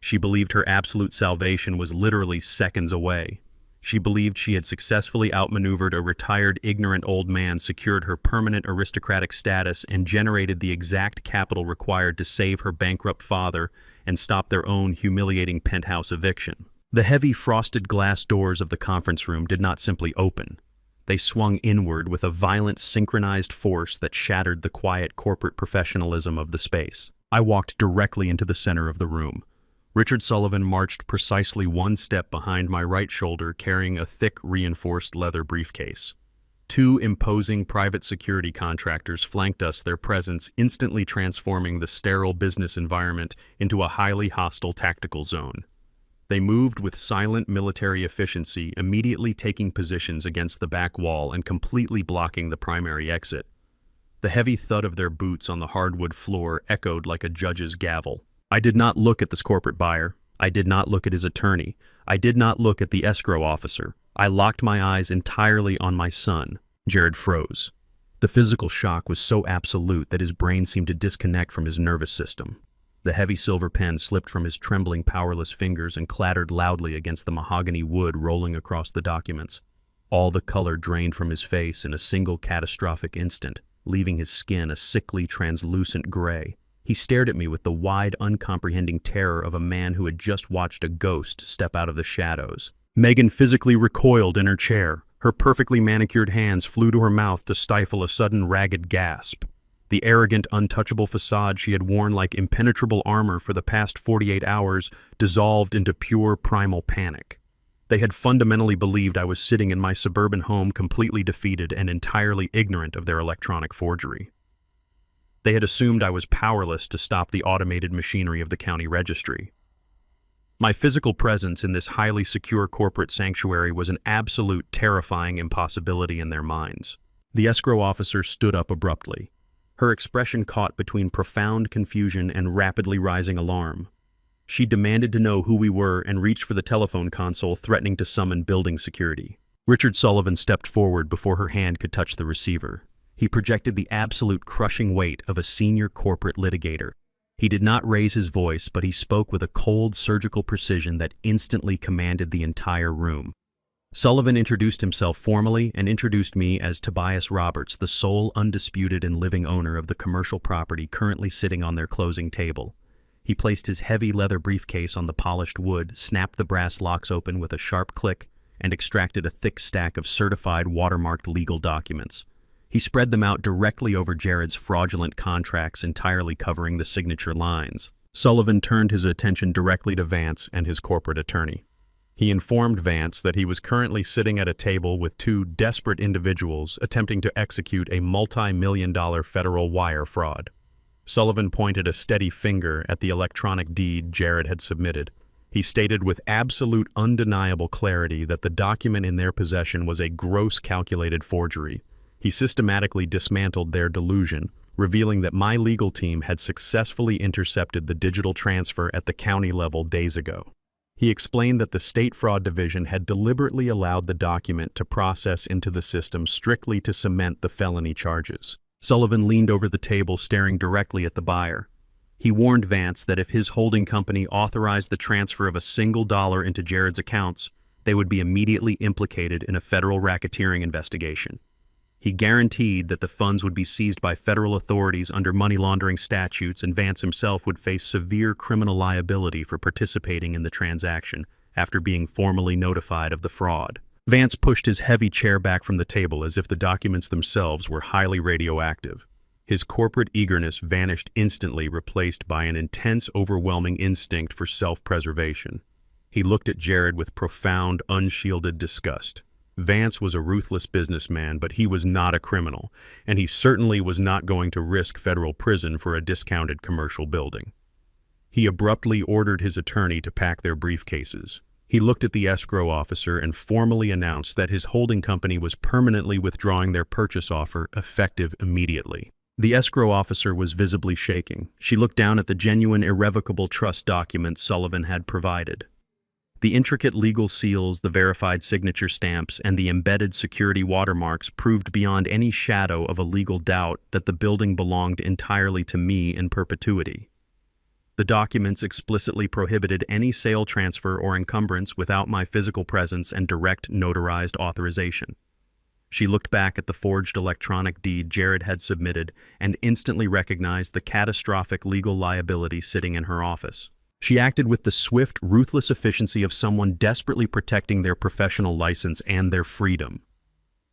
She believed her absolute salvation was literally seconds away. She believed she had successfully outmaneuvered a retired, ignorant old man, secured her permanent aristocratic status, and generated the exact capital required to save her bankrupt father and stop their own humiliating penthouse eviction. The heavy, frosted glass doors of the conference room did not simply open. They swung inward with a violent, synchronized force that shattered the quiet corporate professionalism of the space. I walked directly into the center of the room. Richard Sullivan marched precisely one step behind my right shoulder, carrying a thick, reinforced leather briefcase. 2 imposing private security contractors flanked us, their presence instantly transforming the sterile business environment into a highly hostile tactical zone. They moved with silent military efficiency, immediately taking positions against the back wall and completely blocking the primary exit. The heavy thud of their boots on the hardwood floor echoed like a judge's gavel. I did not look at this corporate buyer. I did not look at his attorney. I did not look at the escrow officer. I locked my eyes entirely on my son. Jared froze. The physical shock was so absolute that his brain seemed to disconnect from his nervous system. The heavy silver pen slipped from his trembling, powerless fingers and clattered loudly against the mahogany wood, rolling across the documents. All the color drained from his face in a single catastrophic instant, leaving his skin a sickly, translucent gray. He stared at me with the wide, uncomprehending terror of a man who had just watched a ghost step out of the shadows. Megan physically recoiled in her chair. Her perfectly manicured hands flew to her mouth to stifle a sudden ragged gasp. The arrogant, untouchable facade she had worn like impenetrable armor for the past 48 hours dissolved into pure primal panic. They had fundamentally believed I was sitting in my suburban home completely defeated and entirely ignorant of their electronic forgery. They had assumed I was powerless to stop the automated machinery of the county registry. My physical presence in this highly secure corporate sanctuary was an absolute terrifying impossibility in their minds. The escrow officer stood up abruptly, her expression caught between profound confusion and rapidly rising alarm. She demanded to know who we were and reached for the telephone console, threatening to summon building security. Richard Sullivan stepped forward before her hand could touch the receiver. He projected the absolute crushing weight of a senior corporate litigator. He did not raise his voice, but he spoke with a cold, surgical precision that instantly commanded the entire room. Sullivan introduced himself formally and introduced me as Tobias Roberts, the sole undisputed and living owner of the commercial property currently sitting on their closing table. He placed his heavy leather briefcase on the polished wood, snapped the brass locks open with a sharp click, and extracted a thick stack of certified, watermarked legal documents. He spread them out directly over Jared's fraudulent contracts, entirely covering the signature lines. Sullivan turned his attention directly to Vance and his corporate attorney. He informed Vance that he was currently sitting at a table with two desperate individuals attempting to execute a multi-million-dollar federal wire fraud. Sullivan pointed a steady finger at the electronic deed Jared had submitted. He stated with absolute undeniable clarity that the document in their possession was a gross calculated forgery. He systematically dismantled their delusion, revealing that my legal team had successfully intercepted the digital transfer at the county level days ago. He explained that the State Fraud Division had deliberately allowed the document to process into the system strictly to cement the felony charges. Sullivan leaned over the table, staring directly at the buyer. He warned Vance that if his holding company authorized the transfer of a single dollar into Jared's accounts, they would be immediately implicated in a federal racketeering investigation. He guaranteed that the funds would be seized by federal authorities under money laundering statutes, and Vance himself would face severe criminal liability for participating in the transaction after being formally notified of the fraud. Vance pushed his heavy chair back from the table as if the documents themselves were highly radioactive. His corporate eagerness vanished instantly, replaced by an intense, overwhelming instinct for self-preservation. He looked at Jared with profound, unshielded disgust. Vance was a ruthless businessman, but he was not a criminal, and he certainly was not going to risk federal prison for a discounted commercial building. He abruptly ordered his attorney to pack their briefcases. He looked at the escrow officer and formally announced that his holding company was permanently withdrawing their purchase offer, effective immediately. The escrow officer was visibly shaking. She looked down at the genuine, irrevocable trust documents Sullivan had provided. The intricate legal seals, the verified signature stamps, and the embedded security watermarks proved beyond any shadow of a legal doubt that the building belonged entirely to me in perpetuity. The documents explicitly prohibited any sale, transfer, or encumbrance without my physical presence and direct notarized authorization. She looked back at the forged electronic deed Jared had submitted and instantly recognized the catastrophic legal liability sitting in her office. She acted with the swift, ruthless efficiency of someone desperately protecting their professional license and their freedom.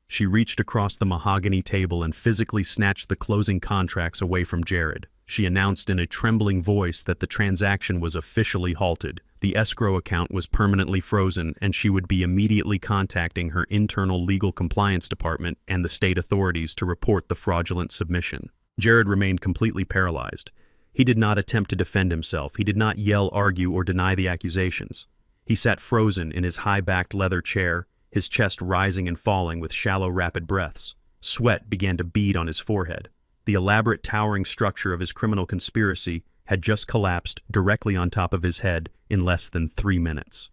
She reached across the mahogany table and physically snatched the closing contracts away from Jared. She announced in a trembling voice that the transaction was officially halted. The escrow account was permanently frozen, and she would be immediately contacting her internal legal compliance department and the state authorities to report the fraudulent submission. Jared remained completely paralyzed. He did not attempt to defend himself. He did not yell, argue, or deny the accusations. He sat frozen in his high-backed leather chair, his chest rising and falling with shallow, rapid breaths. Sweat began to bead on his forehead. The elaborate, towering structure of his criminal conspiracy had just collapsed directly on top of his head in less than 3 minutes.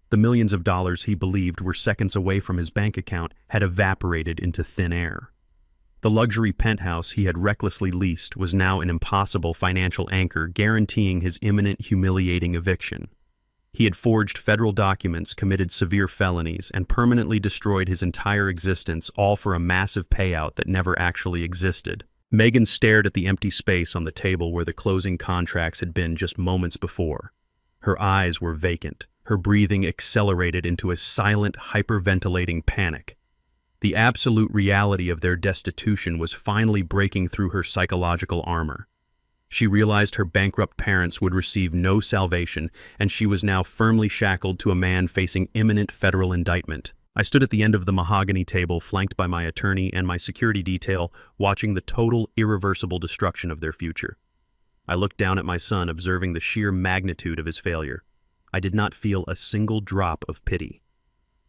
The millions of dollars he believed were seconds away from his bank account had evaporated into thin air. The luxury penthouse he had recklessly leased was now an impossible financial anchor guaranteeing his imminent, humiliating eviction. He had forged federal documents, committed severe felonies, and permanently destroyed his entire existence, all for a massive payout that never actually existed. Megan stared at the empty space on the table where the closing contracts had been just moments before. Her eyes were vacant, her breathing accelerated into a silent, hyperventilating panic. The absolute reality of their destitution was finally breaking through her psychological armor. She realized her bankrupt parents would receive no salvation, and she was now firmly shackled to a man facing imminent federal indictment. I stood at the end of the mahogany table, flanked by my attorney and my security detail, watching the total, irreversible destruction of their future. I looked down at my son, observing the sheer magnitude of his failure. I did not feel a single drop of pity.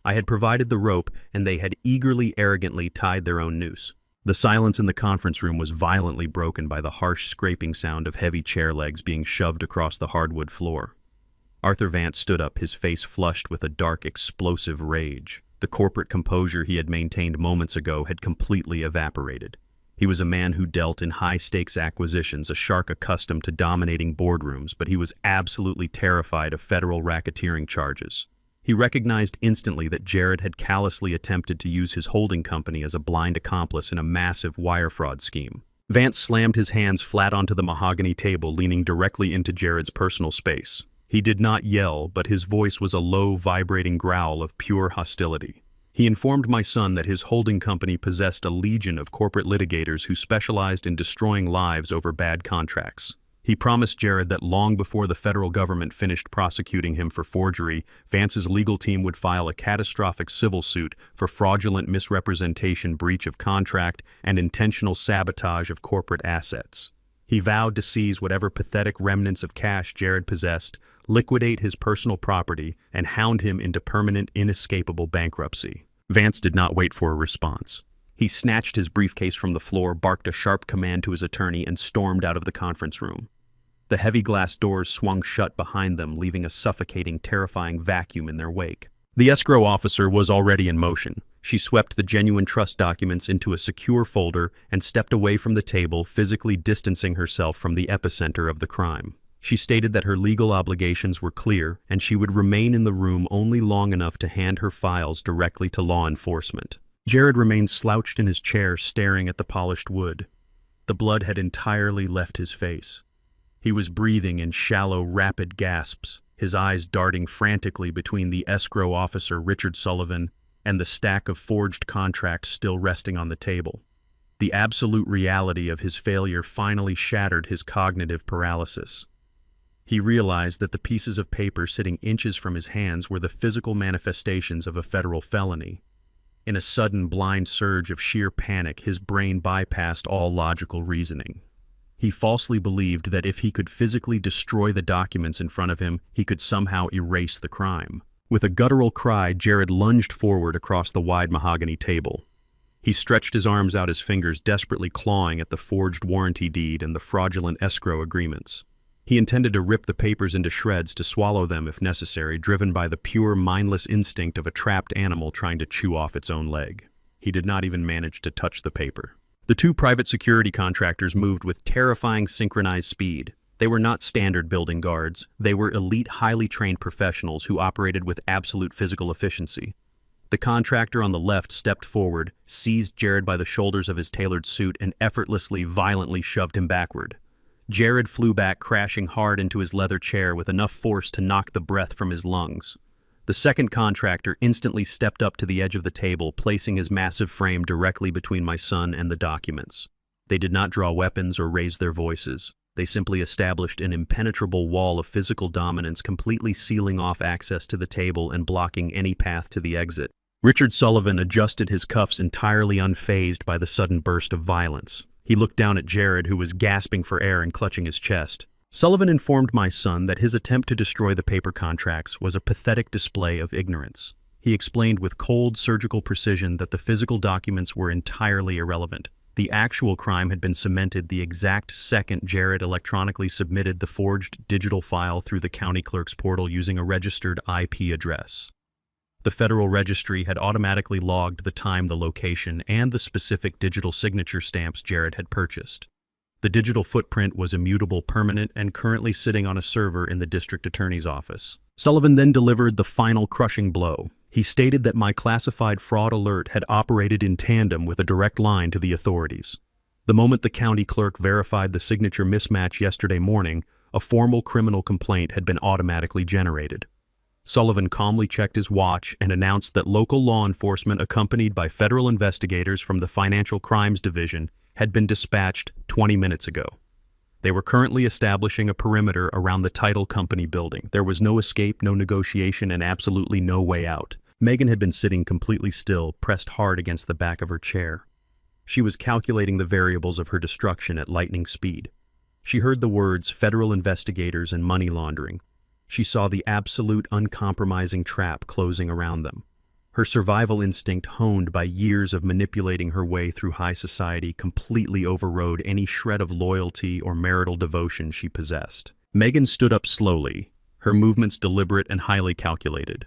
I had provided the rope, and they had eagerly, arrogantly tied their own noose. The silence in the conference room was violently broken by the harsh scraping sound of heavy chair legs being shoved across the hardwood floor. Arthur Vance stood up, his face flushed with a dark, explosive rage. The corporate composure he had maintained moments ago had completely evaporated. He was a man who dealt in high-stakes acquisitions, a shark accustomed to dominating boardrooms, but he was absolutely terrified of federal racketeering charges. He recognized instantly that Jared had callously attempted to use his holding company as a blind accomplice in a massive wire fraud scheme. Vance slammed his hands flat onto the mahogany table, leaning directly into Jared's personal space. He did not yell, but his voice was a low, vibrating growl of pure hostility. He informed my son that his holding company possessed a legion of corporate litigators who specialized in destroying lives over bad contracts. He promised Jared that long before the federal government finished prosecuting him for forgery, Vance's legal team would file a catastrophic civil suit for fraudulent misrepresentation, breach of contract, and intentional sabotage of corporate assets. He vowed to seize whatever pathetic remnants of cash Jared possessed, liquidate his personal property, and hound him into permanent, inescapable bankruptcy. Vance did not wait for a response. He snatched his briefcase from the floor, barked a sharp command to his attorney, and stormed out of the conference room. The heavy glass doors swung shut behind them, leaving a suffocating, terrifying vacuum in their wake. The escrow officer was already in motion. She swept the genuine trust documents into a secure folder and stepped away from the table, physically distancing herself from the epicenter of the crime. She stated that her legal obligations were clear, and she would remain in the room only long enough to hand her files directly to law enforcement. Jared remained slouched in his chair, staring at the polished wood. The blood had entirely left his face. He was breathing in shallow, rapid gasps, his eyes darting frantically between the escrow officer, Richard Sullivan, and the stack of forged contracts still resting on the table. The absolute reality of his failure finally shattered his cognitive paralysis. He realized that the pieces of paper sitting inches from his hands were the physical manifestations of a federal felony. In a sudden, blind surge of sheer panic, his brain bypassed all logical reasoning. He falsely believed that if he could physically destroy the documents in front of him, he could somehow erase the crime. With a guttural cry, Jared lunged forward across the wide mahogany table. He stretched his arms out, his fingers desperately clawing at the forged warranty deed and the fraudulent escrow agreements. He intended to rip the papers into shreds, to swallow them if necessary, driven by the pure, mindless instinct of a trapped animal trying to chew off its own leg. He did not even manage to touch the paper. The two private security contractors moved with terrifying synchronized speed. They were not standard building guards. They were elite, highly trained professionals who operated with absolute physical efficiency. The contractor on the left stepped forward, seized Jared by the shoulders of his tailored suit, and effortlessly, violently shoved him backward. Jared flew back, crashing hard into his leather chair with enough force to knock the breath from his lungs. The second contractor instantly stepped up to the edge of the table, placing his massive frame directly between my son and the documents. They did not draw weapons or raise their voices. They simply established an impenetrable wall of physical dominance, completely sealing off access to the table and blocking any path to the exit. Richard Sullivan adjusted his cuffs, entirely unfazed by the sudden burst of violence. He looked down at Jared, who was gasping for air and clutching his chest. Sullivan informed my son that his attempt to destroy the paper contracts was a pathetic display of ignorance. He explained with cold, surgical precision that the physical documents were entirely irrelevant. The actual crime had been cemented the exact second Jared electronically submitted the forged digital file through the county clerk's portal using a registered IP address. The Federal Registry had automatically logged the time, the location, and the specific digital signature stamps Jared had purchased. The digital footprint was immutable, permanent, and currently sitting on a server in the district attorney's office. Sullivan then delivered the final crushing blow. He stated that my classified fraud alert had operated in tandem with a direct line to the authorities. The moment the county clerk verified the signature mismatch yesterday morning, a formal criminal complaint had been automatically generated. Sullivan calmly checked his watch and announced that local law enforcement, accompanied by federal investigators from the Financial Crimes Division, had been dispatched 20 minutes ago. They were currently establishing a perimeter around the title company building. There was no escape, no negotiation, and absolutely no way out. Megan had been sitting completely still, pressed hard against the back of her chair. She was calculating the variables of her destruction at lightning speed. She heard the words federal investigators and money laundering. She saw the absolute uncompromising trap closing around them. Her survival instinct, honed by years of manipulating her way through high society, completely overrode any shred of loyalty or marital devotion she possessed. Megan stood up slowly, her movements deliberate and highly calculated.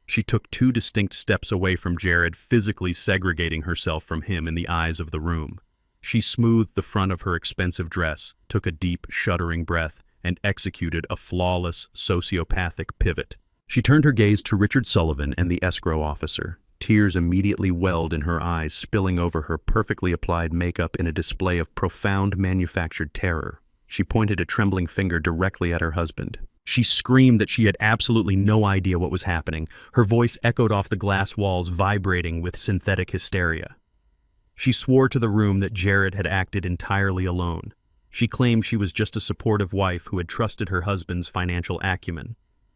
She took 2 distinct steps away from Jared, physically segregating herself from him in the eyes of the room. She smoothed the front of her expensive dress, took a deep, shuddering breath, and executed a flawless, sociopathic pivot. She turned her gaze to Richard Sullivan and the escrow officer. Tears immediately welled in her eyes, spilling over her perfectly applied makeup in a display of profound manufactured terror. She pointed a trembling finger directly at her husband. She screamed that she had absolutely no idea what was happening. Her voice echoed off the glass walls, vibrating with synthetic hysteria. She swore to the room that Jared had acted entirely alone. She claimed she was just a supportive wife who had trusted her husband's financial acumen.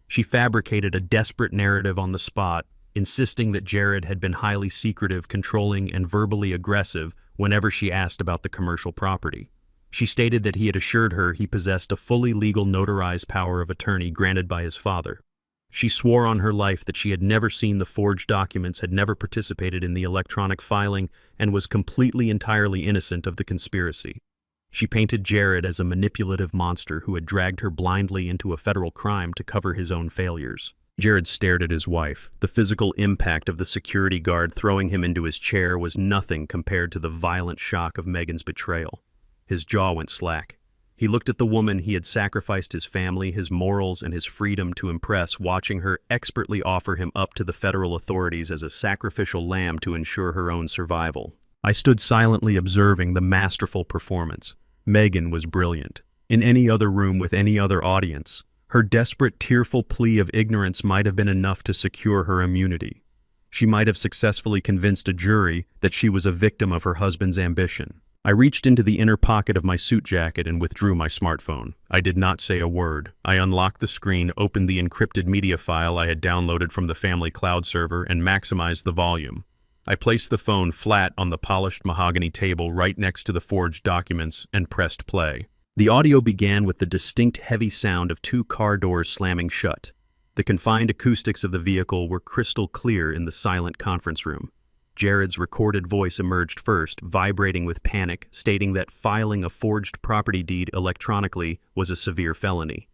She fabricated a desperate narrative on the spot, insisting that Jared had been highly secretive, controlling, and verbally aggressive whenever she asked about the commercial property. She stated that he had assured her he possessed a fully legal notarized power of attorney granted by his father. She swore on her life that she had never seen the forged documents, had never participated in the electronic filing, and was completely entirely innocent of the conspiracy. She painted Jared as a manipulative monster who had dragged her blindly into a federal crime to cover his own failures. Jared stared at his wife. The physical impact of the security guard throwing him into his chair was nothing compared to the violent shock of Megan's betrayal. His jaw went slack. He looked at the woman he had sacrificed his family, his morals, and his freedom to impress, watching her expertly offer him up to the federal authorities as a sacrificial lamb to ensure her own survival. I stood silently observing the masterful performance. Megan was brilliant. In any other room with any other audience, her desperate, tearful plea of ignorance might have been enough to secure her immunity. She might have successfully convinced a jury that she was a victim of her husband's ambition. I reached into the inner pocket of my suit jacket and withdrew my smartphone. I did not say a word. I unlocked the screen, opened the encrypted media file I had downloaded from the family cloud server, and maximized the volume. I placed the phone flat on the polished mahogany table right next to the forged documents and pressed play. The audio began with the distinct heavy sound of 2 car doors slamming shut. The confined acoustics of the vehicle were crystal clear in the silent conference room. Jared's recorded voice emerged first, vibrating with panic, stating that filing a forged property deed electronically was a severe felony.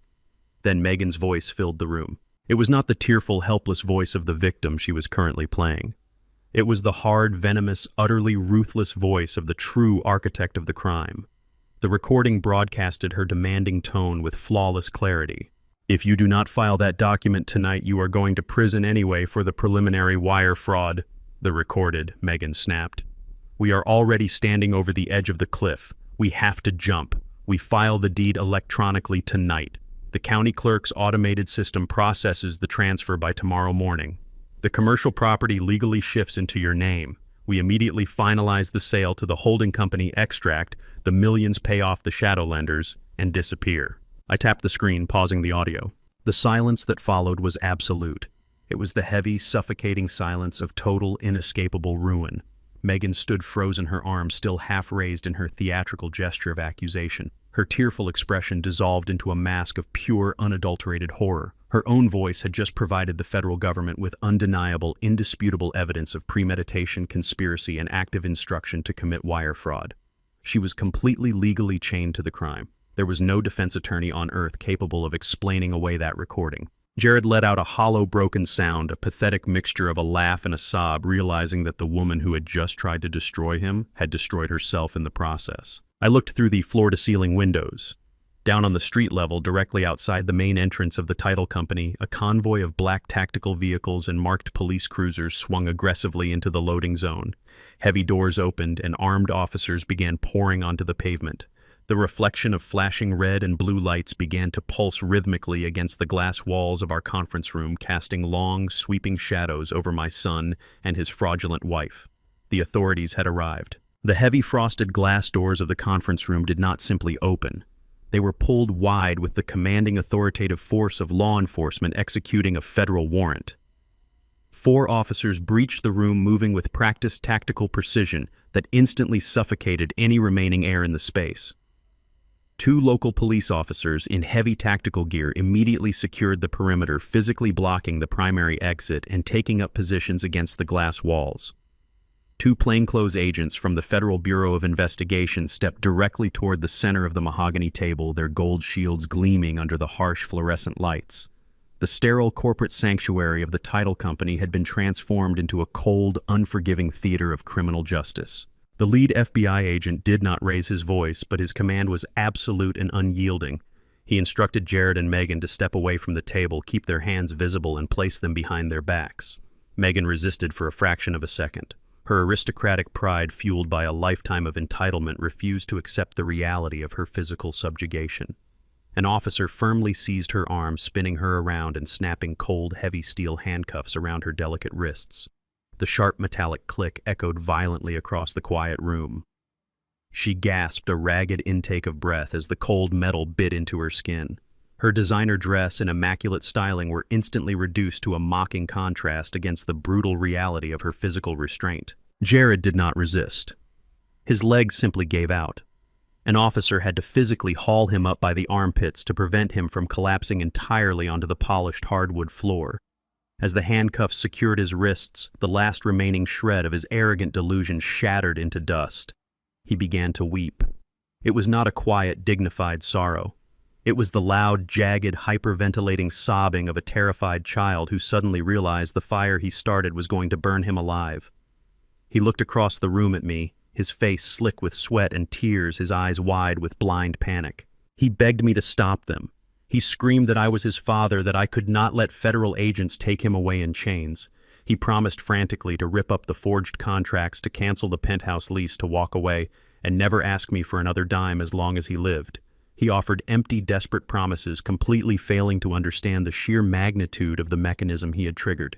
Then Megan's voice filled the room. It was not the tearful, helpless voice of the victim she was currently playing. It was the hard, venomous, utterly ruthless voice of the true architect of the crime. The recording broadcasted her demanding tone with flawless clarity. "If you do not file that document tonight, you are going to prison anyway for the preliminary wire fraud," the recorded, Megan snapped. "We are already standing over the edge of the cliff. We have to jump. We file the deed electronically tonight. The county clerk's automated system processes the transfer by tomorrow morning. The commercial property legally shifts into your name. We immediately finalize the sale to the holding company, extract the millions, pay off the shadow lenders, and disappear." I tapped the screen, pausing the audio. The silence that followed was absolute. It was the heavy, suffocating silence of total, inescapable ruin. Megan stood frozen, her arms still half raised in her theatrical gesture of accusation. Her tearful expression dissolved into a mask of pure, unadulterated horror. Her own voice had just provided the federal government with undeniable, indisputable evidence of premeditation, conspiracy, and active instruction to commit wire fraud. She was completely legally chained to the crime. There was no defense attorney on earth capable of explaining away that recording. Jared let out a hollow, broken sound, a pathetic mixture of a laugh and a sob, realizing that the woman who had just tried to destroy him had destroyed herself in the process. I looked through the floor-to-ceiling windows. Down on the street level, directly outside the main entrance of the title company, a convoy of black tactical vehicles and marked police cruisers swung aggressively into the loading zone. Heavy doors opened, and armed officers began pouring onto the pavement. The reflection of flashing red and blue lights began to pulse rhythmically against the glass walls of our conference room, casting long, sweeping shadows over my son and his fraudulent wife. The authorities had arrived. The heavy frosted glass doors of the conference room did not simply open. They were pulled wide with the commanding authoritative force of law enforcement executing a federal warrant. 4 officers breached the room, moving with practiced tactical precision that instantly suffocated any remaining air in the space. 2 local police officers in heavy tactical gear immediately secured the perimeter, physically blocking the primary exit and taking up positions against the glass walls. 2 plainclothes agents from the Federal Bureau of Investigation stepped directly toward the center of the mahogany table, their gold shields gleaming under the harsh fluorescent lights. The sterile corporate sanctuary of the title company had been transformed into a cold, unforgiving theater of criminal justice. The lead FBI agent did not raise his voice, but his command was absolute and unyielding. He instructed Jared and Megan to step away from the table, keep their hands visible, and place them behind their backs. Megan resisted for a fraction of a second. Her aristocratic pride, fueled by a lifetime of entitlement, refused to accept the reality of her physical subjugation. An officer firmly seized her arm, spinning her around and snapping cold, heavy steel handcuffs around her delicate wrists. The sharp metallic click echoed violently across the quiet room. She gasped a ragged intake of breath as the cold metal bit into her skin. Her designer dress and immaculate styling were instantly reduced to a mocking contrast against the brutal reality of her physical restraint. Jared did not resist. His legs simply gave out. An officer had to physically haul him up by the armpits to prevent him from collapsing entirely onto the polished hardwood floor. As the handcuffs secured his wrists, the last remaining shred of his arrogant delusion shattered into dust. He began to weep. It was not a quiet, dignified sorrow. It was the loud, jagged, hyperventilating sobbing of a terrified child who suddenly realized the fire he started was going to burn him alive. He looked across the room at me, his face slick with sweat and tears, his eyes wide with blind panic. He begged me to stop them. He screamed that I was his father, that I could not let federal agents take him away in chains. He promised frantically to rip up the forged contracts, to cancel the penthouse lease, to walk away, and never ask me for another dime as long as he lived. He offered empty, desperate promises, completely failing to understand the sheer magnitude of the mechanism he had triggered.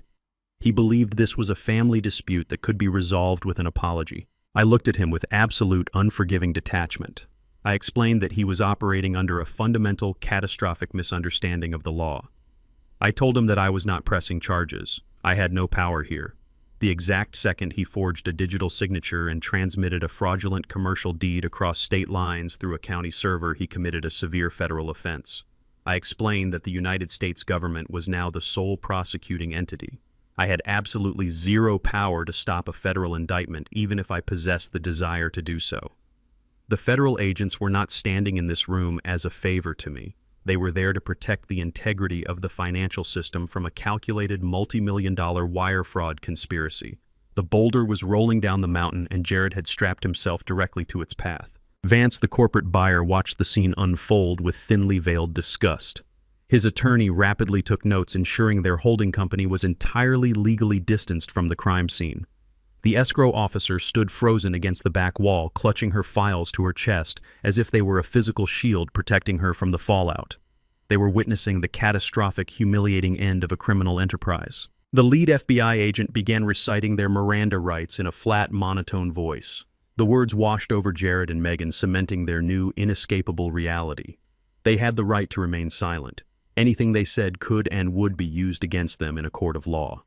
He believed this was a family dispute that could be resolved with an apology. I looked at him with absolute, unforgiving detachment. I explained that he was operating under a fundamental, catastrophic misunderstanding of the law. I told him that I was not pressing charges. I had no power here. The exact second he forged a digital signature and transmitted a fraudulent commercial deed across state lines through a county server, he committed a severe federal offense. I explained that the United States government was now the sole prosecuting entity. I had absolutely zero power to stop a federal indictment, even if I possessed the desire to do so. The federal agents were not standing in this room as a favor to me. They were there to protect the integrity of the financial system from a calculated multi-million-dollar wire fraud conspiracy. The boulder was rolling down the mountain, and Jared had strapped himself directly to its path. Vance, the corporate buyer, watched the scene unfold with thinly veiled disgust. His attorney rapidly took notes, ensuring their holding company was entirely legally distanced from the crime scene. The escrow officer stood frozen against the back wall, clutching her files to her chest as if they were a physical shield protecting her from the fallout. They were witnessing the catastrophic, humiliating end of a criminal enterprise. The lead FBI agent began reciting their Miranda rights in a flat, monotone voice. The words washed over Jared and Megan, cementing their new, inescapable reality. They had the right to remain silent. Anything they said could and would be used against them in a court of law.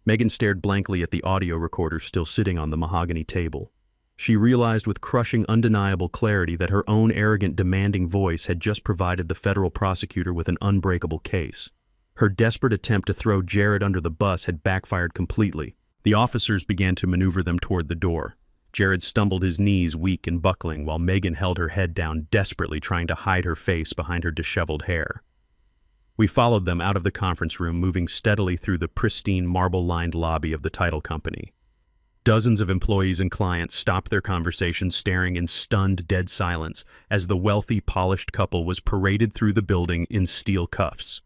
Megan stared blankly at the audio recorder still sitting on the mahogany table. She realized with crushing, undeniable clarity that her own arrogant, demanding voice had just provided the federal prosecutor with an unbreakable case. Her desperate attempt to throw Jared under the bus had backfired completely. The officers began to maneuver them toward the door. Jared stumbled, his knees weak and buckling, while Megan held her head down, desperately trying to hide her face behind her disheveled hair. We followed them out of the conference room, moving steadily through the pristine, marble-lined lobby of the title company. Dozens of employees and clients stopped their conversations, staring in stunned, dead silence as the wealthy, polished couple was paraded through the building in steel cuffs.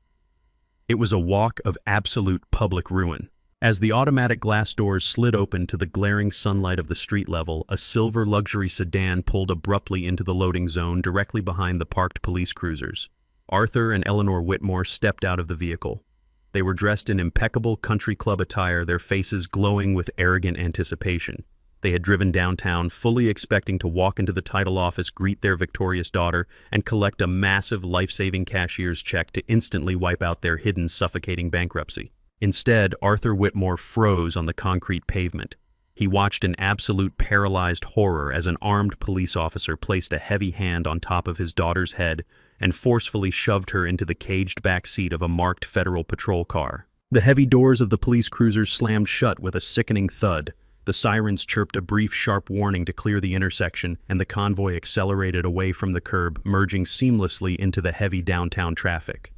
It was a walk of absolute public ruin. As the automatic glass doors slid open to the glaring sunlight of the street level, a silver luxury sedan pulled abruptly into the loading zone directly behind the parked police cruisers. Arthur and Eleanor Whitmore stepped out of the vehicle. They were dressed in impeccable country club attire, their faces glowing with arrogant anticipation. They had driven downtown, fully expecting to walk into the title office, greet their victorious daughter, and collect a massive life-saving cashier's check to instantly wipe out their hidden, suffocating bankruptcy. Instead, Arthur Whitmore froze on the concrete pavement. He watched in absolute paralyzed horror as an armed police officer placed a heavy hand on top of his daughter's head and forcefully shoved her into the caged back seat of a marked federal patrol car. The heavy doors of the police cruisers slammed shut with a sickening thud. The sirens chirped a brief, sharp warning to clear the intersection, and the convoy accelerated away from the curb, merging seamlessly into the heavy downtown traffic.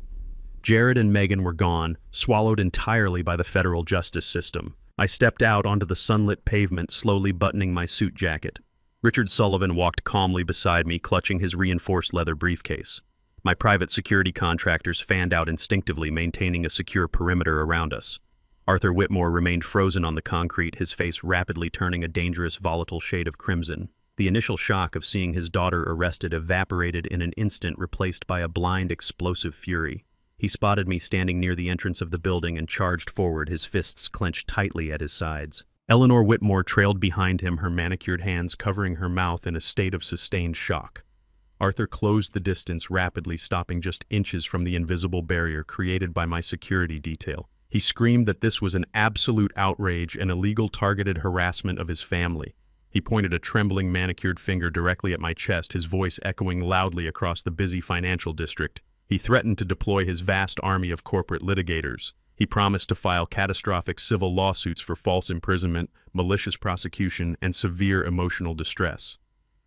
Jared and Megan were gone, swallowed entirely by the federal justice system. I stepped out onto the sunlit pavement, slowly buttoning my suit jacket. Richard Sullivan walked calmly beside me, clutching his reinforced leather briefcase. My private security contractors fanned out instinctively, maintaining a secure perimeter around us. Arthur Whitmore remained frozen on the concrete, his face rapidly turning a dangerous, volatile shade of crimson. The initial shock of seeing his daughter arrested evaporated in an instant, replaced by a blind, explosive fury. He spotted me standing near the entrance of the building and charged forward, his fists clenched tightly at his sides. Eleanor Whitmore trailed behind him, her manicured hands covering her mouth in a state of sustained shock. Arthur closed the distance rapidly, stopping just inches from the invisible barrier created by my security detail. He screamed that this was an absolute outrage and illegal targeted harassment of his family. He pointed a trembling manicured finger directly at my chest, his voice echoing loudly across the busy financial district. He threatened to deploy his vast army of corporate litigators. He promised to file catastrophic civil lawsuits for false imprisonment, malicious prosecution, and severe emotional distress.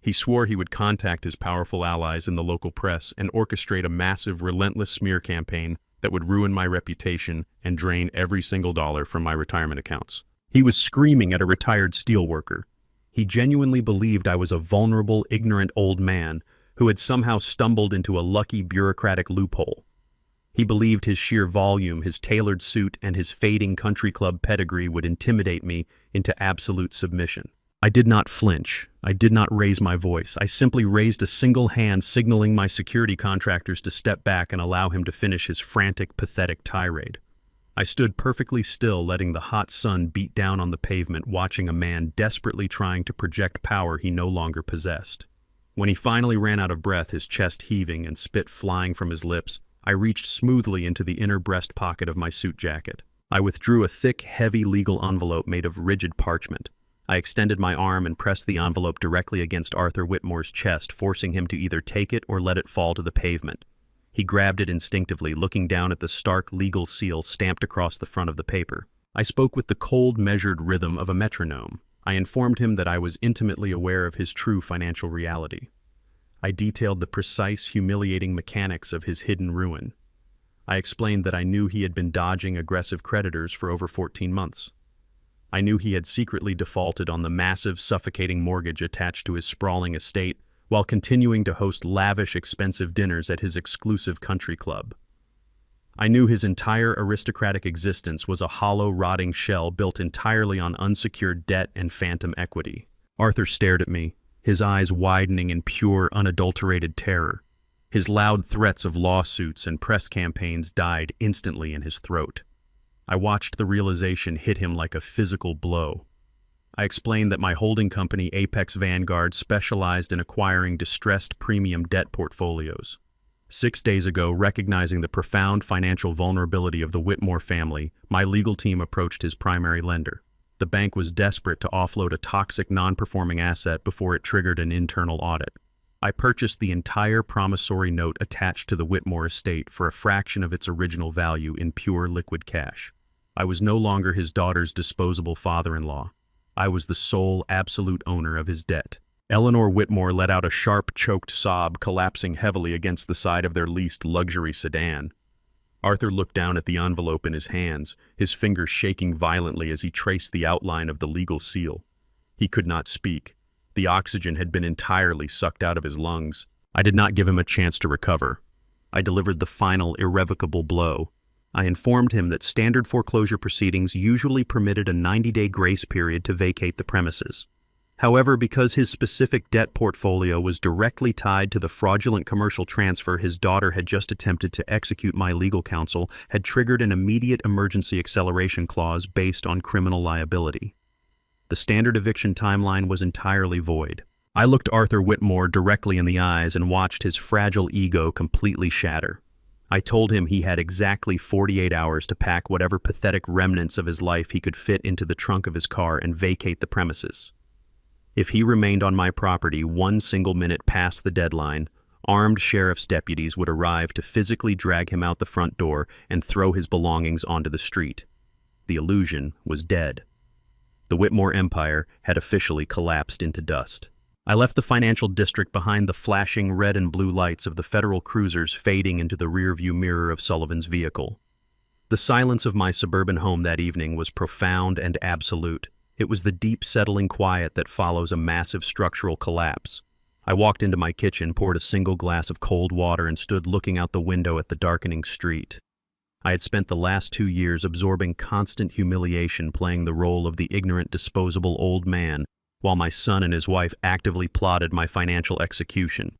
He swore he would contact his powerful allies in the local press and orchestrate a massive, relentless smear campaign that would ruin my reputation and drain every single dollar from my retirement accounts. He was screaming at a retired steelworker. He genuinely believed I was a vulnerable, ignorant old man who had somehow stumbled into a lucky bureaucratic loophole. He believed his sheer volume, his tailored suit, and his fading country club pedigree would intimidate me into absolute submission. I did not flinch. I did not raise my voice. I simply raised a single hand, signaling my security contractors to step back and allow him to finish his frantic, pathetic tirade. I stood perfectly still, letting the hot sun beat down on the pavement, watching a man desperately trying to project power he no longer possessed. When he finally ran out of breath, his chest heaving and spit flying from his lips, I reached smoothly into the inner breast pocket of my suit jacket. I withdrew a thick, heavy legal envelope made of rigid parchment. I extended my arm and pressed the envelope directly against Arthur Whitmore's chest, forcing him to either take it or let it fall to the pavement. He grabbed it instinctively, looking down at the stark legal seal stamped across the front of the paper. I spoke with the cold, measured rhythm of a metronome. I informed him that I was intimately aware of his true financial reality. I detailed the precise, humiliating mechanics of his hidden ruin. I explained that I knew he had been dodging aggressive creditors for over 14 months. I knew he had secretly defaulted on the massive, suffocating mortgage attached to his sprawling estate while continuing to host lavish, expensive dinners at his exclusive country club. I knew his entire aristocratic existence was a hollow, rotting shell built entirely on unsecured debt and phantom equity. Arthur stared at me, his eyes widening in pure, unadulterated terror. His loud threats of lawsuits and press campaigns died instantly in his throat. I watched the realization hit him like a physical blow. I explained that my holding company, Apex Vanguard, specialized in acquiring distressed premium debt portfolios. 6 days ago, recognizing the profound financial vulnerability of the Whitmore family, my legal team approached his primary lender. The bank was desperate to offload a toxic, non-performing asset before it triggered an internal audit. I purchased the entire promissory note attached to the Whitmore estate for a fraction of its original value in pure liquid cash. I was no longer his daughter's disposable father-in-law. I was the sole, absolute owner of his debt. Eleanor Whitmore let out a sharp, choked sob, collapsing heavily against the side of their leased luxury sedan. Arthur looked down at the envelope in his hands, his fingers shaking violently as he traced the outline of the legal seal. He could not speak. The oxygen had been entirely sucked out of his lungs. I did not give him a chance to recover. I delivered the final, irrevocable blow. I informed him that standard foreclosure proceedings usually permitted a 90-day grace period to vacate the premises. However, because his specific debt portfolio was directly tied to the fraudulent commercial transfer his daughter had just attempted to execute, my legal counsel had triggered an immediate emergency acceleration clause based on criminal liability. The standard eviction timeline was entirely void. I looked Arthur Whitmore directly in the eyes and watched his fragile ego completely shatter. I told him he had exactly 48 hours to pack whatever pathetic remnants of his life he could fit into the trunk of his car and vacate the premises. If he remained on my property 1 single minute past the deadline, armed sheriff's deputies would arrive to physically drag him out the front door and throw his belongings onto the street. The illusion was dead. The Whitmore empire had officially collapsed into dust. I left the financial district behind the flashing red and blue lights of the federal cruisers fading into the rearview mirror of Sullivan's vehicle. The silence of my suburban home that evening was profound and absolute. It was the deep settling quiet that follows a massive structural collapse. I walked into my kitchen, poured a single glass of cold water, and stood looking out the window at the darkening street. I had spent the last 2 years absorbing constant humiliation, playing the role of the ignorant, disposable old man, while my son and his wife actively plotted my financial execution.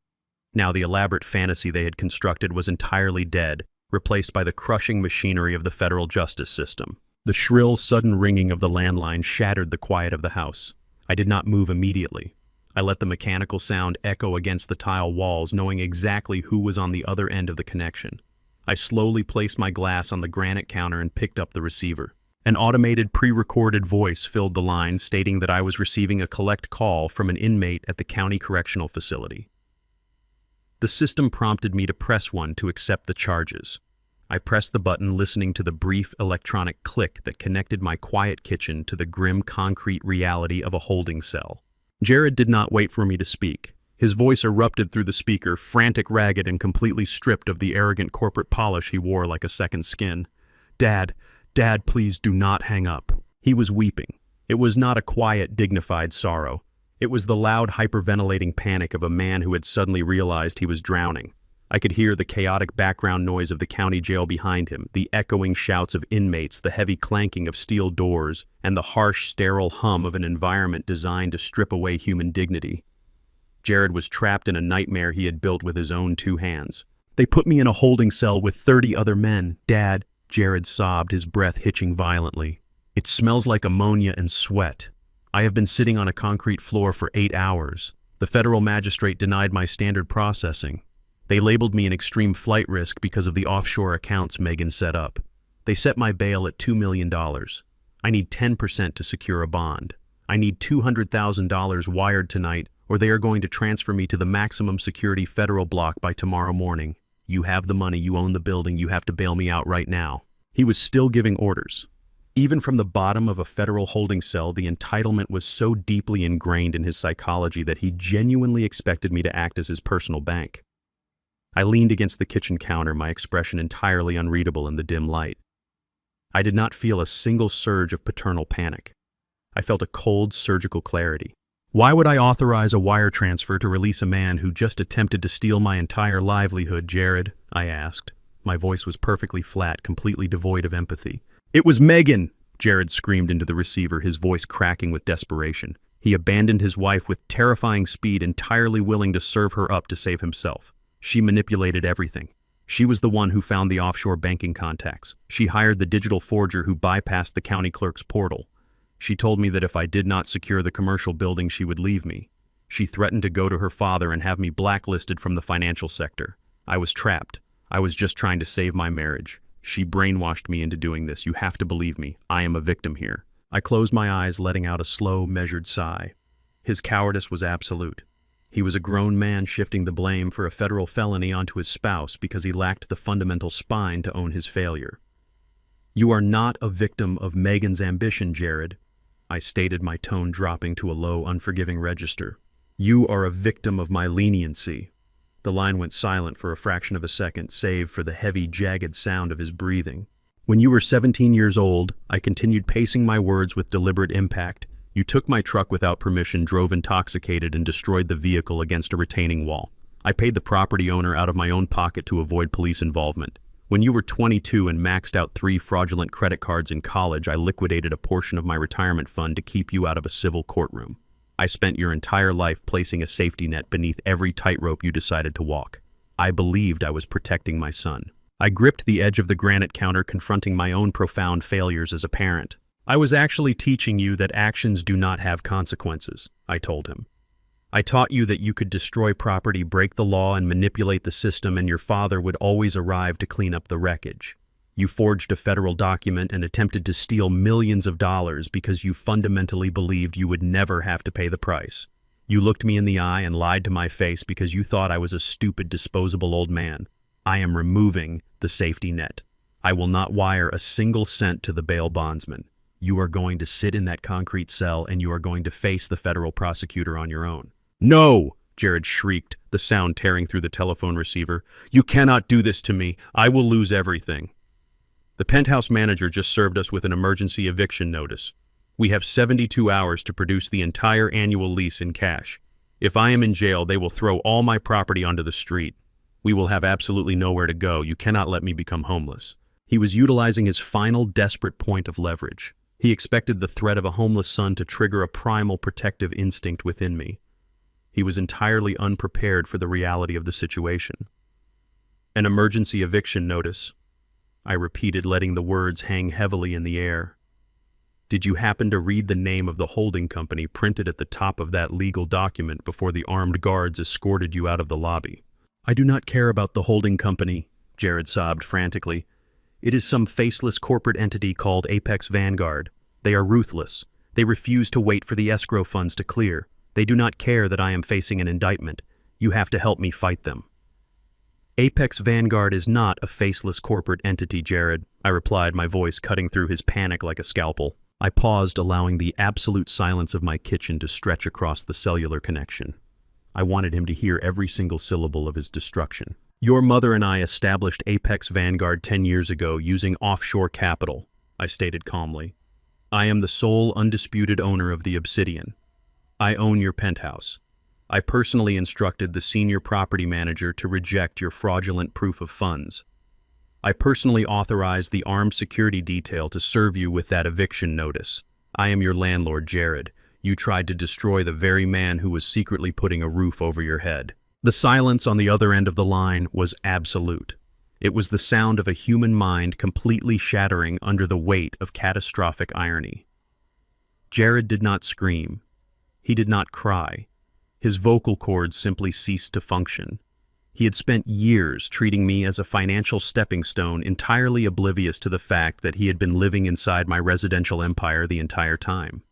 Now the elaborate fantasy they had constructed was entirely dead, replaced by the crushing machinery of the federal justice system. The shrill, sudden ringing of the landline shattered the quiet of the house. I did not move immediately. I let the mechanical sound echo against the tile walls, knowing exactly who was on the other end of the connection. I slowly placed my glass on the granite counter and picked up the receiver. An automated, pre-recorded voice filled the line, stating that I was receiving a collect call from an inmate at the county correctional facility. The system prompted me to press 1 to accept the charges. I pressed the button, listening to the brief electronic click that connected my quiet kitchen to the grim concrete reality of a holding cell. Jared did not wait for me to speak. His voice erupted through the speaker, frantic, ragged, and completely stripped of the arrogant corporate polish he wore like a second skin. Dad, please do not hang up." He was weeping. It was not a quiet, dignified sorrow. It was the loud, hyperventilating panic of a man who had suddenly realized he was drowning. I could hear the chaotic background noise of the county jail behind him, the echoing shouts of inmates, the heavy clanking of steel doors, and the harsh, sterile hum of an environment designed to strip away human dignity. Jared was trapped in a nightmare he had built with his own 2 hands. "They put me in a holding cell with 30 other men, Dad," Jared sobbed, his breath hitching violently. "It smells like ammonia and sweat. I have been sitting on a concrete floor for 8 hours. The federal magistrate denied my standard processing. They labeled me an extreme flight risk because of the offshore accounts Megan set up. They set my bail at $2 million. I need 10% to secure a bond. I need $200,000 wired tonight, or they are going to transfer me to the maximum security federal block by tomorrow morning. You have the money, you own the building, you have to bail me out right now." He was still giving orders. Even from the bottom of a federal holding cell, the entitlement was so deeply ingrained in his psychology that he genuinely expected me to act as his personal bank. I leaned against the kitchen counter, my expression entirely unreadable in the dim light. I did not feel a single surge of paternal panic. I felt a cold, surgical clarity. Why would I authorize a wire transfer to release a man who just attempted to steal my entire livelihood, Jared? I asked. My voice was perfectly flat, completely devoid of empathy. "It was Megan!" Jared screamed into the receiver, his voice cracking with desperation. He abandoned his wife with terrifying speed, entirely willing to serve her up to save himself. She manipulated everything. She was the one who found the offshore banking contacts. She hired the digital forger who bypassed the county clerk's portal. She told me that if I did not secure the commercial building, she would leave me. She threatened to go to her father and have me blacklisted from the financial sector. I was trapped. I was just trying to save my marriage. She brainwashed me into doing this. You have to believe me. I am a victim here. I closed my eyes, letting out a slow, measured sigh. His cowardice was absolute. He was a grown man shifting the blame for a federal felony onto his spouse because he lacked the fundamental spine to own his failure. "You are not a victim of Megan's ambition, Jared," I stated, my tone dropping to a low, unforgiving register. "You are a victim of my leniency. The line went silent for a fraction of a second, save for the heavy, jagged sound of his breathing. When you were 17 years old, I continued pacing my words with deliberate impact. You took my truck without permission, drove intoxicated, and destroyed the vehicle against a retaining wall. I paid the property owner out of my own pocket to avoid police involvement. When you were 22 and maxed out 3 fraudulent credit cards in college, I liquidated a portion of my retirement fund to keep you out of a civil courtroom. I spent your entire life placing a safety net beneath every tightrope you decided to walk. I believed I was protecting my son. I gripped the edge of the granite counter, confronting my own profound failures as a parent. I was actually teaching you that actions do not have consequences, I told him. I taught you that you could destroy property, break the law, and manipulate the system, and your father would always arrive to clean up the wreckage. You forged a federal document and attempted to steal millions of dollars because you fundamentally believed you would never have to pay the price. You looked me in the eye and lied to my face because you thought I was a stupid, disposable old man. I am removing the safety net. I will not wire a single cent to the bail bondsman. You are going to sit in that concrete cell and you are going to face the federal prosecutor on your own. No! Jared shrieked, the sound tearing through the telephone receiver. You cannot do this to me. I will lose everything. The penthouse manager just served us with an emergency eviction notice. We have 72 hours to produce the entire annual lease in cash. If I am in jail, they will throw all my property onto the street. We will have absolutely nowhere to go. You cannot let me become homeless. He was utilizing his final desperate point of leverage. He expected the threat of a homeless son to trigger a primal protective instinct within me. He was entirely unprepared for the reality of the situation. An emergency eviction notice, I repeated, letting the words hang heavily in the air. Did you happen to read the name of the holding company printed at the top of that legal document before the armed guards escorted you out of the lobby? I do not care about the holding company, Jared sobbed frantically. It is some faceless corporate entity called Apex Vanguard. They are ruthless. They refuse to wait for the escrow funds to clear. They do not care that I am facing an indictment. You have to help me fight them. Apex Vanguard is not a faceless corporate entity, Jared, I replied, my voice cutting through his panic like a scalpel. I paused, allowing the absolute silence of my kitchen to stretch across the cellular connection. I wanted him to hear every single syllable of his destruction. Your mother and I established Apex Vanguard 10 years ago using offshore capital, I stated calmly. I am the sole undisputed owner of the Obsidian. I own your penthouse. I personally instructed the senior property manager to reject your fraudulent proof of funds. I personally authorized the armed security detail to serve you with that eviction notice. I am your landlord, Jared. You tried to destroy the very man who was secretly putting a roof over your head. The silence on the other end of the line was absolute. It was the sound of a human mind completely shattering under the weight of catastrophic irony. Jared did not scream. He did not cry. His vocal cords simply ceased to function. He had spent years treating me as a financial stepping stone, entirely oblivious to the fact that he had been living inside my residential empire the entire time.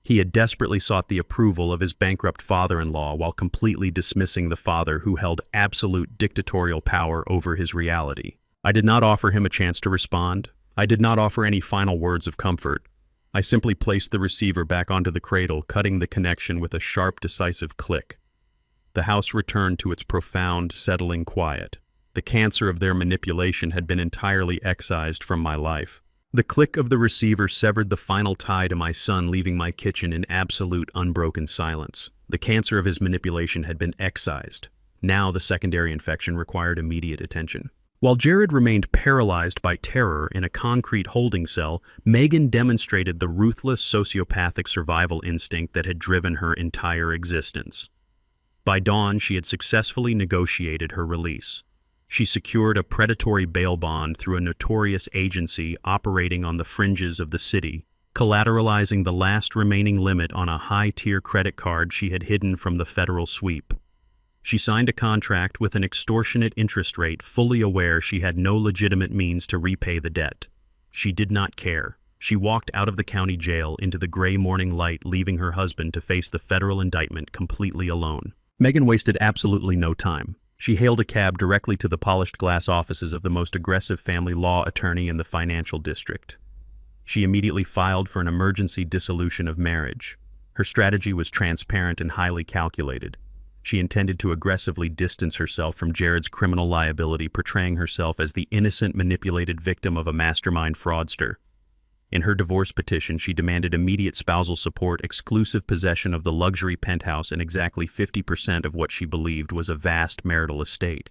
He had desperately sought the approval of his bankrupt father-in-law while completely dismissing the father who held absolute dictatorial power over his reality. I did not offer him a chance to respond. I did not offer any final words of comfort. I simply placed the receiver back onto the cradle, cutting the connection with a sharp, decisive click. The house returned to its profound, settling quiet. The cancer of their manipulation had been entirely excised from my life. The click of the receiver severed the final tie to my son, leaving my kitchen in absolute, unbroken silence. The cancer of his manipulation had been excised. Now the secondary infection required immediate attention. While Jared remained paralyzed by terror in a concrete holding cell, Megan demonstrated the ruthless sociopathic survival instinct that had driven her entire existence. By dawn, she had successfully negotiated her release. She secured a predatory bail bond through a notorious agency operating on the fringes of the city, collateralizing the last remaining limit on a high-tier credit card she had hidden from the federal sweep. She signed a contract with an extortionate interest rate, fully aware she had no legitimate means to repay the debt. She did not care. She walked out of the county jail into the gray morning light, leaving her husband to face the federal indictment completely alone. Megan wasted absolutely no time. She hailed a cab directly to the polished glass offices of the most aggressive family law attorney in the financial district. She immediately filed for an emergency dissolution of marriage. Her strategy was transparent and highly calculated. She intended to aggressively distance herself from Jared's criminal liability, portraying herself as the innocent, manipulated victim of a mastermind fraudster. In her divorce petition, she demanded immediate spousal support, exclusive possession of the luxury penthouse, and exactly 50% of what she believed was a vast marital estate.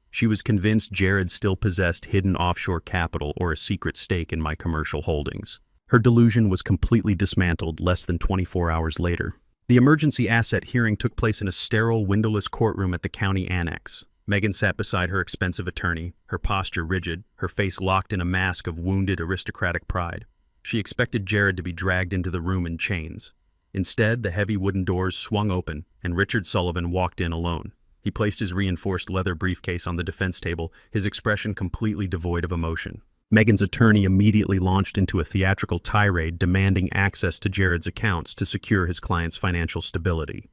She was convinced Jared still possessed hidden offshore capital or a secret stake in my commercial holdings. Her delusion was completely dismantled less than 24 hours later. The emergency asset hearing took place in a sterile, windowless courtroom at the county annex. Megan sat beside her expensive attorney, her posture rigid, her face locked in a mask of wounded aristocratic pride. She expected Jared to be dragged into the room in chains. Instead, the heavy wooden doors swung open, and Richard Sullivan walked in alone. He placed his reinforced leather briefcase on the defense table, his expression completely devoid of emotion. Megan's attorney immediately launched into a theatrical tirade demanding access to Jared's accounts to secure his client's financial stability.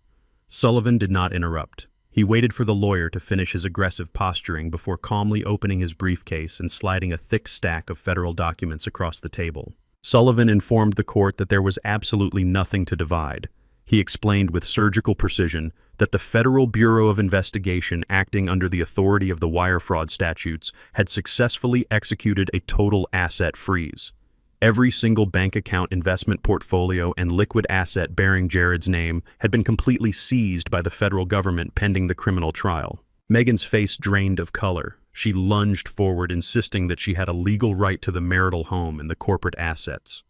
Sullivan did not interrupt. He waited for the lawyer to finish his aggressive posturing before calmly opening his briefcase and sliding a thick stack of federal documents across the table. Sullivan informed the court that there was absolutely nothing to divide. He explained with surgical precision that the Federal Bureau of Investigation, acting under the authority of the wire fraud statutes, had successfully executed a total asset freeze. Every single bank account, investment portfolio, and liquid asset bearing Jared's name had been completely seized by the federal government pending the criminal trial. Megan's face drained of color. She lunged forward, insisting that she had a legal right to the marital home and the corporate assets.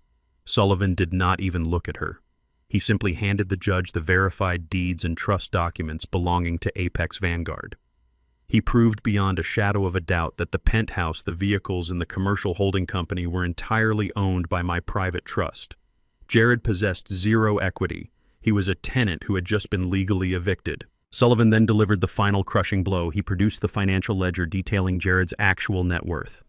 Sullivan did not even look at her. He simply handed the judge the verified deeds and trust documents belonging to Apex Vanguard. He proved beyond a shadow of a doubt that the penthouse, the vehicles, and the commercial holding company were entirely owned by my private trust. Jared possessed zero equity. He was a tenant who had just been legally evicted. Sullivan then delivered the final crushing blow. He produced the financial ledger detailing Jared's actual net worth.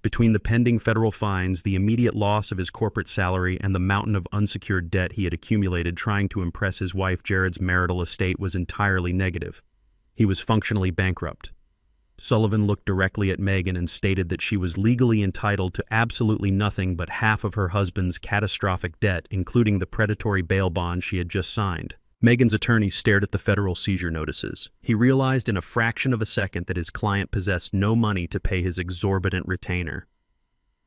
Between the pending federal fines, the immediate loss of his corporate salary, and the mountain of unsecured debt he had accumulated trying to impress his wife, Jared's marital estate was entirely negative. He was functionally bankrupt. Sullivan looked directly at Megan and stated that she was legally entitled to absolutely nothing but half of her husband's catastrophic debt, including the predatory bail bond she had just signed. Megan's attorney stared at the federal seizure notices. He realized in a fraction of a second that his client possessed no money to pay his exorbitant retainer.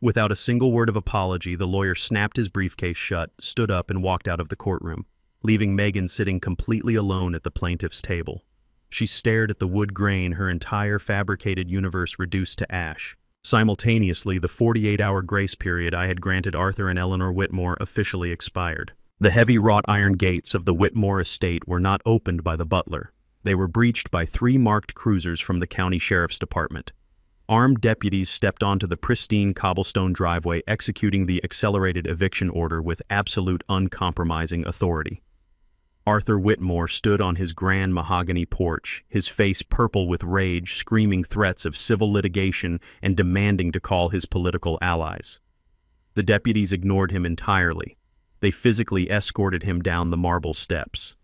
Without a single word of apology, the lawyer snapped his briefcase shut, stood up, and walked out of the courtroom, leaving Megan sitting completely alone at the plaintiff's table. She stared at the wood grain, her entire fabricated universe reduced to ash. Simultaneously, the 48-hour grace period I had granted Arthur and Eleanor Whitmore officially expired. The heavy wrought iron gates of the Whitmore estate were not opened by the butler. They were breached by 3 marked cruisers from the county sheriff's department. Armed deputies stepped onto the pristine cobblestone driveway, executing the accelerated eviction order with absolute uncompromising authority. Arthur Whitmore stood on his grand mahogany porch, his face purple with rage, screaming threats of civil litigation and demanding to call his political allies. The deputies ignored him entirely. They physically escorted him down the marble steps.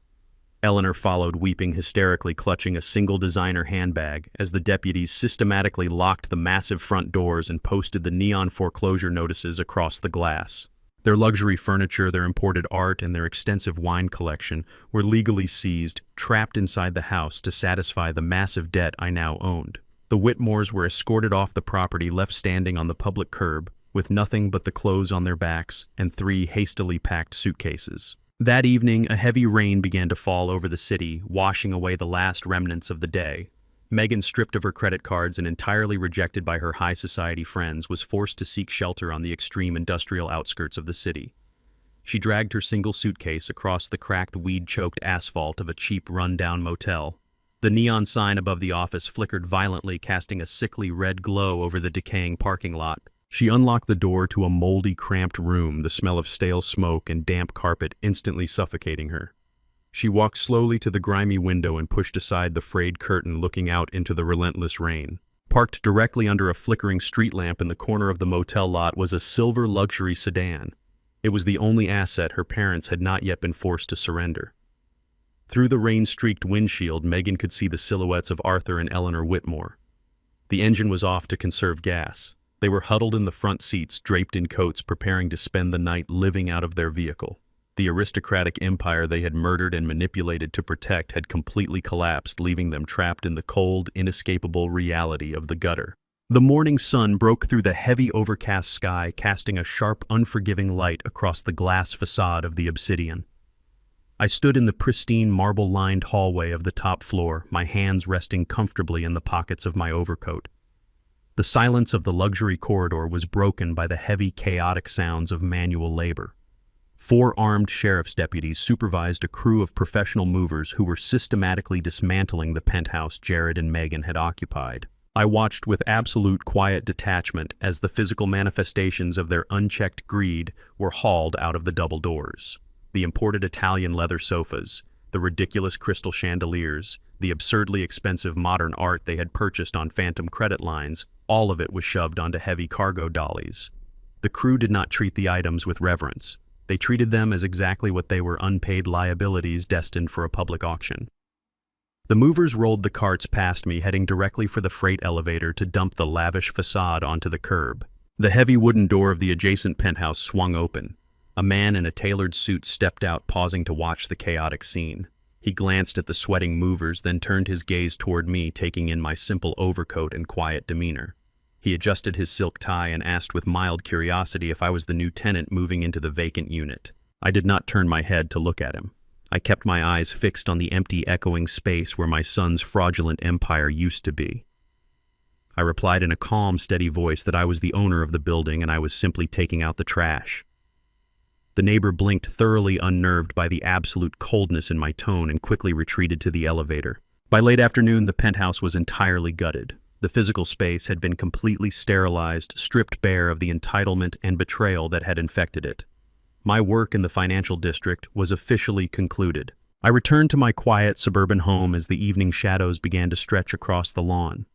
Eleanor followed, weeping hysterically, clutching a single designer handbag, as the deputies systematically locked the massive front doors and posted the neon foreclosure notices across the glass. Their luxury furniture, their imported art, and their extensive wine collection were legally seized, trapped inside the house to satisfy the massive debt I now owned. The Whitmores were escorted off the property, left standing on the public curb, with nothing but the clothes on their backs and 3 hastily packed suitcases. That evening, a heavy rain began to fall over the city, washing away the last remnants of the day. Megan, stripped of her credit cards and entirely rejected by her high society friends, was forced to seek shelter on the extreme industrial outskirts of the city. She dragged her single suitcase across the cracked, weed-choked asphalt of a cheap, run-down motel. The neon sign above the office flickered violently, casting a sickly red glow over the decaying parking lot. She unlocked the door to a moldy, cramped room, the smell of stale smoke and damp carpet instantly suffocating her. She walked slowly to the grimy window and pushed aside the frayed curtain, looking out into the relentless rain. Parked directly under a flickering street lamp in the corner of the motel lot was a silver luxury sedan. It was the only asset her parents had not yet been forced to surrender. Through the rain-streaked windshield, Megan could see the silhouettes of Arthur and Eleanor Whitmore. The engine was off to conserve gas. They were huddled in the front seats, draped in coats, preparing to spend the night living out of their vehicle. The aristocratic empire they had murdered and manipulated to protect had completely collapsed, leaving them trapped in the cold, inescapable reality of the gutter. The morning sun broke through the heavy overcast sky, casting a sharp, unforgiving light across the glass facade of the obsidian. I stood in the pristine, marble-lined hallway of the top floor, my hands resting comfortably in the pockets of my overcoat. The silence of the luxury corridor was broken by the heavy, chaotic sounds of manual labor. 4 armed sheriff's deputies supervised a crew of professional movers who were systematically dismantling the penthouse Jared and Megan had occupied. I watched with absolute quiet detachment as the physical manifestations of their unchecked greed were hauled out of the double doors. The imported Italian leather sofas, the ridiculous crystal chandeliers, the absurdly expensive modern art they had purchased on phantom credit lines, all of it was shoved onto heavy cargo dollies. The crew did not treat the items with reverence. They treated them as exactly what they were: unpaid liabilities destined for a public auction. The movers rolled the carts past me, heading directly for the freight elevator to dump the lavish facade onto the curb. The heavy wooden door of the adjacent penthouse swung open. A man in a tailored suit stepped out, pausing to watch the chaotic scene. He glanced at the sweating movers, then turned his gaze toward me, taking in my simple overcoat and quiet demeanor. He adjusted his silk tie and asked with mild curiosity if I was the new tenant moving into the vacant unit. I did not turn my head to look at him. I kept my eyes fixed on the empty, echoing space where my son's fraudulent empire used to be. I replied in a calm, steady voice that I was the owner of the building and I was simply taking out the trash. The neighbor blinked, thoroughly unnerved by the absolute coldness in my tone, and quickly retreated to the elevator. By late afternoon, the penthouse was entirely gutted. The physical space had been completely sterilized, stripped bare of the entitlement and betrayal that had infected it. My work in the financial district was officially concluded. I returned to my quiet suburban home as the evening shadows began to stretch across the lawn.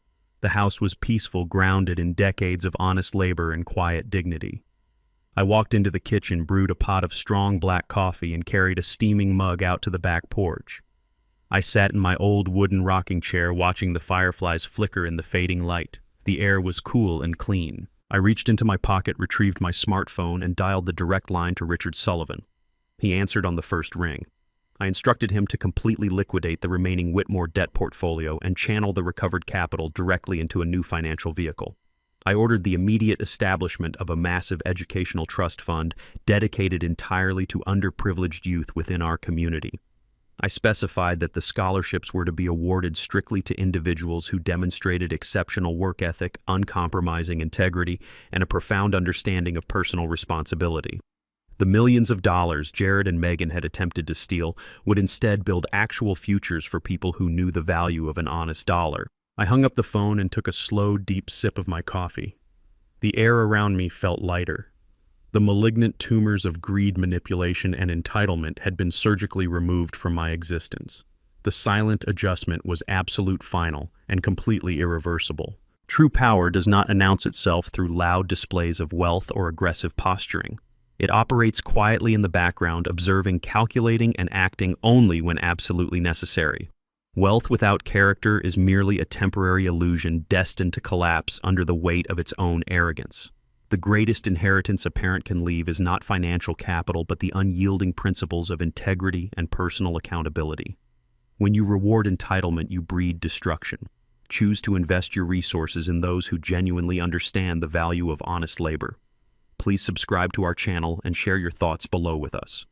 The house was peaceful, grounded in decades of honest labor and quiet dignity. I walked into the kitchen, brewed a pot of strong black coffee, and carried a steaming mug out to the back porch. I sat in my old wooden rocking chair, watching the fireflies flicker in the fading light. The air was cool and clean. I reached into my pocket, retrieved my smartphone, and dialed the direct line to Richard Sullivan. He answered on the first ring. I instructed him to completely liquidate the remaining Whitmore debt portfolio and channel the recovered capital directly into a new financial vehicle. I ordered the immediate establishment of a massive educational trust fund dedicated entirely to underprivileged youth within our community. I specified that the scholarships were to be awarded strictly to individuals who demonstrated exceptional work ethic, uncompromising integrity, and a profound understanding of personal responsibility. The millions of dollars Jared and Megan had attempted to steal would instead build actual futures for people who knew the value of an honest dollar. I hung up the phone and took a slow, deep sip of my coffee. The air around me felt lighter. The malignant tumors of greed, manipulation, and entitlement had been surgically removed from my existence. The silent adjustment was absolute, final, and completely irreversible. True power does not announce itself through loud displays of wealth or aggressive posturing. It operates quietly in the background, observing, calculating, and acting only when absolutely necessary. Wealth without character is merely a temporary illusion destined to collapse under the weight of its own arrogance. The greatest inheritance a parent can leave is not financial capital, but the unyielding principles of integrity and personal accountability. When you reward entitlement, you breed destruction. Choose to invest your resources in those who genuinely understand the value of honest labor. Please subscribe to our channel and share your thoughts below with us.